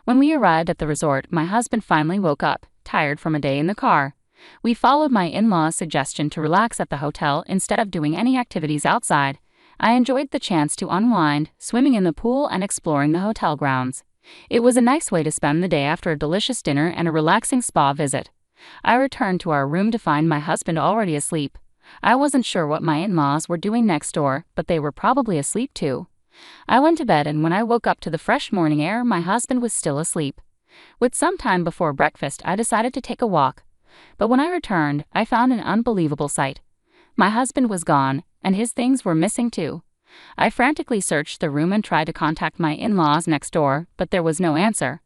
When we arrived at the resort, my husband finally woke up, tired from a day in the car. We followed my in-laws' suggestion to relax at the hotel instead of doing any activities outside. I enjoyed the chance to unwind, swimming in the pool and exploring the hotel grounds. It was a nice way to spend the day after a delicious dinner and a relaxing spa visit. I returned to our room to find my husband already asleep. I wasn't sure what my in-laws were doing next door, but they were probably asleep too. I went to bed, and when I woke up to the fresh morning air, my husband was still asleep. With some time before breakfast, I decided to take a walk. But when I returned, I found an unbelievable sight. My husband was gone, and his things were missing too. I frantically searched the room and tried to contact my in-laws next door, but there was no answer.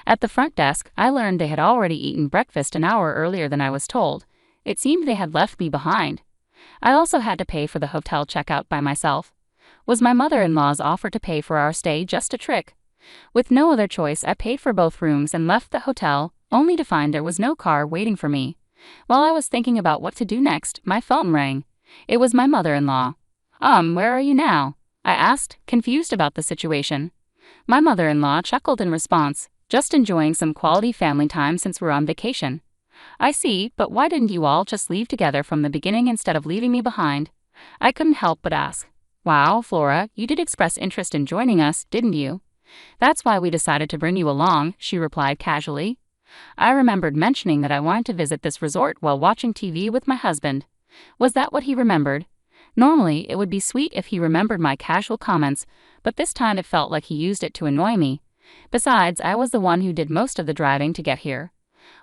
At the front desk, I learned they had already eaten breakfast an hour earlier than I was told. It seemed they had left me behind. I also had to pay for the hotel checkout by myself. Was my mother-in-law's offer to pay for our stay just a trick? With no other choice, I paid for both rooms and left the hotel, only to find there was no car waiting for me. While I was thinking about what to do next, my phone rang. It was my mother-in-law. Where are you now?" I asked, confused about the situation. My mother-in-law chuckled in response, "Just enjoying some quality family time since we're on vacation." "I see, but why didn't you all just leave together from the beginning instead of leaving me behind?" I couldn't help but ask. "Wow, Flora, you did express interest in joining us, didn't you?" "That's why we decided to bring you along," she replied casually. I remembered mentioning that I wanted to visit this resort while watching TV with my husband. Was that what he remembered? Normally, it would be sweet if he remembered my casual comments, but this time it felt like he used it to annoy me. Besides, I was the one who did most of the driving to get here.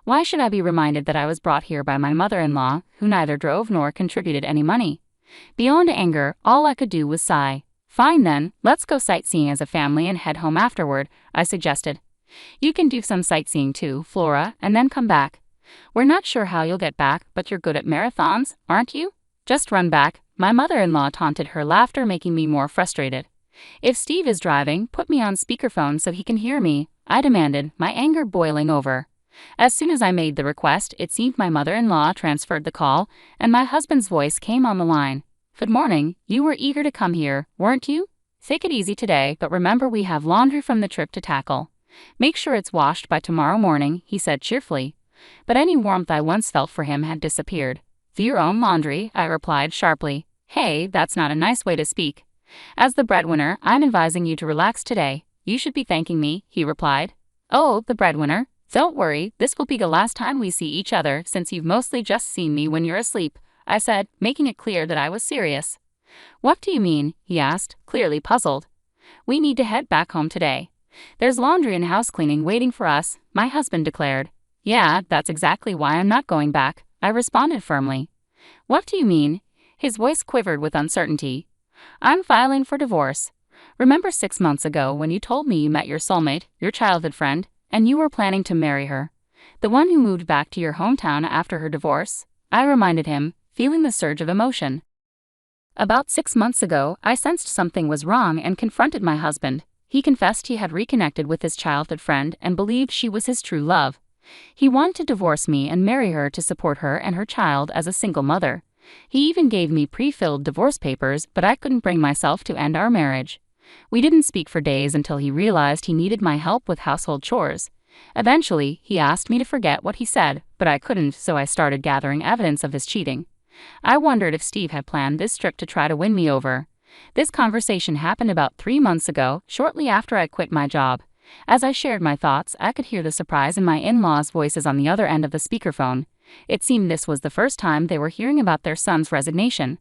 Why should I be reminded that I was brought here by my mother-in-law, who neither drove nor contributed any money? Beyond anger, all I could do was sigh. Fine then, let's go sightseeing as a family and head home afterward, I suggested. You can do some sightseeing too, Flora, and then come back. We're not sure how you'll get back, but you're good at marathons, aren't you? Just run back, my mother-in-law taunted, her laughter making me more frustrated. If Steve is driving, put me on speakerphone so he can hear me, I demanded, my anger boiling over. As soon as I made the request, it seemed my mother-in-law transferred the call, and my husband's voice came on the line. Good morning, you were eager to come here, weren't you? Take it easy today, but remember we have laundry from the trip to tackle. Make sure it's washed by tomorrow morning, he said cheerfully. But any warmth I once felt for him had disappeared. Do your own laundry, I replied sharply. Hey, that's not a nice way to speak. As the breadwinner, I'm advising you to relax today. You should be thanking me, he replied. Oh, the breadwinner? Don't worry, this will be the last time we see each other since you've mostly just seen me when you're asleep, I said, making it clear that I was serious. What do you mean? He asked, clearly puzzled. We need to head back home today. There's laundry and house cleaning waiting for us, my husband declared. Yeah, that's exactly why I'm not going back, I responded firmly. What do you mean? His voice quivered with uncertainty. I'm filing for divorce. Remember 6 months ago when you told me you met your soulmate, your childhood friend, and you were planning to marry her? The one who moved back to your hometown after her divorce? I reminded him, feeling the surge of emotion. About 6 months ago, I sensed something was wrong and confronted my husband. He confessed he had reconnected with his childhood friend and believed she was his true love. He wanted to divorce me and marry her to support her and her child as a single mother. He even gave me pre-filled divorce papers, but I couldn't bring myself to end our marriage. We didn't speak for days until he realized he needed my help with household chores. Eventually, he asked me to forget what he said, but I couldn't, so I started gathering evidence of his cheating. I wondered if Steve had planned this trip to try to win me over. This conversation happened about 3 months ago, shortly after I quit my job. As I shared my thoughts, I could hear the surprise in my in-laws' voices on the other end of the speakerphone. It seemed this was the first time they were hearing about their son's resignation.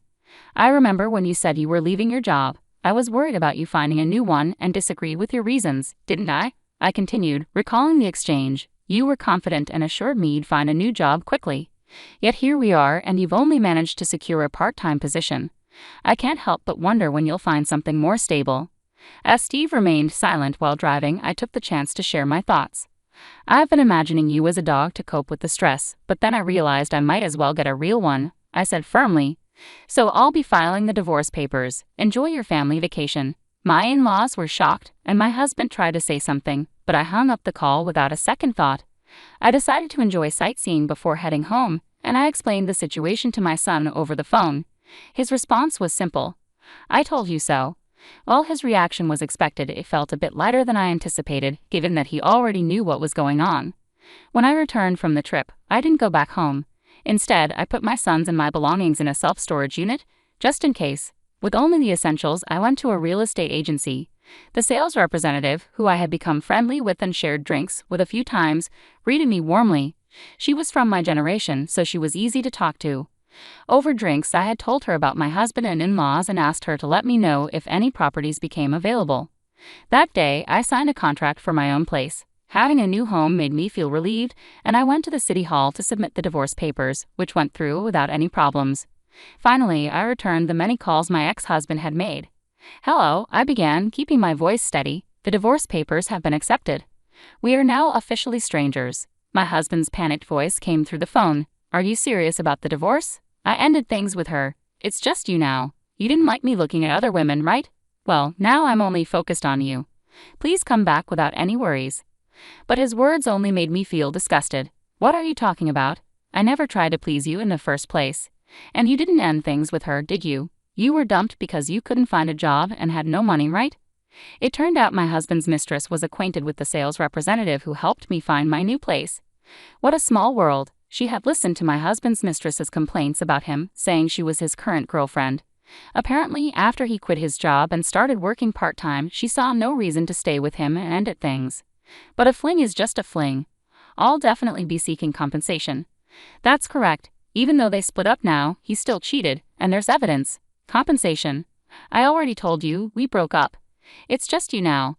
I remember when you said you were leaving your job. I was worried about you finding a new one and disagreed with your reasons, didn't I? I continued, recalling the exchange. You were confident and assured me you'd find a new job quickly. Yet here we are, and you've only managed to secure a part-time position. I can't help but wonder when you'll find something more stable. As Steve remained silent while driving, I took the chance to share my thoughts. I've been imagining you as a dog to cope with the stress, but then I realized I might as well get a real one, I said firmly. So I'll be filing the divorce papers. Enjoy your family vacation. My in-laws were shocked, and my husband tried to say something, but I hung up the call without a second thought. I decided to enjoy sightseeing before heading home, and I explained the situation to my son over the phone. His response was simple. I told you so. While his reaction was expected, it felt a bit lighter than I anticipated, given that he already knew what was going on. When I returned from the trip, I didn't go back home. Instead, I put my sons and my belongings in a self-storage unit, just in case. With only the essentials, I went to a real estate agency. The sales representative, who I had become friendly with and shared drinks with a few times, greeted me warmly. She was from my generation, so she was easy to talk to. Over drinks, I had told her about my husband and in-laws and asked her to let me know if any properties became available. That day, I signed a contract for my own place. Having a new home made me feel relieved, and I went to the city hall to submit the divorce papers, which went through without any problems. Finally, I returned the many calls my ex-husband had made. Hello, I began, keeping my voice steady. The divorce papers have been accepted. We are now officially strangers. My husband's panicked voice came through the phone. Are you serious about the divorce? I ended things with her. It's just you now. You didn't like me looking at other women, right? Well, now I'm only focused on you. Please come back without any worries. But his words only made me feel disgusted. What are you talking about? I never tried to please you in the first place. And you didn't end things with her, did you? You were dumped because you couldn't find a job and had no money, right? It turned out my husband's mistress was acquainted with the sales representative who helped me find my new place. What a small world. She had listened to my husband's mistress's complaints about him, saying she was his current girlfriend. Apparently, after he quit his job and started working part-time, she saw no reason to stay with him and ended things. But a fling is just a fling. I'll definitely be seeking compensation. That's correct. Even though they split up now, he still cheated, and there's evidence. Compensation. I already told you, we broke up. It's just you now.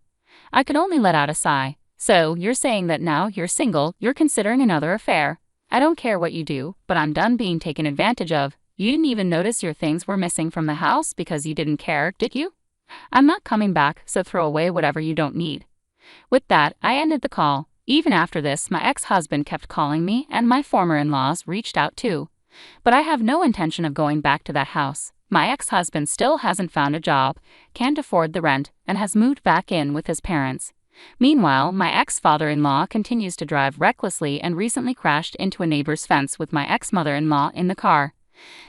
I could only let out a sigh. So, you're saying that now you're single, you're considering another affair. I don't care what you do, but I'm done being taken advantage of. You didn't even notice your things were missing from the house because you didn't care, did you? I'm not coming back, so throw away whatever you don't need. With that, I ended the call. Even after this, my ex-husband kept calling me, and my former in-laws reached out too. But I have no intention of going back to that house. My ex-husband still hasn't found a job, can't afford the rent, and has moved back in with his parents. Meanwhile, my ex-father-in-law continues to drive recklessly and recently crashed into a neighbor's fence with my ex-mother-in-law in the car.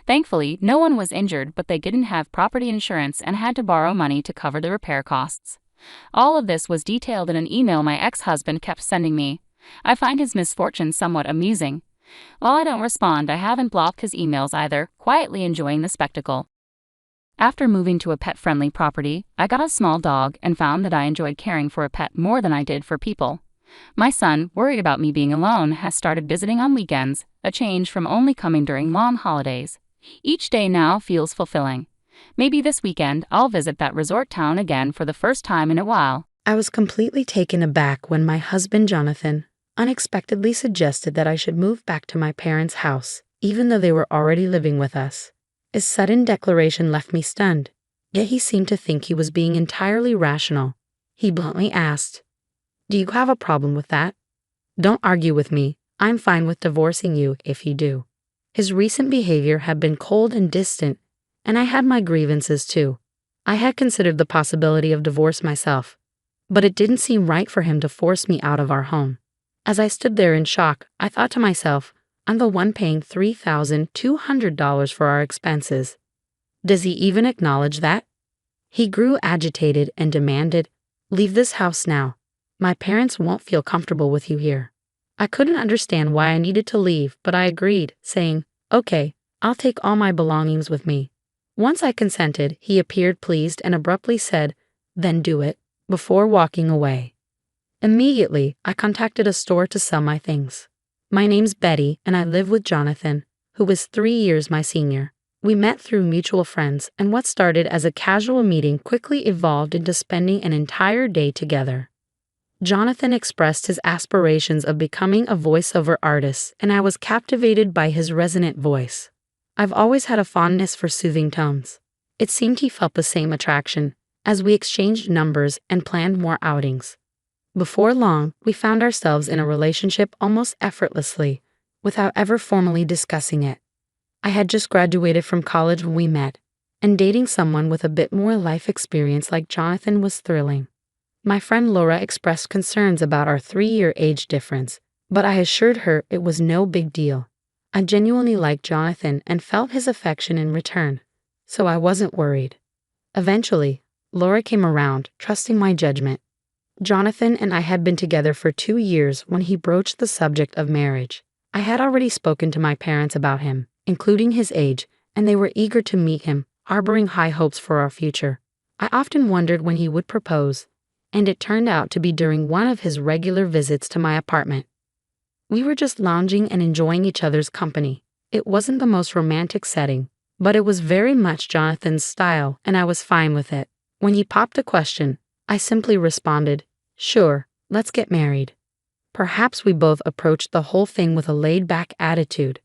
Thankfully, no one was injured, but they didn't have property insurance and had to borrow money to cover the repair costs. All of this was detailed in an email my ex-husband kept sending me. I find his misfortune somewhat amusing. While I don't respond, I haven't blocked his emails either, quietly enjoying the spectacle. After moving to a pet-friendly property, I got a small dog and found that I enjoyed caring for a pet more than I did for people. My son, worried about me being alone, has started visiting on weekends, a change from only coming during long holidays. Each day now feels fulfilling. Maybe this weekend I'll visit that resort town again for the first time in a while. I was completely taken aback when my husband Jonathan unexpectedly suggested that I should move back to my parents' house, even though they were already living with us. His sudden declaration left me stunned, yet he seemed to think he was being entirely rational. He bluntly asked, "Do you have a problem with that? Don't argue with me. I'm fine with divorcing you if you do." His recent behavior had been cold and distant, and I had my grievances too. I had considered the possibility of divorce myself, but it didn't seem right for him to force me out of our home. As I stood there in shock, I thought to myself, I'm the one paying $3,200 for our expenses. Does he even acknowledge that? He grew agitated and demanded, "Leave this house now. My parents won't feel comfortable with you here." I couldn't understand why I needed to leave, but I agreed, saying, "Okay, I'll take all my belongings with me." Once I consented, he appeared pleased and abruptly said, "Then do it," before walking away. Immediately, I contacted a store to sell my things. My name's Betty, and I live with Jonathan, who is 3 years my senior. We met through mutual friends, and what started as a casual meeting quickly evolved into spending an entire day together. Jonathan expressed his aspirations of becoming a voiceover artist, and I was captivated by his resonant voice. I've always had a fondness for soothing tones. It seemed he felt the same attraction, as we exchanged numbers and planned more outings. Before long, we found ourselves in a relationship almost effortlessly, without ever formally discussing it. I had just graduated from college when we met, and dating someone with a bit more life experience like Jonathan was thrilling. My friend Laura expressed concerns about our 3-year age difference, but I assured her it was no big deal. I genuinely liked Jonathan and felt his affection in return, so I wasn't worried. Eventually, Laura came around, trusting my judgment. Jonathan and I had been together for 2 years when he broached the subject of marriage. I had already spoken to my parents about him, including his age, and they were eager to meet him, harboring high hopes for our future. I often wondered when he would propose, and it turned out to be during one of his regular visits to my apartment. We were just lounging and enjoying each other's company. It wasn't the most romantic setting, but it was very much Jonathan's style, and I was fine with it. When he popped the question, I simply responded, "Sure, let's get married." Perhaps we both approached the whole thing with a laid-back attitude.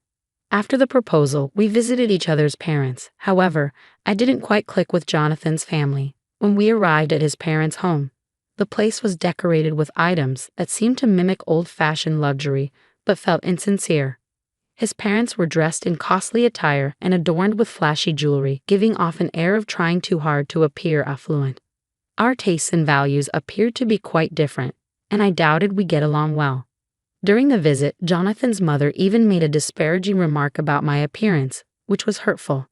After the proposal, we visited each other's parents. However, I didn't quite click with Jonathan's family. When we arrived at his parents' home, the place was decorated with items that seemed to mimic old-fashioned luxury, but felt insincere. His parents were dressed in costly attire and adorned with flashy jewelry, giving off an air of trying too hard to appear affluent. Our tastes and values appeared to be quite different, and I doubted we'd get along well. During the visit, Jonathan's mother even made a disparaging remark about my appearance, which was hurtful.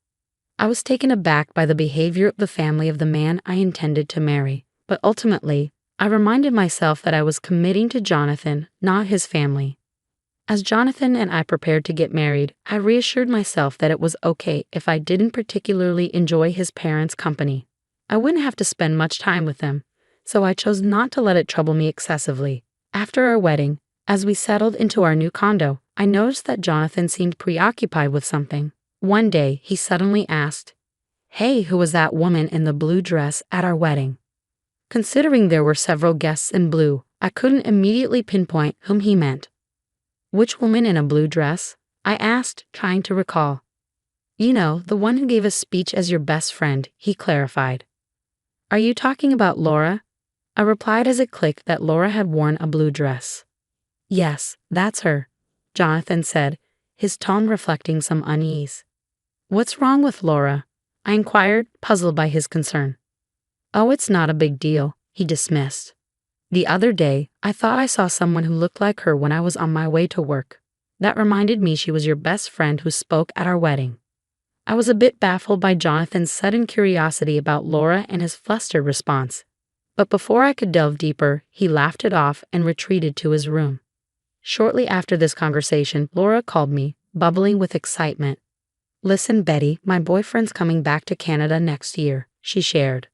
I was taken aback by the behavior of the family of the man I intended to marry, but ultimately, I reminded myself that I was committing to Jonathan, not his family. As Jonathan and I prepared to get married, I reassured myself that it was okay if I didn't particularly enjoy his parents' company. I wouldn't have to spend much time with them, so I chose not to let it trouble me excessively. After our wedding, as we settled into our new condo, I noticed that Jonathan seemed preoccupied with something. One day, he suddenly asked, "Hey, who was that woman in the blue dress at our wedding?" Considering there were several guests in blue, I couldn't immediately pinpoint whom he meant. "Which woman in a blue dress?" I asked, trying to recall. "You know, the one who gave a speech as your best friend," he clarified. Are you talking about Laura? I replied as it clicked that Laura had worn a blue dress. Yes, that's her, Jonathan said, his tone reflecting some unease. What's wrong with Laura? I inquired, puzzled by his concern. Oh, it's not a big deal, he dismissed. The other day, I thought I saw someone who looked like her when I was on my way to work. That reminded me she was your best friend who spoke at our wedding. I was a bit baffled by Jonathan's sudden curiosity about Laura and his flustered response. But before I could delve deeper, he laughed it off and retreated to his room. Shortly after this conversation, Laura called me, bubbling with excitement. Listen, Betty, my boyfriend's coming back to Canada next year, she shared.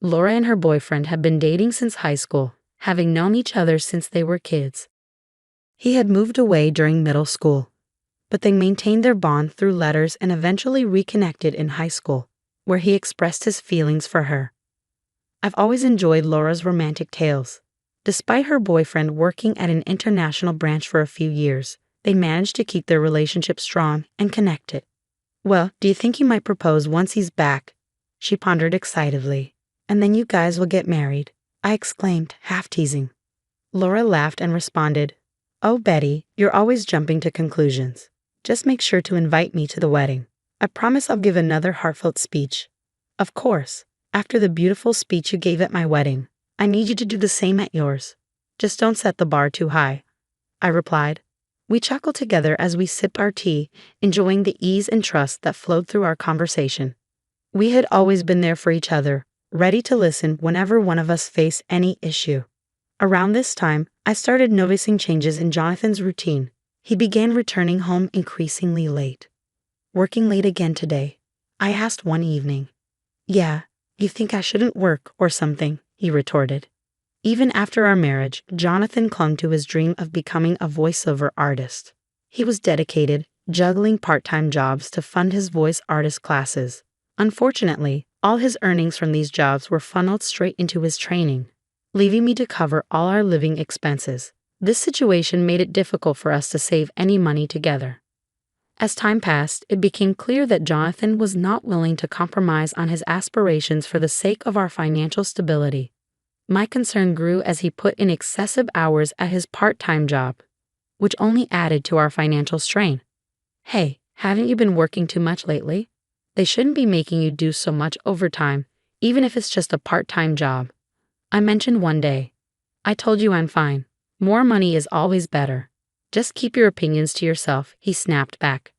Laura and her boyfriend had been dating since high school, having known each other since they were kids. He had moved away during middle school, but they maintained their bond through letters and eventually reconnected in high school, where he expressed his feelings for her. I've always enjoyed Laura's romantic tales. Despite her boyfriend working at an international branch for a few years, they managed to keep their relationship strong and connected. Well, do you think he might propose once he's back? She pondered excitedly. And then you guys will get married, I exclaimed, half teasing. Laura laughed and responded, Oh, Betty, you're always jumping to conclusions. Just make sure to invite me to the wedding. I promise I'll give another heartfelt speech. Of course, after the beautiful speech you gave at my wedding, I need you to do the same at yours. Just don't set the bar too high, I replied. We chuckled together as we sipped our tea, enjoying the ease and trust that flowed through our conversation. We had always been there for each other, ready to listen whenever one of us faced any issue. Around this time, I started noticing changes in Jonathan's routine. He began returning home increasingly late. Working late again today? I asked one evening. Yeah, you think I shouldn't work or something, he retorted. Even after our marriage, Jonathan clung to his dream of becoming a voiceover artist. He was dedicated, juggling part-time jobs to fund his voice artist classes. Unfortunately, all his earnings from these jobs were funneled straight into his training, leaving me to cover all our living expenses. This situation made it difficult for us to save any money together. As time passed, it became clear that Jonathan was not willing to compromise on his aspirations for the sake of our financial stability. My concern grew as he put in excessive hours at his part-time job, which only added to our financial strain. Hey, haven't you been working too much lately? They shouldn't be making you do so much overtime, even if it's just a part-time job, I mentioned one day. I told you I'm fine. More money is always better. Just keep your opinions to yourself, he snapped back.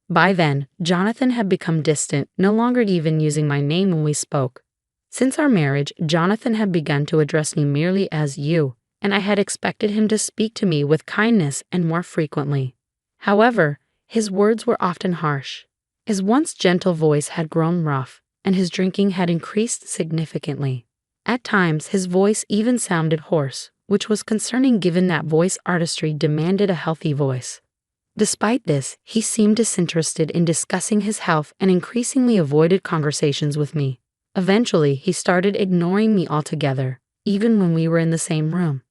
By then, Jonathan had become distant, no longer even using my name when we spoke. Since our marriage, Jonathan had begun to address me merely as you, and I had expected him to speak to me with kindness and more frequently. However, his words were often harsh. His once gentle voice had grown rough, and his drinking had increased significantly. At times, his voice even sounded hoarse, which was concerning given that voice artistry demanded a healthy voice. Despite this, he seemed disinterested in discussing his health and increasingly avoided conversations with me. Eventually, he started ignoring me altogether, even when we were in the same room.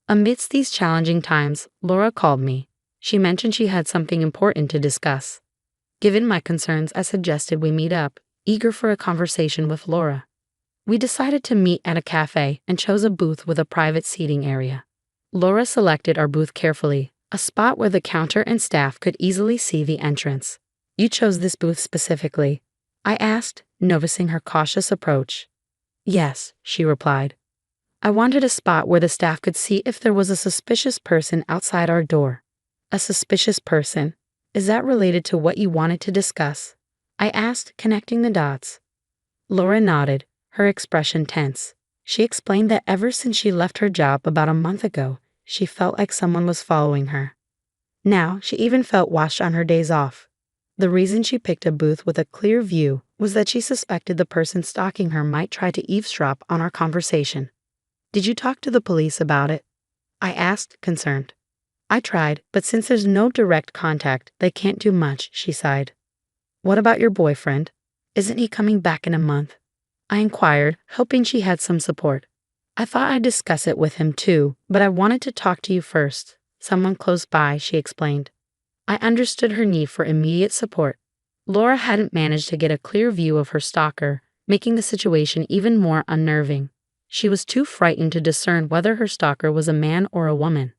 Amidst these challenging times, Laura called me. She mentioned she had something important to discuss. Given my concerns, I suggested we meet up, eager for a conversation with Laura. We decided to meet at a cafe and chose a booth with a private seating area. Laura selected our booth carefully, a spot where the counter and staff could easily see the entrance. You chose this booth specifically? I asked, noticing her cautious approach. Yes, she replied. I wanted a spot where the staff could see if there was a suspicious person outside our door. A suspicious person? Is that related to what you wanted to discuss? I asked, connecting the dots. Laura nodded, her expression tense. She explained that ever since she left her job about a month ago, she felt like someone was following her. Now, she even felt watched on her days off. The reason she picked a booth with a clear view was that she suspected the person stalking her might try to eavesdrop on our conversation. Did you talk to the police about it? I asked, concerned. I tried, but since there's no direct contact, they can't do much, she sighed. What about your boyfriend? Isn't he coming back in a month? I inquired, hoping she had some support. I thought I'd discuss it with him too, but I wanted to talk to you first. Someone close by, she explained. I understood her need for immediate support. Laura hadn't managed to get a clear view of her stalker, making the situation even more unnerving. She was too frightened to discern whether her stalker was a man or a woman.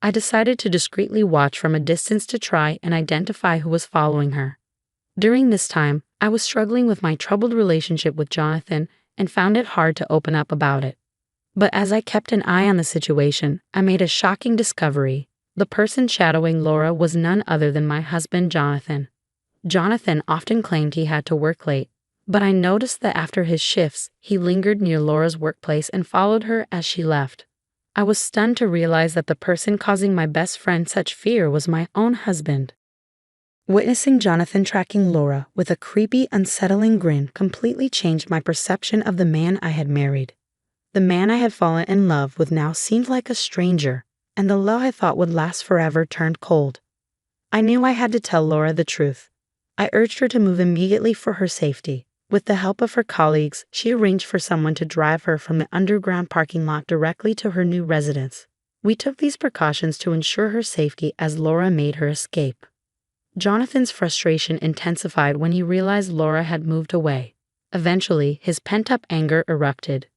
I decided to discreetly watch from a distance to try and identify who was following her. During this time, I was struggling with my troubled relationship with Jonathan and found it hard to open up about it. But as I kept an eye on the situation, I made a shocking discovery. The person shadowing Laura was none other than my husband, Jonathan. Jonathan often claimed he had to work late, but I noticed that after his shifts, he lingered near Laura's workplace and followed her as she left. I was stunned to realize that the person causing my best friend such fear was my own husband. Witnessing Jonathan tracking Laura with a creepy, unsettling grin completely changed my perception of the man I had married. The man I had fallen in love with now seemed like a stranger, and the love I thought would last forever turned cold. I knew I had to tell Laura the truth. I urged her to move immediately for her safety. With the help of her colleagues, she arranged for someone to drive her from the underground parking lot directly to her new residence. We took these precautions to ensure her safety as Laura made her escape. Jonathan's frustration intensified when he realized Laura had moved away. Eventually, his pent-up anger erupted.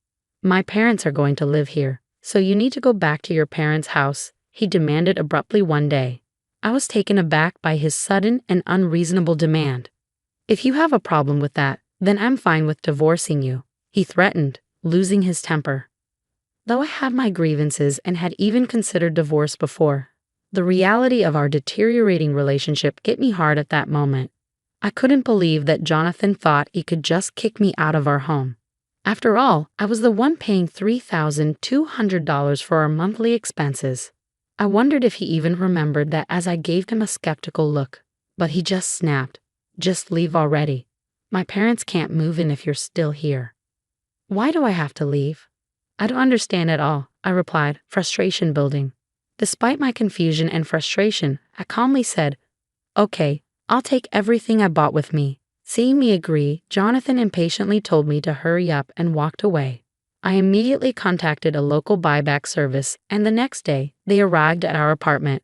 "My parents are going to live here, so you need to go back to your parents' house," he demanded abruptly one day. I was taken aback by his sudden and unreasonable demand. "If you have a problem with that, then I'm fine with divorcing you," he threatened, losing his temper. Though I had my grievances and had even considered divorce before, the reality of our deteriorating relationship hit me hard at that moment. I couldn't believe that Jonathan thought he could just kick me out of our home. After all, I was the one paying $3,200 for our monthly expenses. I wondered if he even remembered that as I gave him a skeptical look, but he just snapped, "Just leave already. My parents can't move in if you're still here." "Why do I have to leave?" "I don't understand at all," I replied, frustration building. Despite my confusion and frustration, I calmly said, "Okay, I'll take everything I bought with me." Seeing me agree, Jonathan impatiently told me to hurry up and walked away. I immediately contacted a local buyback service, and the next day, they arrived at our apartment.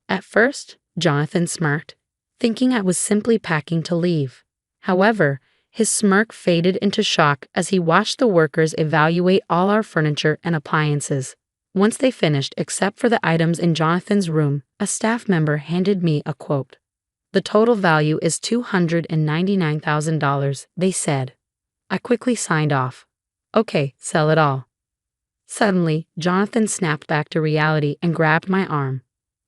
At first, Jonathan smirked, thinking I was simply packing to leave. However, his smirk faded into shock as he watched the workers evaluate all our furniture and appliances. Once they finished, except for the items in Jonathan's room, a staff member handed me a quote. "The total value is $299,000, they said. I quickly signed off. "Okay, sell it all." Suddenly, Jonathan snapped back to reality and grabbed my arm.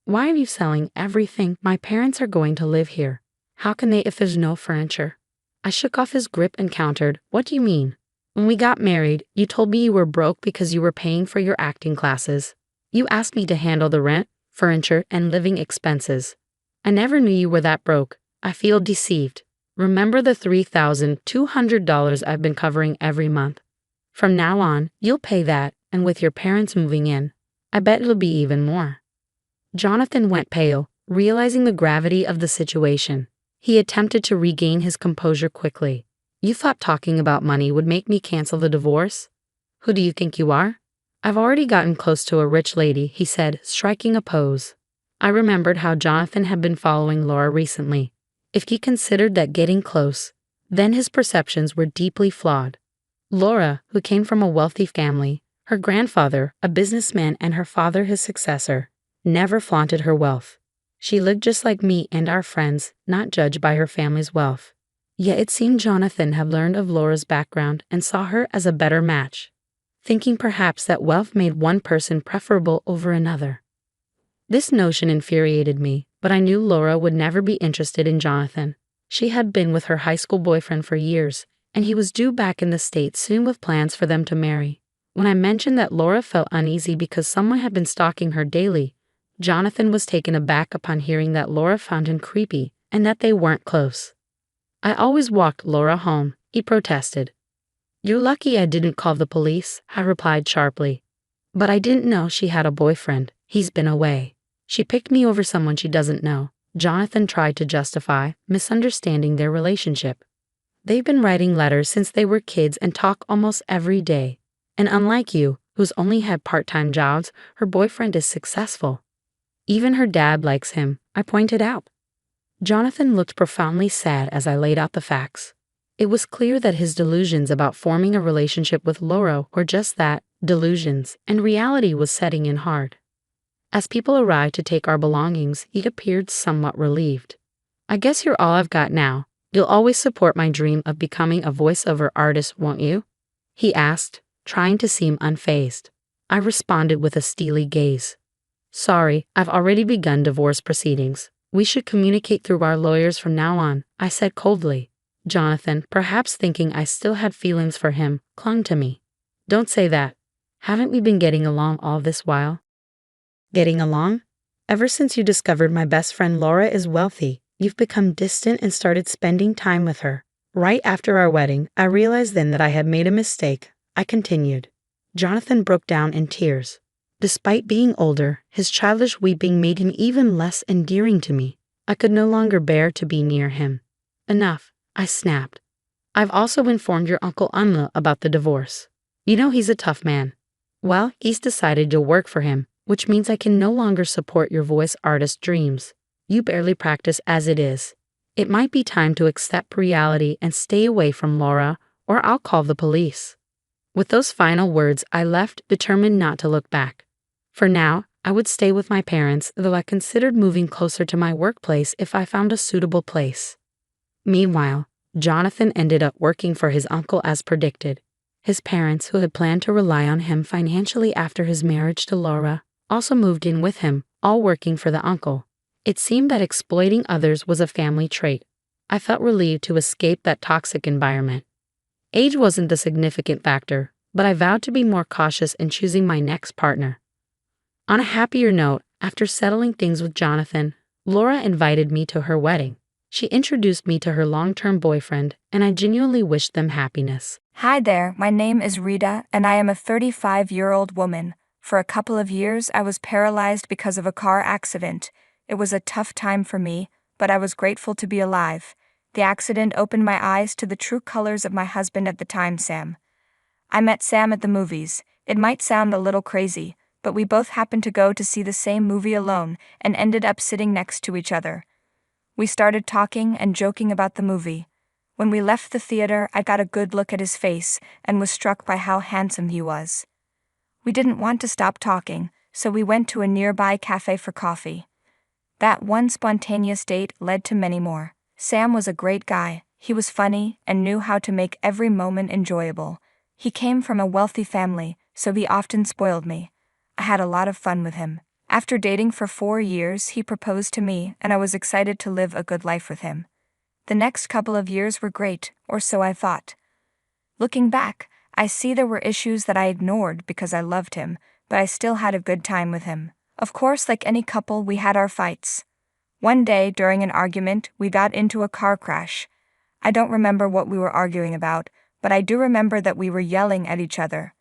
"Why are you selling everything? My parents are going to live here. How can they if there's no furniture?" I shook off his grip and countered, "What do you mean? When we got married, you told me you were broke because you were paying for your acting classes. You asked me to handle the rent, furniture, and living expenses. I never knew you were that broke. I feel deceived. Remember the $3,200 I've been covering every month? From now on, you'll pay that, and with your parents moving in, I bet it'll be even more." Jonathan went pale, realizing the gravity of the situation. He attempted to regain his composure quickly. "You thought talking about money would make me cancel the divorce? Who do you think you are? I've already gotten close to a rich lady," he said, striking a pose. I remembered how Jonathan had been following Laura recently. If he considered that getting close, then his perceptions were deeply flawed. Laura, who came from a wealthy family, her grandfather, a businessman, and her father, his successor, never flaunted her wealth. She lived just like me and our friends, not judged by her family's wealth. Yet it seemed Jonathan had learned of Laura's background and saw her as a better match, thinking perhaps that wealth made one person preferable over another. This notion infuriated me, but I knew Laura would never be interested in Jonathan. She had been with her high school boyfriend for years, and he was due back in the States soon with plans for them to marry. When I mentioned that Laura felt uneasy because someone had been stalking her daily, Jonathan was taken aback upon hearing that Laura found him creepy and that they weren't close. "I always walked Laura home," he protested. "You're lucky I didn't call the police," I replied sharply. "But I didn't know she had a boyfriend. He's been away. She picked me over someone she doesn't know." Jonathan tried to justify, misunderstanding their relationship. "They've been writing letters since they were kids and talk almost every day. And unlike you, who's only had part-time jobs, her boyfriend is successful. Even her dad likes him," I pointed out. Jonathan looked profoundly sad as I laid out the facts. It was clear that his delusions about forming a relationship with Laura were just that, delusions, and reality was setting in hard. As people arrived to take our belongings, he appeared somewhat relieved. "I guess you're all I've got now. You'll always support my dream of becoming a voiceover artist, won't you?" he asked, trying to seem unfazed. I responded with a steely gaze. "Sorry, I've already begun divorce proceedings. We should communicate through our lawyers from now on," I said coldly. Jonathan, perhaps thinking I still had feelings for him, clung to me. "Don't say that. Haven't we been getting along all this while?" "Getting along? Ever since you discovered my best friend Laura is wealthy, you've become distant and started spending time with her. Right after our wedding, I realized then that I had made a mistake," I continued. Jonathan broke down in tears. Despite being older, his childish weeping made him even less endearing to me. I could no longer bear to be near him. "Enough," I snapped. "I've also informed your Uncle Anla about the divorce. You know he's a tough man. Well, he's decided you'll work for him, which means I can no longer support your voice artist dreams. You barely practice as it is. It might be time to accept reality and stay away from Laura, or I'll call the police." With those final words, I left, determined not to look back. For now, I would stay with my parents, though I considered moving closer to my workplace if I found a suitable place. Meanwhile, Jonathan ended up working for his uncle as predicted. His parents, who had planned to rely on him financially after his marriage to Laura, also moved in with him, all working for the uncle. It seemed that exploiting others was a family trait. I felt relieved to escape that toxic environment. Age wasn't the significant factor, but I vowed to be more cautious in choosing my next partner. On a happier note, after settling things with Jonathan, Laura invited me to her wedding. She introduced me to her long-term boyfriend, and I genuinely wished them happiness. Hi there, my name is Rita, and I am a 35-year-old woman. For a couple of years, I was paralyzed because of a car accident. It was a tough time for me, but I was grateful to be alive. The accident opened my eyes to the true colors of my husband at the time, Sam. I met Sam at the movies. It might sound a little crazy, but we both happened to go to see the same movie alone and ended up sitting next to each other. We started talking and joking about the movie. When we left the theater, I got a good look at his face and was struck by how handsome he was. We didn't want to stop talking, so we went to a nearby cafe for coffee. That one spontaneous date led to many more. Sam was a great guy. He was funny and knew how to make every moment enjoyable. He came from a wealthy family, so he often spoiled me. I had a lot of fun with him. After dating for 4 years, he proposed to me, and I was excited to live a good life with him. The next couple of years were great, or so I thought. Looking back, I see there were issues that I ignored because I loved him, but I still had a good time with him. Of course, like any couple, we had our fights. One day, during an argument, we got into a car crash. I don't remember what we were arguing about, but I do remember that we were yelling at each other.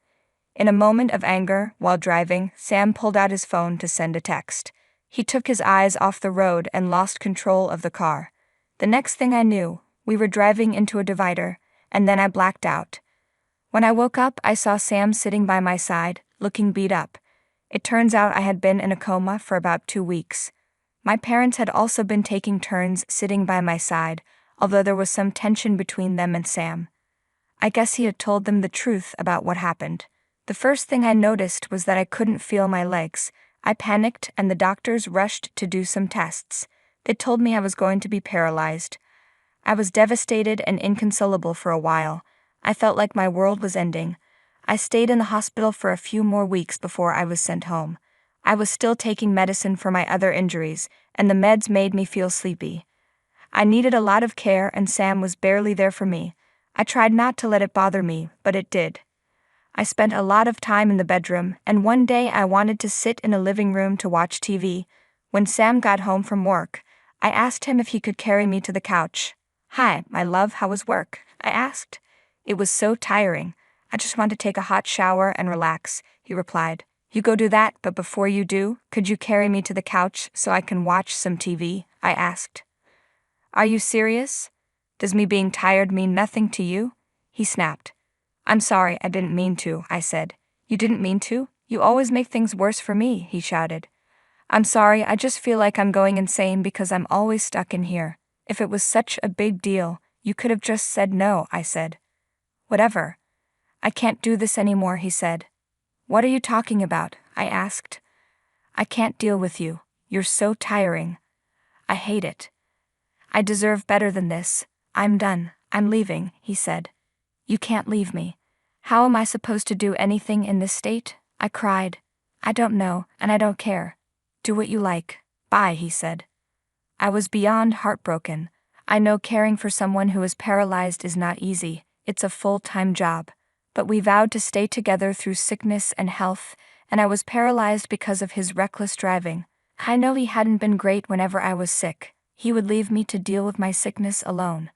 In a moment of anger, while driving, Sam pulled out his phone to send a text. He took his eyes off the road and lost control of the car. The next thing I knew, we were driving into a divider, and then I blacked out. When I woke up, I saw Sam sitting by my side, looking beat up. It turns out I had been in a coma for about 2 weeks. My parents had also been taking turns sitting by my side, although there was some tension between them and Sam. I guess he had told them the truth about what happened. The first thing I noticed was that I couldn't feel my legs. I panicked, and the doctors rushed to do some tests. They told me I was going to be paralyzed. I was devastated and inconsolable for a while. I felt like my world was ending. I stayed in the hospital for a few more weeks before I was sent home. I was still taking medicine for my other injuries, and the meds made me feel sleepy. I needed a lot of care, and Sam was barely there for me. I tried not to let it bother me, but it did. I spent a lot of time in the bedroom, and one day I wanted to sit in a living room to watch TV. When Sam got home from work, I asked him if he could carry me to the couch. "Hi, my love, how was work?" I asked. "It was so tiring. I just want to take a hot shower and relax," he replied. "You go do that, but before you do, could you carry me to the couch so I can watch some TV?" I asked. "Are you serious? Does me being tired mean nothing to you?" He snapped. "I'm sorry, I didn't mean to," I said. "You didn't mean to? You always make things worse for me," he shouted. "I'm sorry, I just feel like I'm going insane because I'm always stuck in here. If it was such a big deal, You could have just said no, I said. Whatever. I can't do this anymore, he said. What are you talking about? I asked. I can't deal with you. You're so tiring. I hate it. I deserve better than this. I'm done. I'm leaving, he said. You can't leave me. How am I supposed to do anything in this state? I cried. I don't know, and I don't care. Do what you like. Bye, he said. I was beyond heartbroken. I know caring for someone who is paralyzed is not easy. It's a full-time job. But we vowed to stay together through sickness and health, and I was paralyzed because of his reckless driving. I know he hadn't been great whenever I was sick. He would leave me to deal with my sickness alone.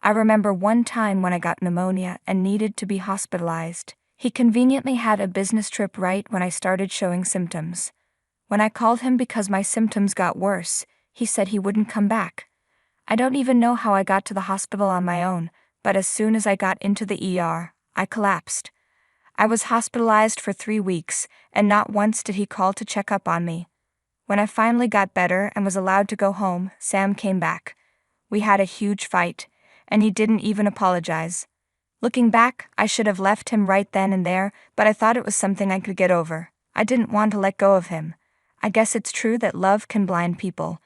I remember one time when I got pneumonia and needed to be hospitalized. He conveniently had a business trip right when I started showing symptoms. When I called him because my symptoms got worse, he said he wouldn't come back. I don't even know how I got to the hospital on my own, but as soon as I got into the ER, I collapsed. I was hospitalized for 3 weeks, and not once did he call to check up on me. When I finally got better and was allowed to go home, Sam came back. We had a huge fight, and he didn't even apologize. Looking back, I should have left him right then and there, but I thought it was something I could get over. I didn't want to let go of him. I guess it's true that love can blind people.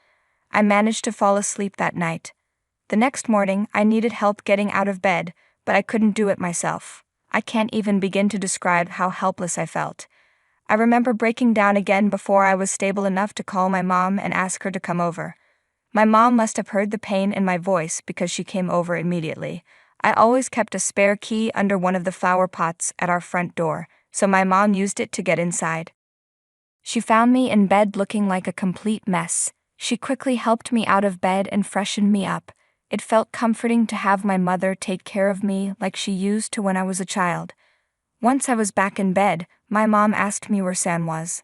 I managed to fall asleep that night. The next morning, I needed help getting out of bed, but I couldn't do it myself. I can't even begin to describe how helpless I felt. I remember breaking down again before I was stable enough to call my mom and ask her to come over. My mom must have heard the pain in my voice because she came over immediately. I always kept a spare key under one of the flower pots at our front door, so my mom used it to get inside. She found me in bed looking like a complete mess. She quickly helped me out of bed and freshened me up. It felt comforting to have my mother take care of me like she used to when I was a child. Once I was back in bed, my mom asked me where Sam was.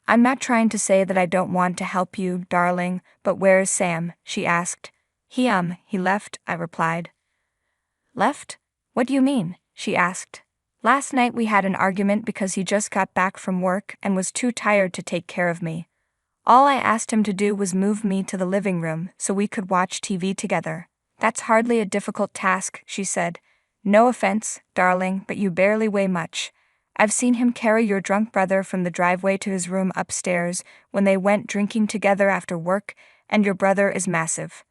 I'm not trying to say that I don't want to help you, darling, but where is Sam? She asked. He left, I replied. Left? What do you mean? She asked. Last night we had an argument because he just got back from work and was too tired to take care of me. All I asked him to do was move me to the living room so we could watch TV together. That's hardly a difficult task, she said. No offense, darling, but you barely weigh much. I've seen him carry your drunk brother from the driveway to his room upstairs when they went drinking together after work, and your brother is massive.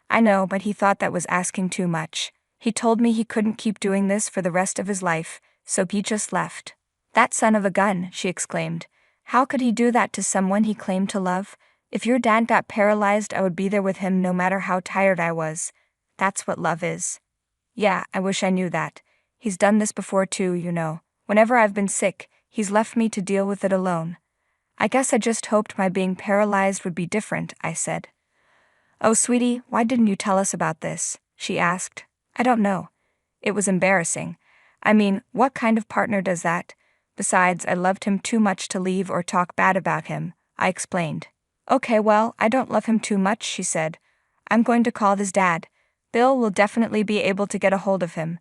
I know, but he thought that was asking too much. He told me he couldn't keep doing this for the rest of his life, so he just left. That son of a gun, she exclaimed. How could he do that to someone he claimed to love? If your dad got paralyzed, I would be there with him no matter how tired I was. That's what love is. Yeah, I wish I knew that. He's done this before too, you know. Whenever I've been sick, he's left me to deal with it alone. I guess I just hoped my being paralyzed would be different, I said. Oh, sweetie, why didn't you tell us about this? She asked. I don't know. It was embarrassing. I mean, what kind of partner does that? Besides, I loved him too much to leave or talk bad about him, I explained. Okay, well, I don't love him too much, she said. I'm going to call his dad. Bill will definitely be able to get a hold of him.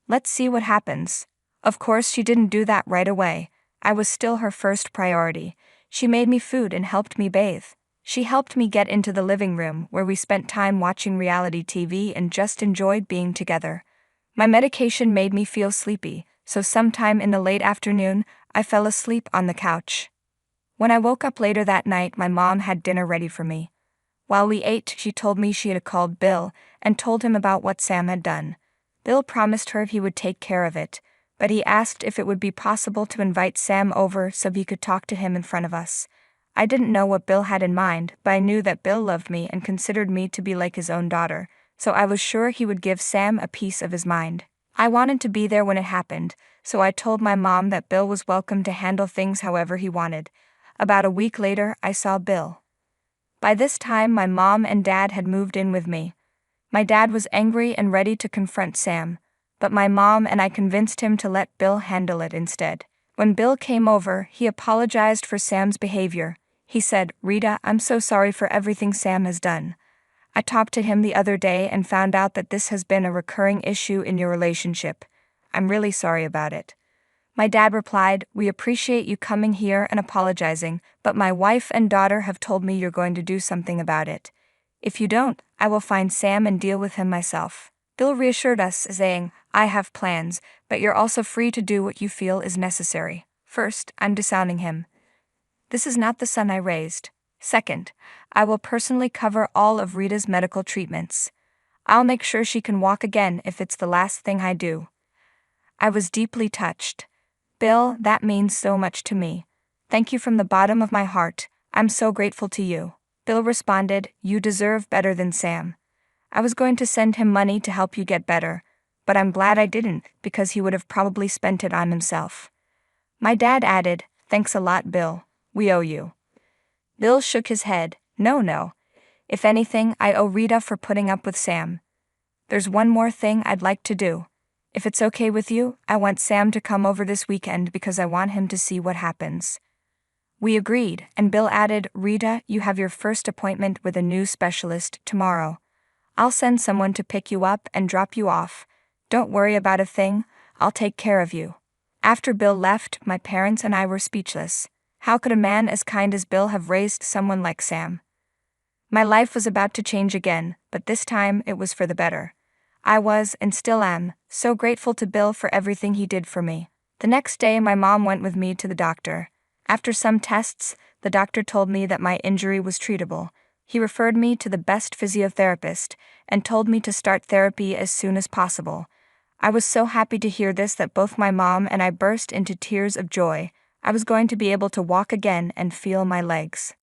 Let's see what happens. Of course, she didn't do that right away. I was still her first priority. She made me food and helped me bathe. She helped me get into the living room, where we spent time watching reality TV and just enjoyed being together. My medication made me feel sleepy, so sometime in the late afternoon, I fell asleep on the couch. When I woke up later that night, my mom had dinner ready for me. While we ate, she told me she had called Bill and told him about what Sam had done. Bill promised her he would take care of it, but he asked if it would be possible to invite Sam over so he could talk to him in front of us. I didn't know what Bill had in mind, but I knew that Bill loved me and considered me to be like his own daughter, so I was sure he would give Sam a piece of his mind. I wanted to be there when it happened, so I told my mom that Bill was welcome to handle things however he wanted. About a week later, I saw Bill. By this time, my mom and dad had moved in with me. My dad was angry and ready to confront Sam, but my mom and I convinced him to let Bill handle it instead. When Bill came over, he apologized for Sam's behavior. He said, "Rita, I'm so sorry for everything Sam has done. I talked to him the other day and found out that this has been a recurring issue in your relationship. I'm really sorry about it." My dad replied, "We appreciate you coming here and apologizing, but my wife and daughter have told me you're going to do something about it." If you don't, I will find Sam and deal with him myself. Bill reassured us, saying, I have plans, but you're also free to do what you feel is necessary. First, I'm disowning him. This is not the son I raised. Second, I will personally cover all of Rita's medical treatments. I'll make sure she can walk again if it's the last thing I do. I was deeply touched. Bill, that means so much to me. Thank you from the bottom of my heart. I'm so grateful to you. Bill responded, You deserve better than Sam. I was going to send him money to help you get better, but I'm glad I didn't because he would have probably spent it on himself. My dad added, Thanks a lot, Bill. We owe you. Bill shook his head. No. If anything, I owe Rita for putting up with Sam. There's one more thing I'd like to do. If it's okay with you, I want Sam to come over this weekend because I want him to see what happens. We agreed, and Bill added, Rita, you have your first appointment with a new specialist tomorrow. I'll send someone to pick you up and drop you off. Don't worry about a thing, I'll take care of you. After Bill left, my parents and I were speechless. How could a man as kind as Bill have raised someone like Sam? My life was about to change again, but this time it was for the better. I was, and still am, so grateful to Bill for everything he did for me. The next day my mom went with me to the doctor. After some tests, the doctor told me that my injury was treatable. He referred me to the best physiotherapist and told me to start therapy as soon as possible. I was so happy to hear this that both my mom and I burst into tears of joy. I was going to be able to walk again and feel my legs.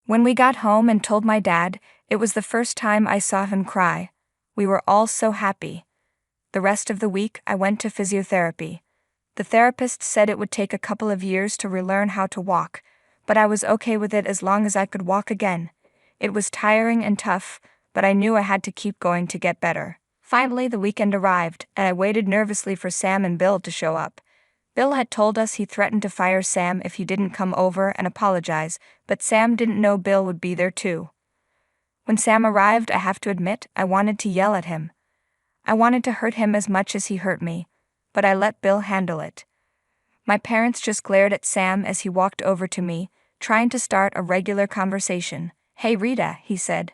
When we got home and told my dad, it was the first time I saw him cry. We were all so happy. The rest of the week, I went to physiotherapy. The therapist said it would take a couple of years to relearn how to walk, but I was okay with it as long as I could walk again. It was tiring and tough, but I knew I had to keep going to get better. Finally, the weekend arrived, and I waited nervously for Sam and Bill to show up. Bill had told us he threatened to fire Sam if he didn't come over and apologize, but Sam didn't know Bill would be there too. When Sam arrived, I have to admit, I wanted to yell at him. I wanted to hurt him as much as he hurt me, but I let Bill handle it. My parents just glared at Sam as he walked over to me, trying to start a regular conversation. Hey Rita, he said.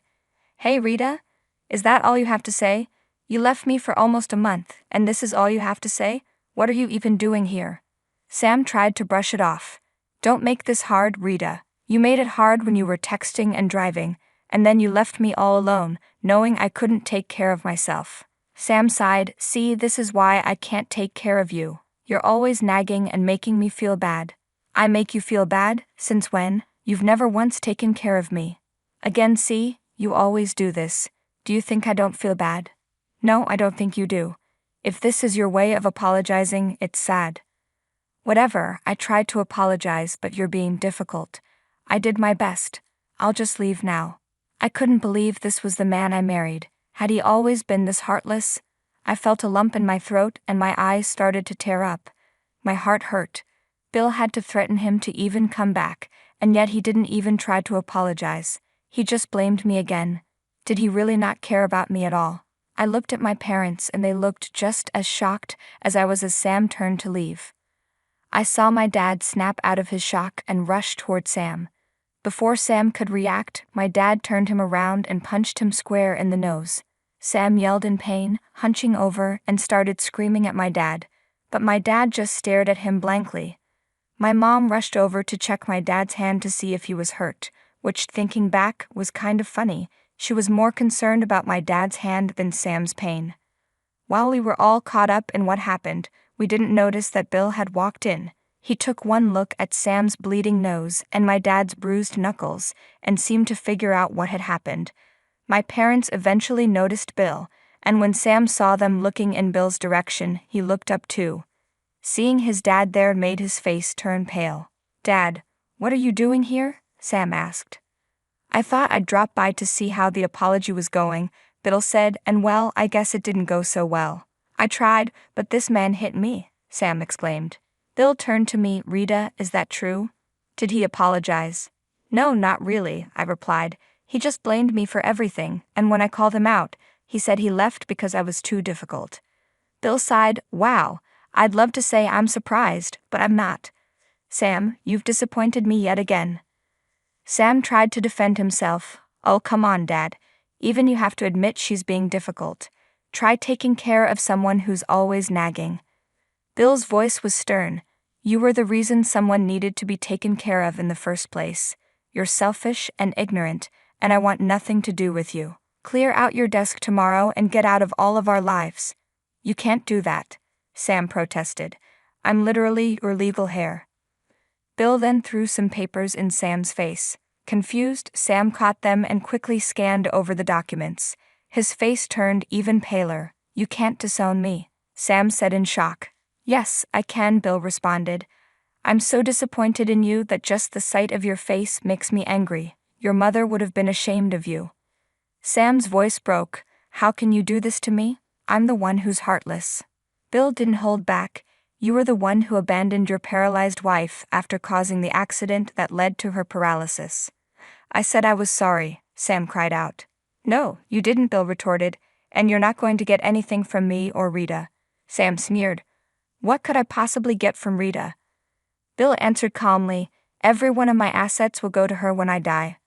Hey Rita? Is that all you have to say? You left me for almost a month, and this is all you have to say? What are you even doing here? Sam tried to brush it off. Don't make this hard, Rita. You made it hard when you were texting and driving, and then you left me all alone, knowing I couldn't take care of myself. Sam sighed, See, this is why I can't take care of you. You're always nagging and making me feel bad. I make you feel bad? Since when? You've never once taken care of me. Again, see, you always do this. Do you think I don't feel bad? No, I don't think you do. If this is your way of apologizing, it's sad. Whatever, I tried to apologize, but you're being difficult. I did my best. I'll just leave now. I couldn't believe this was the man I married. Had he always been this heartless? I felt a lump in my throat and my eyes started to tear up. My heart hurt. Bill had to threaten him to even come back, and yet he didn't even try to apologize. He just blamed me again. Did he really not care about me at all? I looked at my parents and they looked just as shocked as I was as Sam turned to leave. I saw my dad snap out of his shock and rush toward Sam. Before Sam could react, my dad turned him around and punched him square in the nose. Sam yelled in pain, hunching over, and started screaming at my dad, but my dad just stared at him blankly. My mom rushed over to check my dad's hand to see if he was hurt, which, thinking back, was kind of funny. She was more concerned about my dad's hand than Sam's pain. While we were all caught up in what happened, we didn't notice that Bill had walked in. He took one look at Sam's bleeding nose and my dad's bruised knuckles and seemed to figure out what had happened. My parents eventually noticed Bill, and when Sam saw them looking in Bill's direction, he looked up too. Seeing his dad there made his face turn pale. Dad, what are you doing here? Sam asked. I thought I'd drop by to see how the apology was going, Bill said, and well, I guess it didn't go so well. I tried, but this man hit me, Sam exclaimed. Bill turned to me, Rita, is that true? Did he apologize? No, not really, I replied. He just blamed me for everything, and when I called him out, he said he left because I was too difficult. Bill sighed, Wow, I'd love to say I'm surprised, but I'm not. Sam, you've disappointed me yet again. Sam tried to defend himself. Oh, come on, Dad. Even you have to admit she's being difficult. Try taking care of someone who's always nagging. Bill's voice was stern. You were the reason someone needed to be taken care of in the first place. You're selfish and ignorant, and I want nothing to do with you. Clear out your desk tomorrow and get out of all of our lives. You can't do that, Sam protested. I'm literally your legal heir. Bill then threw some papers in Sam's face. Confused, Sam caught them and quickly scanned over the documents. His face turned even paler. You can't disown me, Sam said in shock. Yes, I can, Bill responded. I'm so disappointed in you that just the sight of your face makes me angry. Your mother would have been ashamed of you. Sam's voice broke. How can you do this to me? I'm the one who's heartless. Bill didn't hold back. You were the one who abandoned your paralyzed wife after causing the accident that led to her paralysis. I said I was sorry, Sam cried out. No, you didn't, Bill retorted, and you're not going to get anything from me or Rita. Sam sneered. What could I possibly get from Rita? Bill answered calmly, every one of my assets will go to her when I die.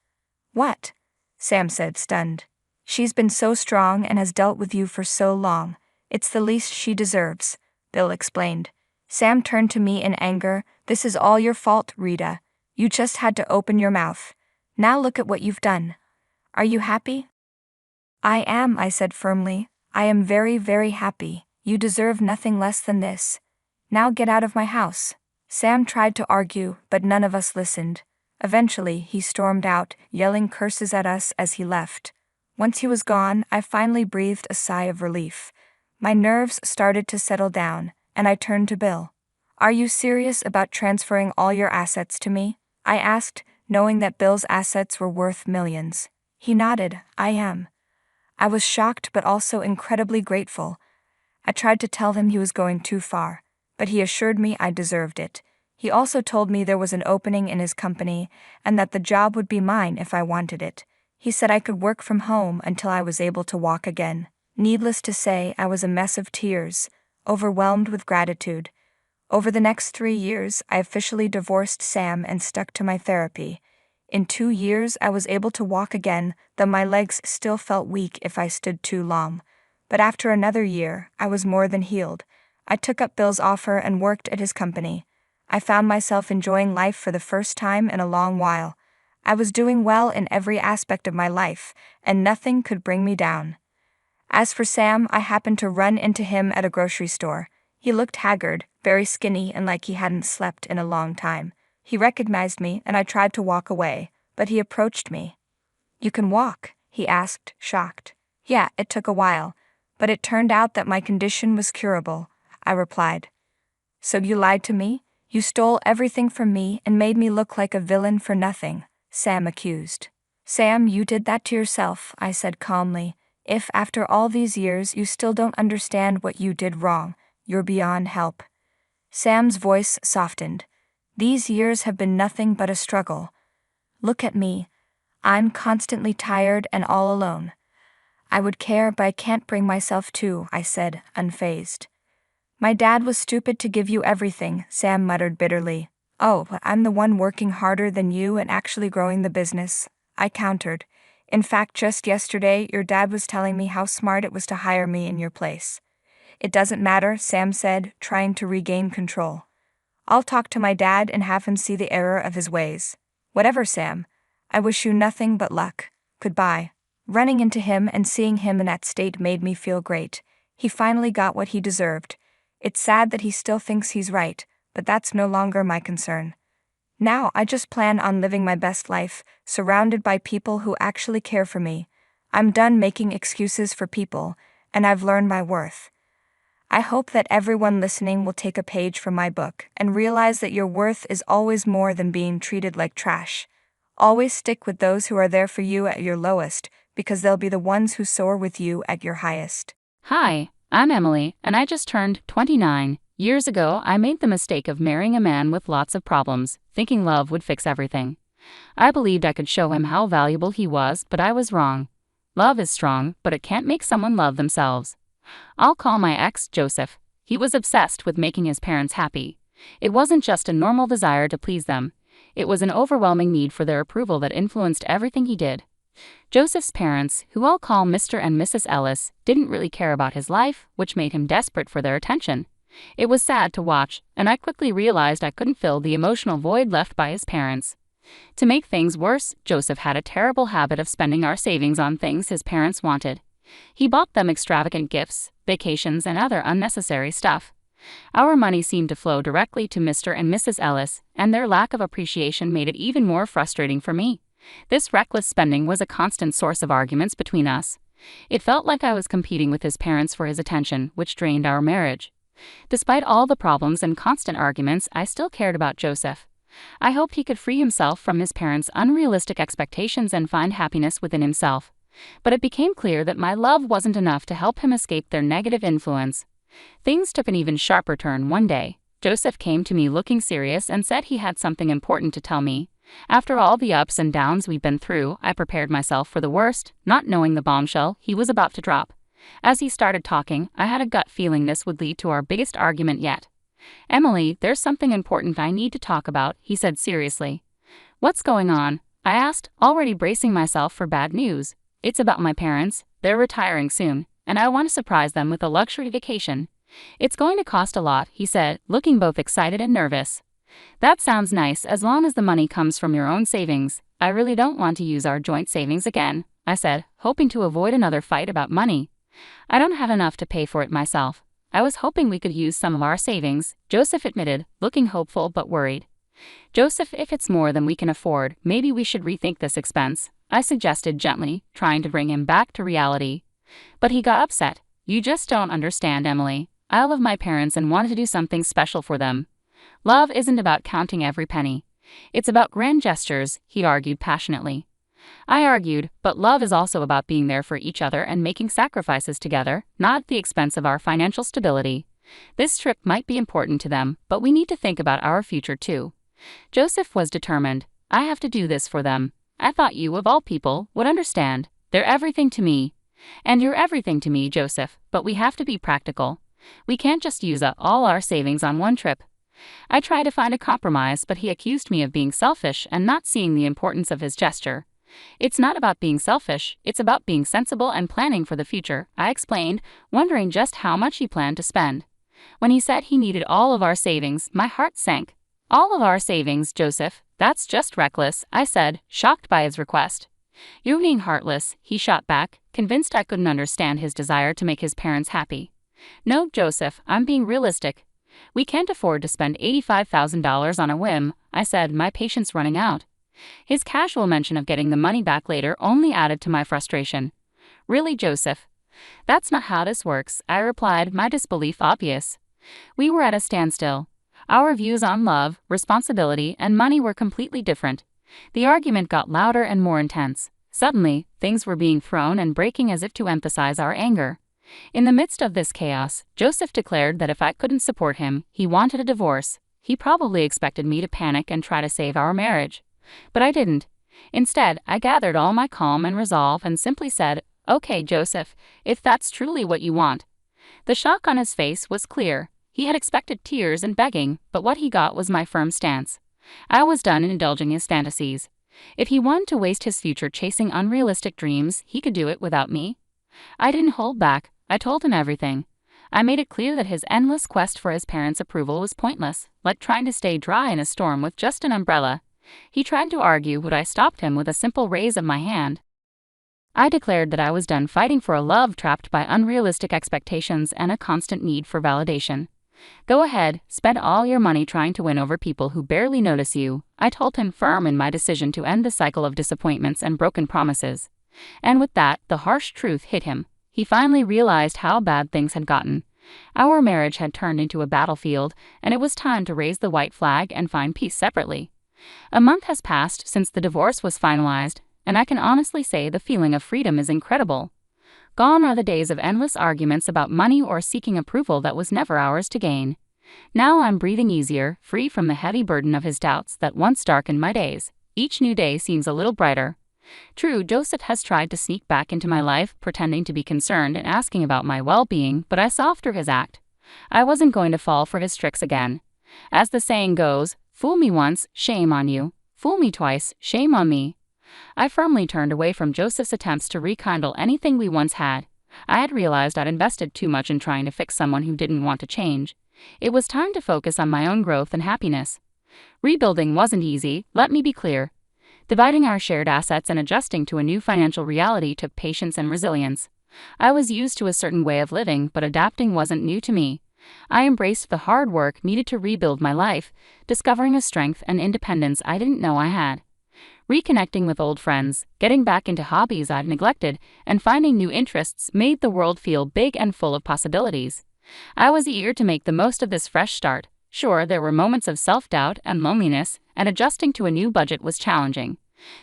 What? Sam said, stunned. She's been so strong and has dealt with you for so long. It's the least she deserves, Bill explained. Sam turned to me in anger. This is all your fault, Rita. You just had to open your mouth. Now look at what you've done. Are you happy? I am, I said firmly. I am very, very happy. You deserve nothing less than this. Now get out of my house. Sam tried to argue, but none of us listened. Eventually, he stormed out, yelling curses at us as he left. Once he was gone, I finally breathed a sigh of relief. My nerves started to settle down, and I turned to Bill. Are you serious about transferring all your assets to me? I asked, knowing that Bill's assets were worth millions. He nodded. I am. I was shocked but also incredibly grateful. I tried to tell him he was going too far, but he assured me I deserved it. He also told me there was an opening in his company and that the job would be mine if I wanted it. He said I could work from home until I was able to walk again. Needless to say, I was a mess of tears, overwhelmed with gratitude. Over the next 3 years, I officially divorced Sam and stuck to my therapy. In 2 years, I was able to walk again, though my legs still felt weak if I stood too long. But after another year, I was more than healed. I took up Bill's offer and worked at his company. I found myself enjoying life for the first time in a long while. I was doing well in every aspect of my life, and nothing could bring me down. As for Sam, I happened to run into him at a grocery store. He looked haggard, very skinny, and like he hadn't slept in a long time. He recognized me, and I tried to walk away, but he approached me. You can walk? He asked, shocked. Yeah, it took a while, but it turned out that my condition was curable, I replied. So you lied to me? You stole everything from me and made me look like a villain for nothing, Sam accused. Sam, you did that to yourself, I said calmly. If after all these years you still don't understand what you did wrong, you're beyond help. Sam's voice softened. These years have been nothing but a struggle. Look at me. I'm constantly tired and all alone. I would care, but I can't bring myself to, I said, unfazed. My dad was stupid to give you everything, Sam muttered bitterly. Oh, but I'm the one working harder than you and actually growing the business, I countered. In fact, just yesterday, your dad was telling me how smart it was to hire me in your place. It doesn't matter, Sam said, trying to regain control. I'll talk to my dad and have him see the error of his ways. Whatever, Sam. I wish you nothing but luck. Goodbye. Running into him and seeing him in that state made me feel great. He finally got what he deserved. It's sad that he still thinks he's right, but that's no longer my concern. Now I just plan on living my best life, surrounded by people who actually care for me. I'm done making excuses for people, and I've learned my worth. I hope that everyone listening will take a page from my book and realize that your worth is always more than being treated like trash. Always stick with those who are there for you at your lowest, because they'll be the ones who soar with you at your highest. Hi, I'm Emily, and I just turned 29. Years ago, I made the mistake of marrying a man with lots of problems, thinking love would fix everything. I believed I could show him how valuable he was, but I was wrong. Love is strong, but it can't make someone love themselves. I'll call my ex Joseph. He was obsessed with making his parents happy. It wasn't just a normal desire to please them. It was an overwhelming need for their approval that influenced everything he did. Joseph's parents, who all call Mr. and Mrs. Ellis, didn't really care about his life, which made him desperate for their attention. It was sad to watch, and I quickly realized I couldn't fill the emotional void left by his parents. To make things worse, Joseph had a terrible habit of spending our savings on things his parents wanted. He bought them extravagant gifts, vacations, and other unnecessary stuff. Our money seemed to flow directly to Mr. and Mrs. Ellis, and their lack of appreciation made it even more frustrating for me. This reckless spending was a constant source of arguments between us. It felt like I was competing with his parents for his attention, which drained our marriage. Despite all the problems and constant arguments, I still cared about Joseph. I hoped he could free himself from his parents' unrealistic expectations and find happiness within himself. But it became clear that my love wasn't enough to help him escape their negative influence. Things took an even sharper turn one day. Joseph came to me looking serious and said he had something important to tell me. After all the ups and downs we've been through, I prepared myself for the worst, not knowing the bombshell he was about to drop. As he started talking, I had a gut feeling this would lead to our biggest argument yet. "Emily, there's something important I need to talk about," he said seriously. "What's going on?" I asked, already bracing myself for bad news. "It's about my parents. They're retiring soon, and I want to surprise them with a luxury vacation. It's going to cost a lot," he said, looking both excited and nervous. "That sounds nice as long as the money comes from your own savings. I really don't want to use our joint savings again," I said, hoping to avoid another fight about money. "I don't have enough to pay for it myself. I was hoping we could use some of our savings," Joseph admitted, looking hopeful but worried. "Joseph, if it's more than we can afford, maybe we should rethink this expense," I suggested gently, trying to bring him back to reality. But he got upset. "You just don't understand, Emily. I love my parents and want to do something special for them. Love isn't about counting every penny. It's about grand gestures," he argued passionately. I argued, but love is also about being there for each other and making sacrifices together, not at the expense of our financial stability. This trip might be important to them, but we need to think about our future too. Joseph was determined. "I have to do this for them. I thought you, of all people, would understand. They're everything to me." "And you're everything to me, Joseph, but we have to be practical. We can't just use up all our savings on one trip." I tried to find a compromise, but he accused me of being selfish and not seeing the importance of his gesture. "It's not about being selfish, it's about being sensible and planning for the future," I explained, wondering just how much he planned to spend. When he said he needed all of our savings, my heart sank. "All of our savings, Joseph? That's just reckless," I said, shocked by his request. "You're being heartless," he shot back, convinced I couldn't understand his desire to make his parents happy. "No, Joseph, I'm being realistic. We can't afford to spend $85,000 on a whim," I said, my patience running out. His casual mention of getting the money back later only added to my frustration. "Really, Joseph? That's not how this works," I replied, my disbelief obvious. We were at a standstill. Our views on love, responsibility, and money were completely different. The argument got louder and more intense. Suddenly, things were being thrown and breaking as if to emphasize our anger. In the midst of this chaos, Joseph declared that if I couldn't support him, he wanted a divorce. He probably expected me to panic and try to save our marriage. But I didn't. Instead, I gathered all my calm and resolve and simply said, "Okay, Joseph, if that's truly what you want." The shock on his face was clear. He had expected tears and begging, but what he got was my firm stance. I was done indulging his fantasies. If he wanted to waste his future chasing unrealistic dreams, he could do it without me. I didn't hold back. I told him everything. I made it clear that his endless quest for his parents' approval was pointless, like trying to stay dry in a storm with just an umbrella. He tried to argue, but I stopped him with a simple raise of my hand. I declared that I was done fighting for a love trapped by unrealistic expectations and a constant need for validation. "Go ahead, spend all your money trying to win over people who barely notice you," I told him, firm in my decision to end the cycle of disappointments and broken promises. And with that, the harsh truth hit him. He finally realized how bad things had gotten. Our marriage had turned into a battlefield, and it was time to raise the white flag and find peace separately. A month has passed since the divorce was finalized, and I can honestly say the feeling of freedom is incredible. Gone are the days of endless arguments about money or seeking approval that was never ours to gain. Now I'm breathing easier, free from the heavy burden of his doubts that once darkened my days. Each new day seems a little brighter. True, Joseph has tried to sneak back into my life, pretending to be concerned and asking about my well-being, but I saw through his act. I wasn't going to fall for his tricks again. As the saying goes, fool me once, shame on you. Fool me twice, shame on me. I firmly turned away from Joseph's attempts to rekindle anything we once had. I had realized I'd invested too much in trying to fix someone who didn't want to change. It was time to focus on my own growth and happiness. Rebuilding wasn't easy, let me be clear. Dividing our shared assets and adjusting to a new financial reality took patience and resilience. I was used to a certain way of living, but adapting wasn't new to me. I embraced the hard work needed to rebuild my life, discovering a strength and independence I didn't know I had. Reconnecting with old friends, getting back into hobbies I'd neglected, and finding new interests made the world feel big and full of possibilities. I was eager to make the most of this fresh start. Sure, there were moments of self-doubt and loneliness, and adjusting to a new budget was challenging.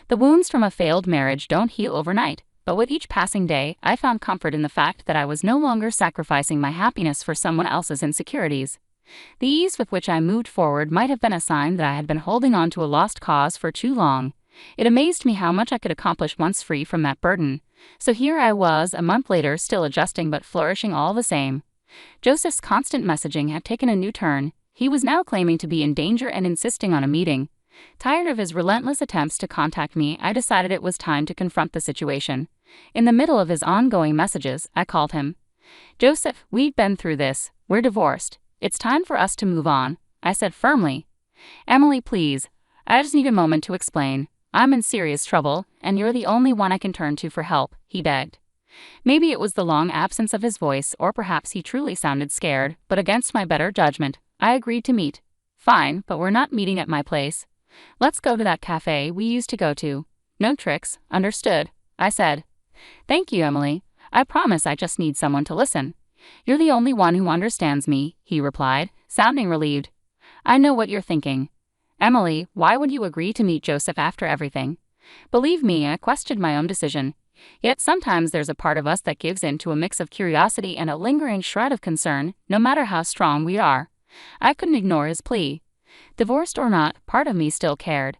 The wounds from a failed marriage don't heal overnight, but with each passing day, I found comfort in the fact that I was no longer sacrificing my happiness for someone else's insecurities. The ease with which I moved forward might have been a sign that I had been holding on to a lost cause for too long. It amazed me how much I could accomplish once free from that burden. So here I was, a month later, still adjusting but flourishing all the same. Joseph's constant messaging had taken a new turn. He was now claiming to be in danger and insisting on a meeting. Tired of his relentless attempts to contact me, I decided it was time to confront the situation. In the middle of his ongoing messages, I called him. "Joseph, we've been through this. We're divorced. It's time for us to move on," I said firmly. "Emily, please. I just need a moment to explain. I'm in serious trouble, and you're the only one I can turn to for help," he begged. Maybe it was the long absence of his voice, or perhaps he truly sounded scared, but against my better judgment, I agreed to meet. "Fine, but we're not meeting at my place. Let's go to that cafe we used to go to. No tricks, understood," I said. "Thank you, Emily. I promise I just need someone to listen." "You're the only one who understands me," he replied, sounding relieved. "I know what you're thinking. Emily, why would you agree to meet Joseph after everything?" Believe me, I questioned my own decision. Yet sometimes there's a part of us that gives in to a mix of curiosity and a lingering shred of concern, no matter how strong we are. I couldn't ignore his plea. Divorced or not, part of me still cared.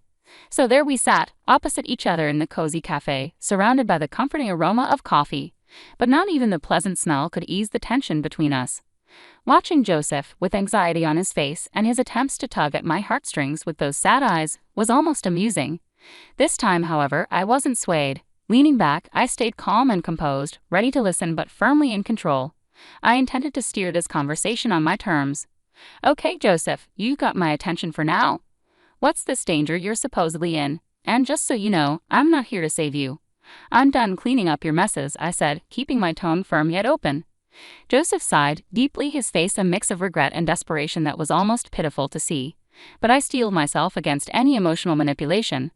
So there we sat, opposite each other in the cozy cafe, surrounded by the comforting aroma of coffee. But not even the pleasant smell could ease the tension between us. Watching Joseph, with anxiety on his face and his attempts to tug at my heartstrings with those sad eyes, was almost amusing. This time, however, I wasn't swayed. Leaning back, I stayed calm and composed, ready to listen but firmly in control. I intended to steer this conversation on my terms. "Okay, Joseph, you got my attention for now. What's this danger you're supposedly in? And just so you know, I'm not here to save you. I'm done cleaning up your messes," I said, keeping my tone firm yet open. Joseph sighed, deeply, his face a mix of regret and desperation that was almost pitiful to see. But I steeled myself against any emotional manipulation.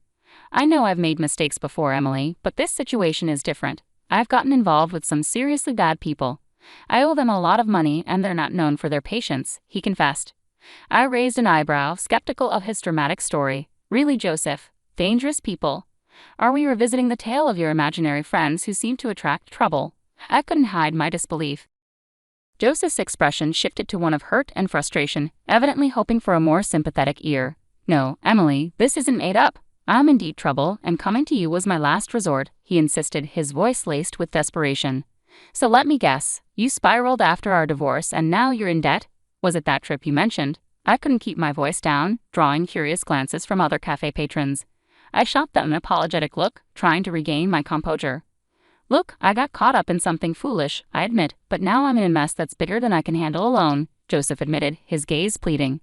"I know I've made mistakes before, Emily, but this situation is different. I've gotten involved with some seriously bad people. I owe them a lot of money and they're not known for their patience," he confessed. I raised an eyebrow, skeptical of his dramatic story. "Really, Joseph? Dangerous people? Are we revisiting the tale of your imaginary friends who seem to attract trouble?" I couldn't hide my disbelief. Joseph's expression shifted to one of hurt and frustration, evidently hoping for a more sympathetic ear. "No, Emily, this isn't made up. I'm in deep trouble, and coming to you was my last resort," he insisted, his voice laced with desperation. "So let me guess, you spiraled after our divorce and now you're in debt? Was it that trip you mentioned?" I couldn't keep my voice down, drawing curious glances from other cafe patrons. I shot them an apologetic look, trying to regain my composure. "Look, I got caught up in something foolish, I admit, but now I'm in a mess that's bigger than I can handle alone," Joseph admitted, his gaze pleading.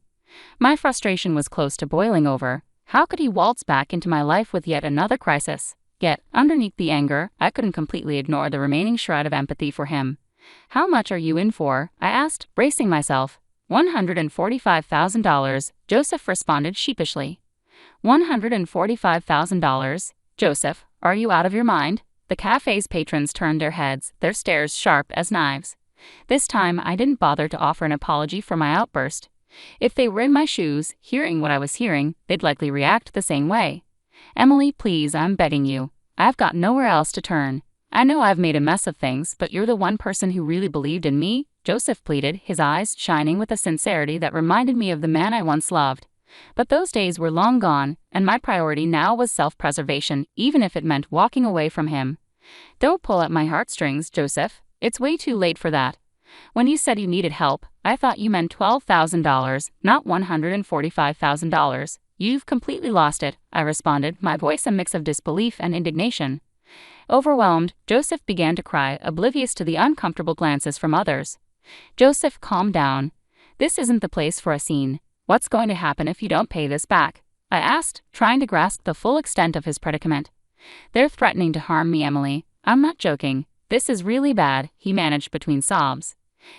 My frustration was close to boiling over. How could he waltz back into my life with yet another crisis? Yet, underneath the anger, I couldn't completely ignore the remaining shred of empathy for him. "How much are you in for?" I asked, bracing myself. $145,000, Joseph responded sheepishly. $145,000? Joseph, are you out of your mind? The cafe's patrons turned their heads, their stares sharp as knives. This time, I didn't bother to offer an apology for my outburst. If they were in my shoes, hearing what I was hearing, they'd likely react the same way. "Emily, please, I'm begging you. I've got nowhere else to turn. I know I've made a mess of things, but you're the one person who really believed in me," Joseph pleaded, his eyes shining with a sincerity that reminded me of the man I once loved. But those days were long gone, and my priority now was self-preservation, even if it meant walking away from him. "Don't pull at my heartstrings, Joseph. It's way too late for that. When you said you needed help, I thought you meant $12,000, not $145,000. You've completely lost it, I responded, my voice a mix of disbelief and indignation. Overwhelmed, Joseph began to cry, oblivious to the uncomfortable glances from others. Joseph, calm down. This isn't the place for a scene. What's going to happen if you don't pay this back? I asked, trying to grasp the full extent of his predicament. They're threatening to harm me, Emily. I'm not joking. This is really bad, he managed between sobs.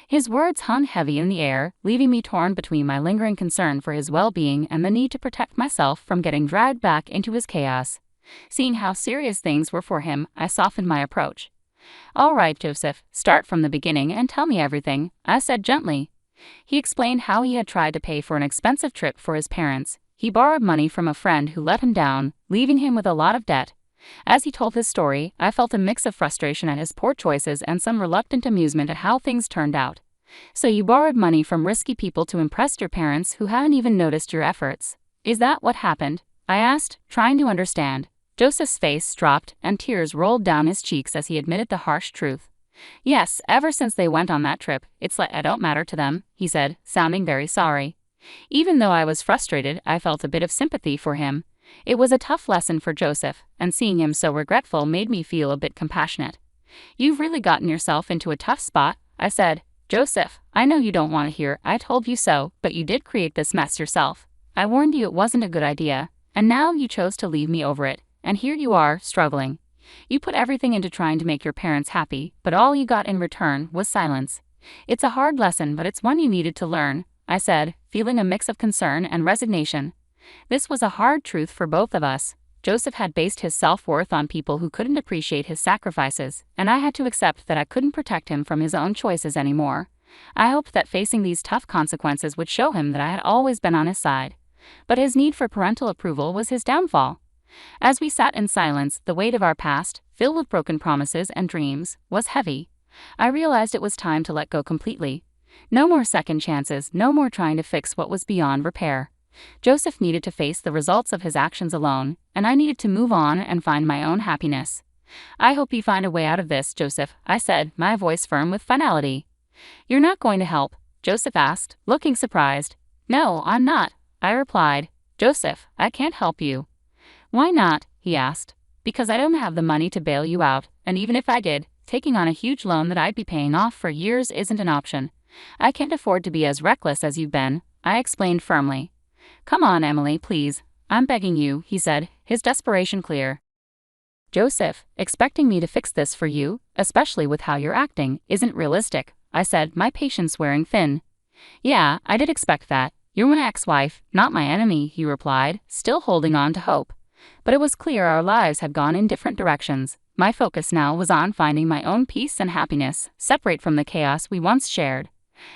His words hung heavy in the air, leaving me torn between my lingering concern for his well-being and the need to protect myself from getting dragged back into his chaos. Seeing how serious things were for him, I softened my approach. All right, Joseph, start from the beginning and tell me everything, I said gently. He explained how he had tried to pay for an expensive trip for his parents. He borrowed money from a friend who let him down, leaving him with a lot of debt. As he told his story, I felt a mix of frustration at his poor choices and some reluctant amusement at how things turned out. So you borrowed money from risky people to impress your parents who hadn't even noticed your efforts. Is that what happened? I asked, trying to understand. Joseph's face dropped and tears rolled down his cheeks as he admitted the harsh truth. Yes, ever since they went on that trip, it's like I don't matter to them, he said, sounding very sorry. Even though I was frustrated, I felt a bit of sympathy for him. It was a tough lesson for Joseph, and seeing him so regretful made me feel a bit compassionate. You've really gotten yourself into a tough spot, I said. Joseph, I know you don't want to hear I told you so, but you did create this mess yourself. I warned you it wasn't a good idea, and now you chose to leave me over it, and here you are, struggling. You put everything into trying to make your parents happy, but all you got in return was silence. It's a hard lesson, but it's one you needed to learn, I said, feeling a mix of concern and resignation. This was a hard truth for both of us. Joseph had based his self-worth on people who couldn't appreciate his sacrifices, and I had to accept that I couldn't protect him from his own choices anymore. I hoped that facing these tough consequences would show him that I had always been on his side. But his need for parental approval was his downfall. As we sat in silence, the weight of our past, filled with broken promises and dreams, was heavy. I realized it was time to let go completely. No more second chances, no more trying to fix what was beyond repair. Joseph needed to face the results of his actions alone, and I needed to move on and find my own happiness. I hope you find a way out of this, Joseph, I said, my voice firm with finality. You're not going to help? Joseph asked, looking surprised. No, I'm not, I replied. Joseph, I can't help you. Why not? He asked. Because I don't have the money to bail you out, and even if I did, taking on a huge loan that I'd be paying off for years isn't an option. I can't afford to be as reckless as you've been, I explained firmly. Come on, Emily, please. I'm begging you, he said, his desperation clear. Joseph, expecting me to fix this for you, especially with how you're acting, isn't realistic, I said, my patience wearing thin. Yeah, I did expect that. You're my ex-wife, not my enemy, he replied, still holding on to hope. But it was clear our lives had gone in different directions. My focus now was on finding my own peace and happiness, separate from the chaos we once shared.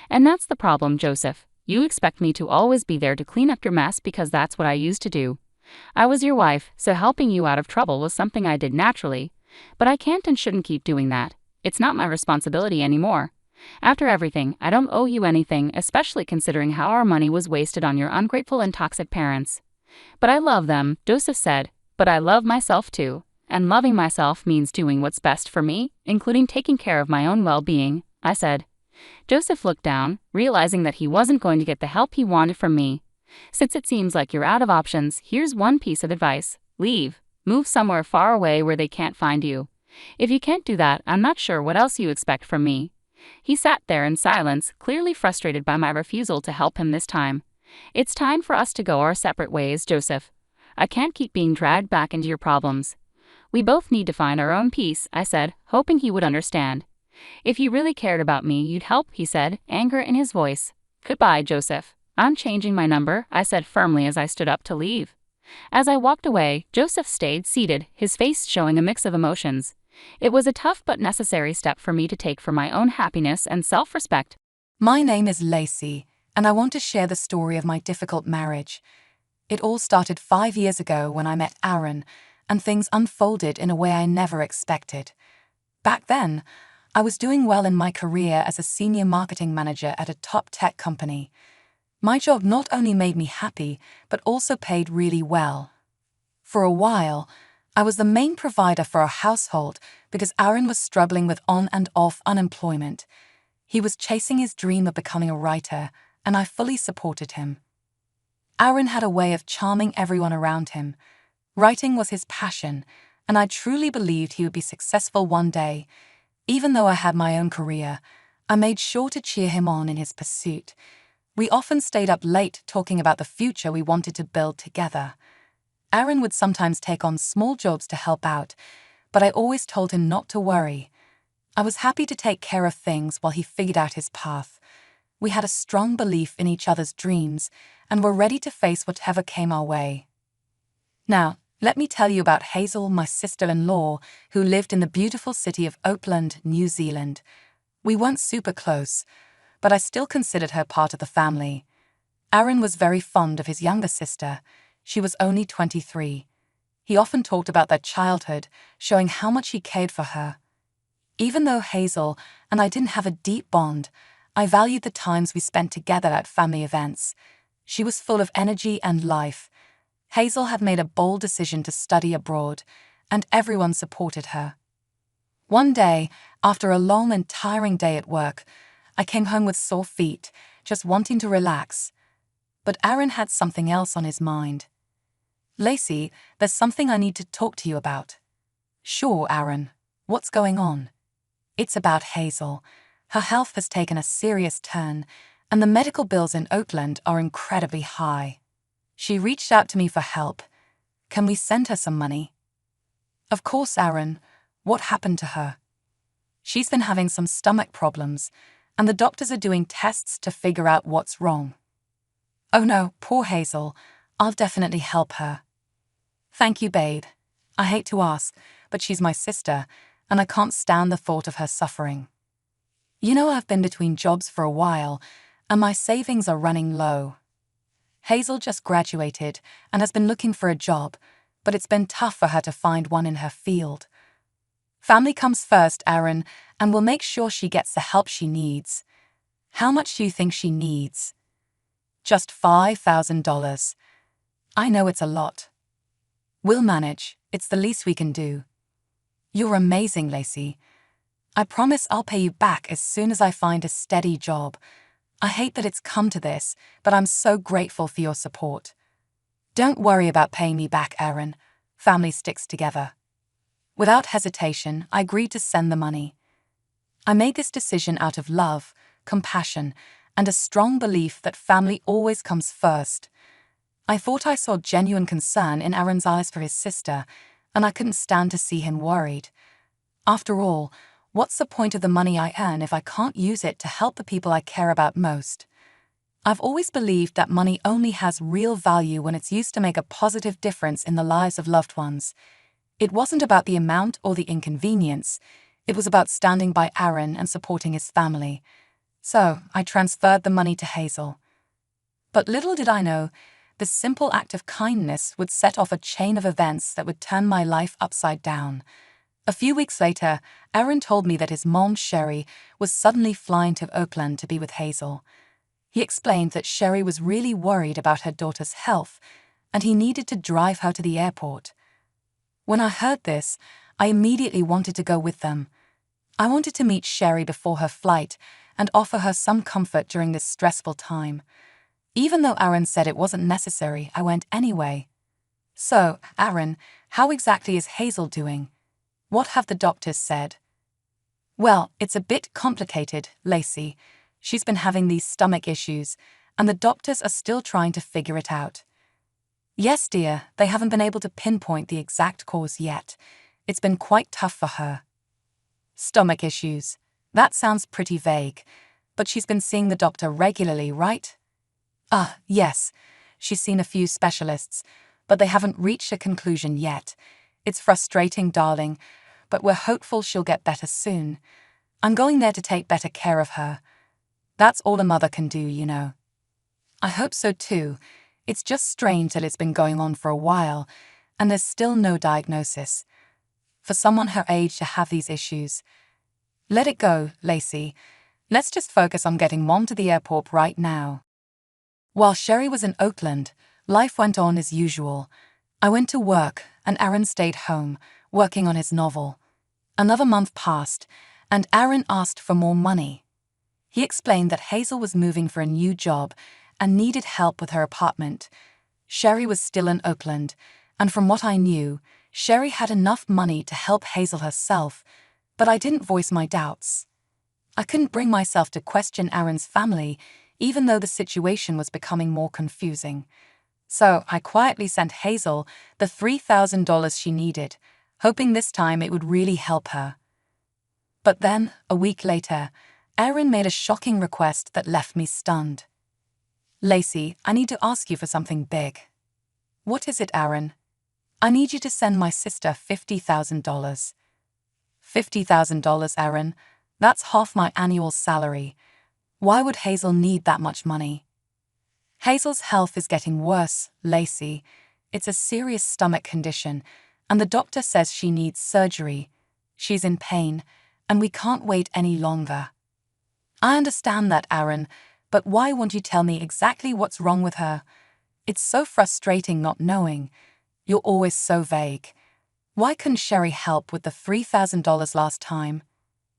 And that's the problem, Joseph. You expect me to always be there to clean up your mess because that's what I used to do. I was your wife, so helping you out of trouble was something I did naturally. But I can't and shouldn't keep doing that. It's not my responsibility anymore. After everything, I don't owe you anything, especially considering how our money was wasted on your ungrateful and toxic parents. But I love them, Joseph said, but I love myself too. And loving myself means doing what's best for me, including taking care of my own well-being, I said. Joseph looked down, realizing that he wasn't going to get the help he wanted from me. Since it seems like you're out of options, here's one piece of advice. Leave. Move somewhere far away where they can't find you. If you can't do that, I'm not sure what else you expect from me. He sat there in silence, clearly frustrated by my refusal to help him this time. It's time for us to go our separate ways, Joseph. I can't keep being dragged back into your problems. We both need to find our own peace, I said, hoping he would understand. If you really cared about me, you'd help, he said, anger in his voice. Goodbye, Joseph. I'm changing my number, I said firmly as I stood up to leave. As I walked away, Joseph stayed seated, his face showing a mix of emotions. It was a tough but necessary step for me to take for my own happiness and self-respect. My name is Lacey, and I want to share the story of my difficult marriage. It all started 5 years ago when I met Aaron, and things unfolded in a way I never expected. Back then, I was doing well in my career as a senior marketing manager at a top tech company. My job not only made me happy, but also paid really well. For a while, I was the main provider for our household because Aaron was struggling with on and off unemployment. He was chasing his dream of becoming a writer, and I fully supported him. Aaron had a way of charming everyone around him. Writing was his passion, and I truly believed he would be successful one day. Even though I had my own career, I made sure to cheer him on in his pursuit. We often stayed up late talking about the future we wanted to build together. Aaron would sometimes take on small jobs to help out, but I always told him not to worry. I was happy to take care of things while he figured out his path. We had a strong belief in each other's dreams and were ready to face whatever came our way. Now, let me tell you about Hazel, my sister-in-law, who lived in the beautiful city of Auckland, New Zealand. We weren't super close, but I still considered her part of the family. Aaron was very fond of his younger sister. She was only 23. He often talked about their childhood, showing how much he cared for her. Even though Hazel and I didn't have a deep bond, I valued the times we spent together at family events. She was full of energy and life. Hazel had made a bold decision to study abroad, and everyone supported her. One day, after a long and tiring day at work, I came home with sore feet, just wanting to relax. But Aaron had something else on his mind. "Lacey, there's something I need to talk to you about." "Sure, Aaron. What's going on?" "It's about Hazel. Her health has taken a serious turn, and the medical bills in Auckland are incredibly high. She reached out to me for help. Can we send her some money?" "Of course, Aaron. What happened to her?" "She's been having some stomach problems, and the doctors are doing tests to figure out what's wrong." "Oh no, poor Hazel. I'll definitely help her." "Thank you, babe. I hate to ask, but she's my sister, and I can't stand the thought of her suffering. You know, I've been between jobs for a while, and my savings are running low. Hazel just graduated and has been looking for a job, but it's been tough for her to find one in her field. Family comes first, Aaron, and we'll make sure she gets the help she needs." "How much do you think she needs?" "Just $5,000. I know it's a lot." "We'll manage. It's the least we can do." "You're amazing, Lacey. I promise I'll pay you back as soon as I find a steady job. I hate that it's come to this, but I'm so grateful for your support." "Don't worry about paying me back, Aaron. Family sticks together." Without hesitation, I agreed to send the money. I made this decision out of love, compassion, and a strong belief that family always comes first. I thought I saw genuine concern in Aaron's eyes for his sister, and I couldn't stand to see him worried. After all, what's the point of the money I earn if I can't use it to help the people I care about most? I've always believed that money only has real value when it's used to make a positive difference in the lives of loved ones. It wasn't about the amount or the inconvenience. It was about standing by Aaron and supporting his family. So I transferred the money to Hazel. But little did I know, this simple act of kindness would set off a chain of events that would turn my life upside down. A few weeks later, Aaron told me that his mom, Sherry, was suddenly flying to Auckland to be with Hazel. He explained that Sherry was really worried about her daughter's health, and he needed to drive her to the airport. When I heard this, I immediately wanted to go with them. I wanted to meet Sherry before her flight and offer her some comfort during this stressful time. Even though Aaron said it wasn't necessary, I went anyway. "So, Aaron, how exactly is Hazel doing? What have the doctors said?" "Well, it's a bit complicated, Lacey. She's been having these stomach issues, and the doctors are still trying to figure it out." "Yes, dear, they haven't been able to pinpoint the exact cause yet. It's been quite tough for her." "Stomach issues. That sounds pretty vague. But she's been seeing the doctor regularly, right?" Yes. She's seen a few specialists, but they haven't reached a conclusion yet. It's frustrating, darling, but we're hopeful she'll get better soon. I'm going there to take better care of her. That's all a mother can do, you know." "I hope so too. It's just strange that it's been going on for a while, and there's still no diagnosis. For someone her age to have these issues. Let it go, Lacey. Let's just focus on getting Mom to the airport right now." While Sherry was in Auckland, life went on as usual. I went to work, and Aaron stayed home, working on his novel. Another month passed, and Aaron asked for more money. He explained that Hazel was moving for a new job, and needed help with her apartment. Sherry was still in Oakland, and from what I knew, Sherry had enough money to help Hazel herself, but I didn't voice my doubts. I couldn't bring myself to question Aaron's family, even though the situation was becoming more confusing. So I quietly sent Hazel the $3,000 she needed, hoping this time it would really help her. But then, a week later, Aaron made a shocking request that left me stunned. "Lacey, I need to ask you for something big." "What is it, Aaron?" "I need you to send my sister $50,000. $50,000, Aaron? That's half my annual salary. Why would Hazel need that much money?" "Hazel's health is getting worse, Lacey. It's a serious stomach condition, and the doctor says she needs surgery. She's in pain, and we can't wait any longer." "I understand that, Aaron, but why won't you tell me exactly what's wrong with her? It's so frustrating not knowing. You're always so vague. Why couldn't Sherry help with the $3,000 last time?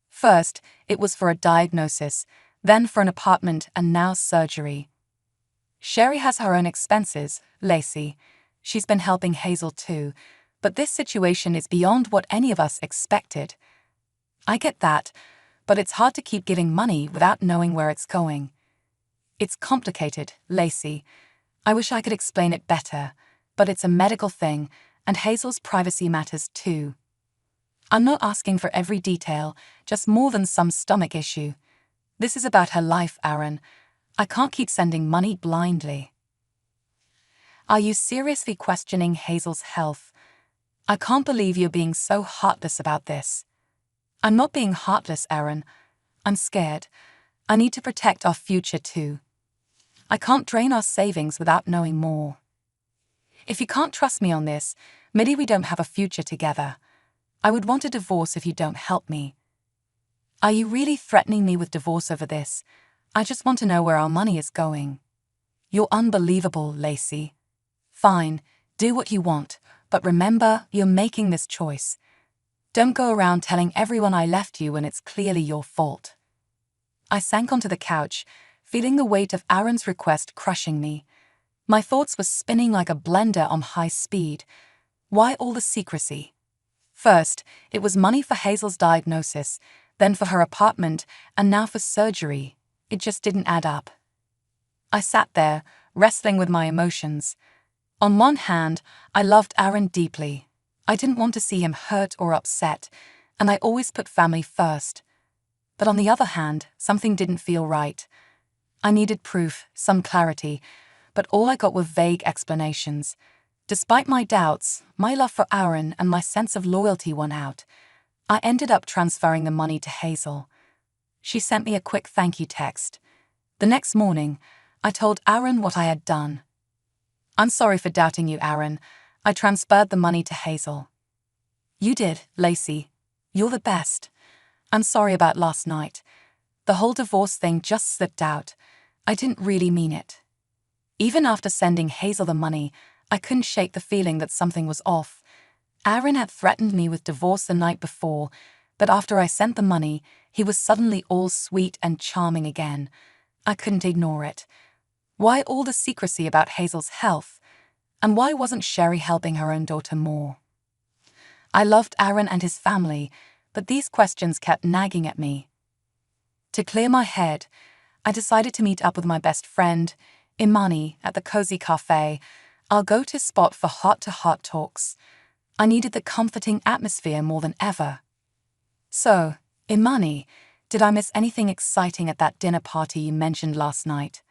First, it was for a diagnosis, then for an apartment, and now surgery. Sherry has her own expenses, Lacey. She's been helping Hazel too, but this situation is beyond what any of us expected. I get that, but it's hard to keep giving money without knowing where it's going. It's complicated, Lacey. I wish I could explain it better, but it's a medical thing, and Hazel's privacy matters too. I'm not asking for every detail, just more than some stomach issue. This is about her life, Aaron. I can't keep sending money blindly." "Are you seriously questioning Hazel's health? I can't believe you're being so heartless about this." "I'm not being heartless, Aaron. I'm scared. I need to protect our future too. I can't drain our savings without knowing more. If you can't trust me on this, maybe we don't have a future together. I would want a divorce if you don't help me." "Are you really threatening me with divorce over this? I just want to know where our money is going." "You're unbelievable, Lacey." "Fine, do what you want, but remember, you're making this choice. Don't go around telling everyone I left you when it's clearly your fault." I sank onto the couch, feeling the weight of Aaron's request crushing me. My thoughts were spinning like a blender on high speed. Why all the secrecy? First, it was money for Hazel's diagnosis, then for her apartment, and now for surgery. It just didn't add up. I sat there, wrestling with my emotions. On one hand, I loved Aaron deeply. I didn't want to see him hurt or upset, and I always put family first. But on the other hand, something didn't feel right. I needed proof, some clarity, but all I got were vague explanations. Despite my doubts, my love for Aaron and my sense of loyalty won out. I ended up transferring the money to Hazel. She sent me a quick thank you text. The next morning, I told Aaron what I had done. "I'm sorry for doubting you, Aaron. I transferred the money to Hazel." "You did, Lacey. You're the best. I'm sorry about last night. The whole divorce thing just slipped out. I didn't really mean it." Even after sending Hazel the money, I couldn't shake the feeling that something was off. Aaron had threatened me with divorce the night before, but after I sent the money, he was suddenly all sweet and charming again. I couldn't ignore it. Why all the secrecy about Hazel's health? And why wasn't Sherry helping her own daughter more? I loved Aaron and his family, but these questions kept nagging at me. To clear my head, I decided to meet up with my best friend, Imani, at the cozy cafe, our go-to spot for heart-to-heart talks. I needed the comforting atmosphere more than ever. "So, Imani, did I miss anything exciting at that dinner party you mentioned last night?"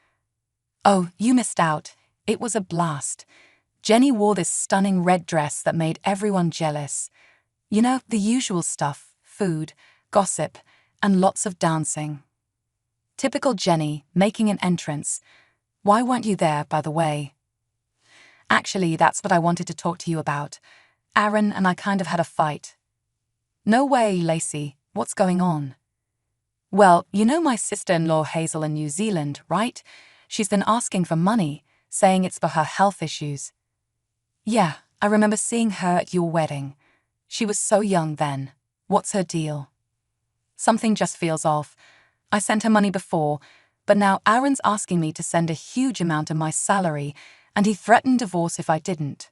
"Oh, you missed out. It was a blast. Jenny wore this stunning red dress that made everyone jealous. You know, the usual stuff, food, gossip, and lots of dancing. Typical Jenny, making an entrance. Why weren't you there, by the way?" "Actually, that's what I wanted to talk to you about. Aaron and I kind of had a fight." "No way, Lacey. What's going on?" "Well, you know my sister-in-law Hazel in New Zealand, right? She's been asking for money, saying it's for her health issues." "Yeah, I remember seeing her at your wedding. She was so young then. What's her deal?" "Something just feels off. I sent her money before, But now Aaron's asking me to send a huge amount of my salary, and he threatened divorce if I didn't.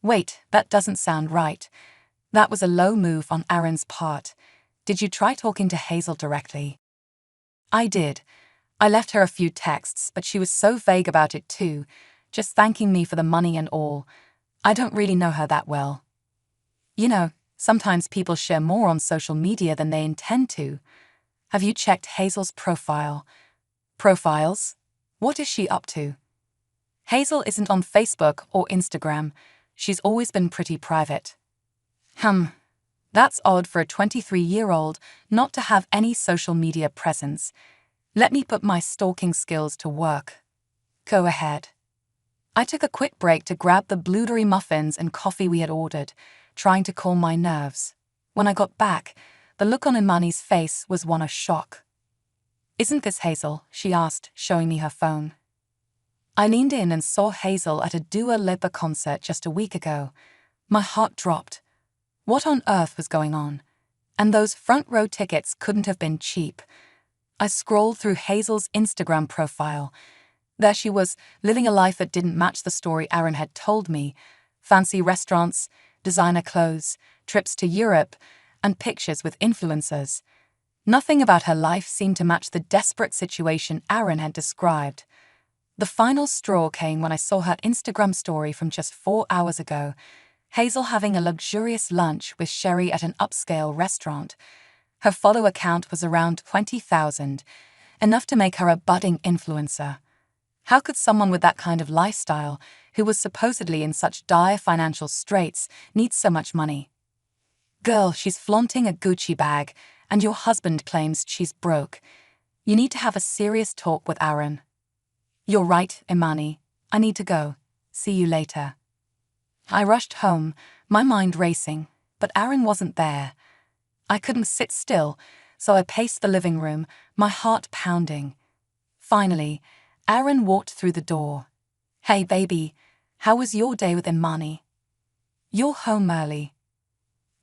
Wait, that doesn't sound right. That was a low move on Aaron's part. Did you try talking to Hazel directly? I did. I left her a few texts, but she was so vague about it too, just thanking me for the money and all. I don't really know her that well. You know, sometimes people share more on social media than they intend to. Have you checked Hazel's profile? Profiles? What is she up to? Hazel isn't on Facebook or Instagram. She's always been pretty private. That's odd for a 23-year-old not to have any social media presence. Let me put my stalking skills to work. Go ahead. I took a quick break to grab the blueberry muffins and coffee we had ordered, trying to calm my nerves. When I got back, the look on Imani's face was one of shock. "Isn't this Hazel?" she asked, showing me her phone. I leaned in and saw Hazel at a Dua Lipa concert just a week ago. My heart dropped. What on earth was going on? And those front row tickets couldn't have been cheap. I scrolled through Hazel's Instagram profile. There she was, living a life that didn't match the story Aaron had told me. Fancy restaurants, designer clothes, trips to Europe, and pictures with influencers. Nothing about her life seemed to match the desperate situation Aaron had described. The final straw came when I saw her Instagram story from just 4 hours ago. Hazel having a luxurious lunch with Sherry at an upscale restaurant. Her follower count was around 20,000, enough to make her a budding influencer. How could someone with that kind of lifestyle, who was supposedly in such dire financial straits, need so much money? Girl, she's flaunting a Gucci bag, and your husband claims she's broke. You need to have a serious talk with Aaron. You're right, Imani. I need to go. See you later. I rushed home, my mind racing, but Aaron wasn't there. I couldn't sit still, so I paced the living room, my heart pounding. Finally, Aaron walked through the door. "Hey, baby, how was your day with Imani?" "You're home early."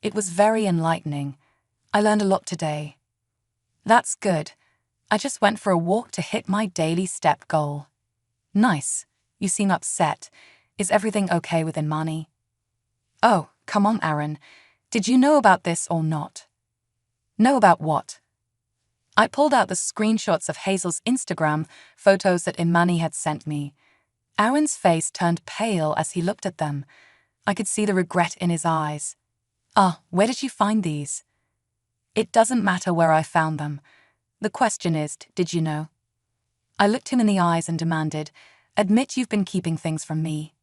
It was very enlightening. I learned a lot today. That's good. I just went for a walk to hit my daily step goal. Nice. You seem upset. Is everything okay with Imani? Oh, come on, Aaron. Did you know about this or not? Know about what? I pulled out the screenshots of Hazel's Instagram photos that Imani had sent me. Aaron's face turned pale as he looked at them. I could see the regret in his eyes. Where did you find these? It doesn't matter where I found them. The question is, did you know? I looked him in the eyes and demanded, "Admit you've been keeping things from me."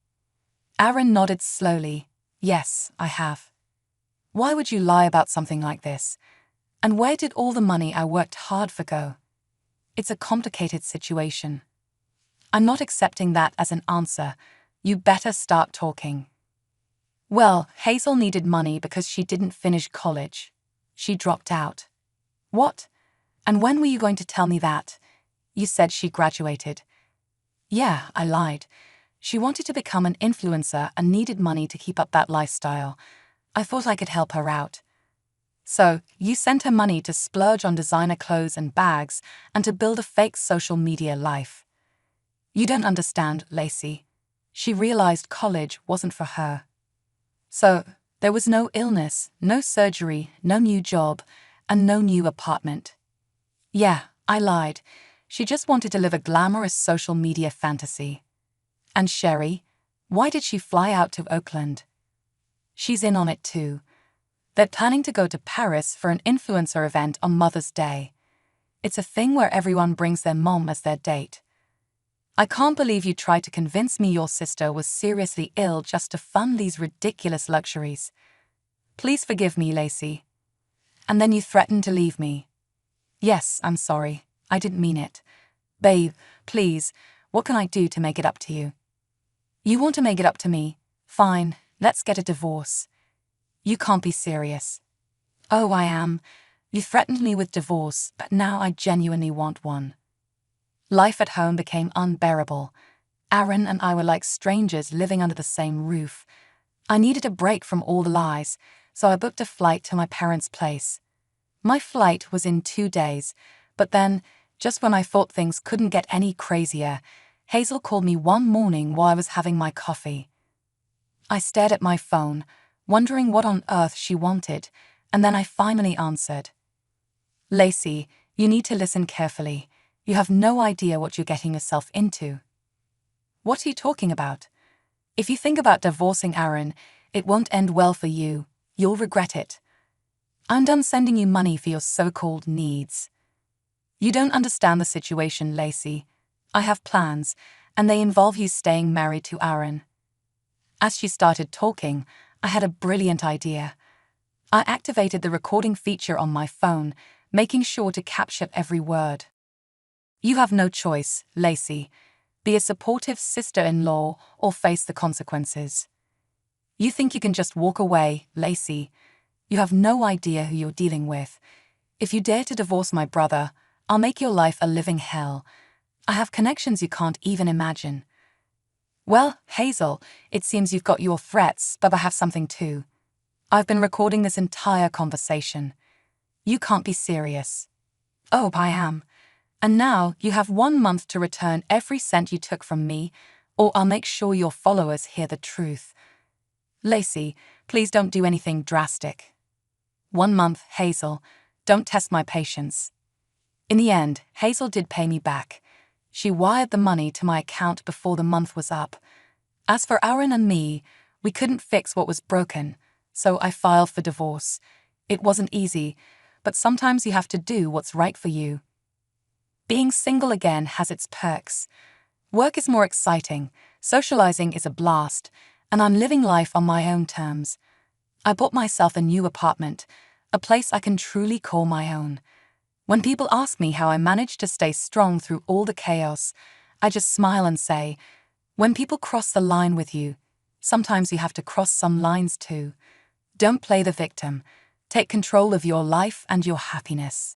Aaron nodded slowly. "Yes, I have." Why would you lie about something like this? And where did all the money I worked hard for go? It's a complicated situation. I'm not accepting that as an answer. You better start talking. Well, Hazel needed money because she didn't finish college. She dropped out. What? And when were you going to tell me that? You said she graduated. Yeah, I lied. She wanted to become an influencer and needed money to keep up that lifestyle. I thought I could help her out. So, you sent her money to splurge on designer clothes and bags and to build a fake social media life. You don't understand, Lacey. She realized college wasn't for her. So, there was no illness, no surgery, no new job, and no new apartment. Yeah, I lied. She just wanted to live a glamorous social media fantasy. And Sherry? Why did she fly out to Oakland? She's in on it too. They're planning to go to Paris for an influencer event on Mother's Day. It's a thing where everyone brings their mom as their date. I can't believe you tried to convince me your sister was seriously ill just to fund these ridiculous luxuries. Please forgive me, Lacey. And then you threatened to leave me. Yes, I'm sorry. I didn't mean it. Babe, please, what can I do to make it up to you? You want to make it up to me? Fine, let's get a divorce. You can't be serious. Oh, I am. You threatened me with divorce, but now I genuinely want one. Life at home became unbearable. Aaron and I were like strangers living under the same roof. I needed a break from all the lies, so I booked a flight to my parents' place. My flight was in 2 days, but then Just when I thought things couldn't get any crazier, Hazel called me one morning while I was having my coffee. I stared at my phone, wondering what on earth she wanted, and then I finally answered. Lacey, you need to listen carefully. You have no idea what you're getting yourself into. What are you talking about? If you think about divorcing Aaron, it won't end well for you. You'll regret it. I'm done sending you money for your so-called needs. You don't understand the situation, Lacey. I have plans, and they involve you staying married to Aaron. As she started talking, I had a brilliant idea. I activated the recording feature on my phone, making sure to capture every word. You have no choice, Lacey. Be a supportive sister-in-law or face the consequences. You think you can just walk away, Lacey. You have no idea who you're dealing with. If you dare to divorce my brother, I'll make your life a living hell. I have connections you can't even imagine. Well, Hazel, it seems you've got your threats, but I have something too. I've been recording this entire conversation. You can't be serious. Oh, I am. And now you have 1 month to return every cent you took from me, or I'll make sure your followers hear the truth. Lacey, please don't do anything drastic. 1 month, Hazel. Don't test my patience. In the end, Hazel did pay me back. She wired the money to my account before the month was up. As for Aaron and me, we couldn't fix what was broken, so I filed for divorce. It wasn't easy, but sometimes you have to do what's right for you. Being single again has its perks. Work is more exciting, socializing is a blast, and I'm living life on my own terms. I bought myself a new apartment, a place I can truly call my own. When people ask me how I managed to stay strong through all the chaos, I just smile and say, when people cross the line with you, sometimes you have to cross some lines too. Don't play the victim. Take control of your life and your happiness.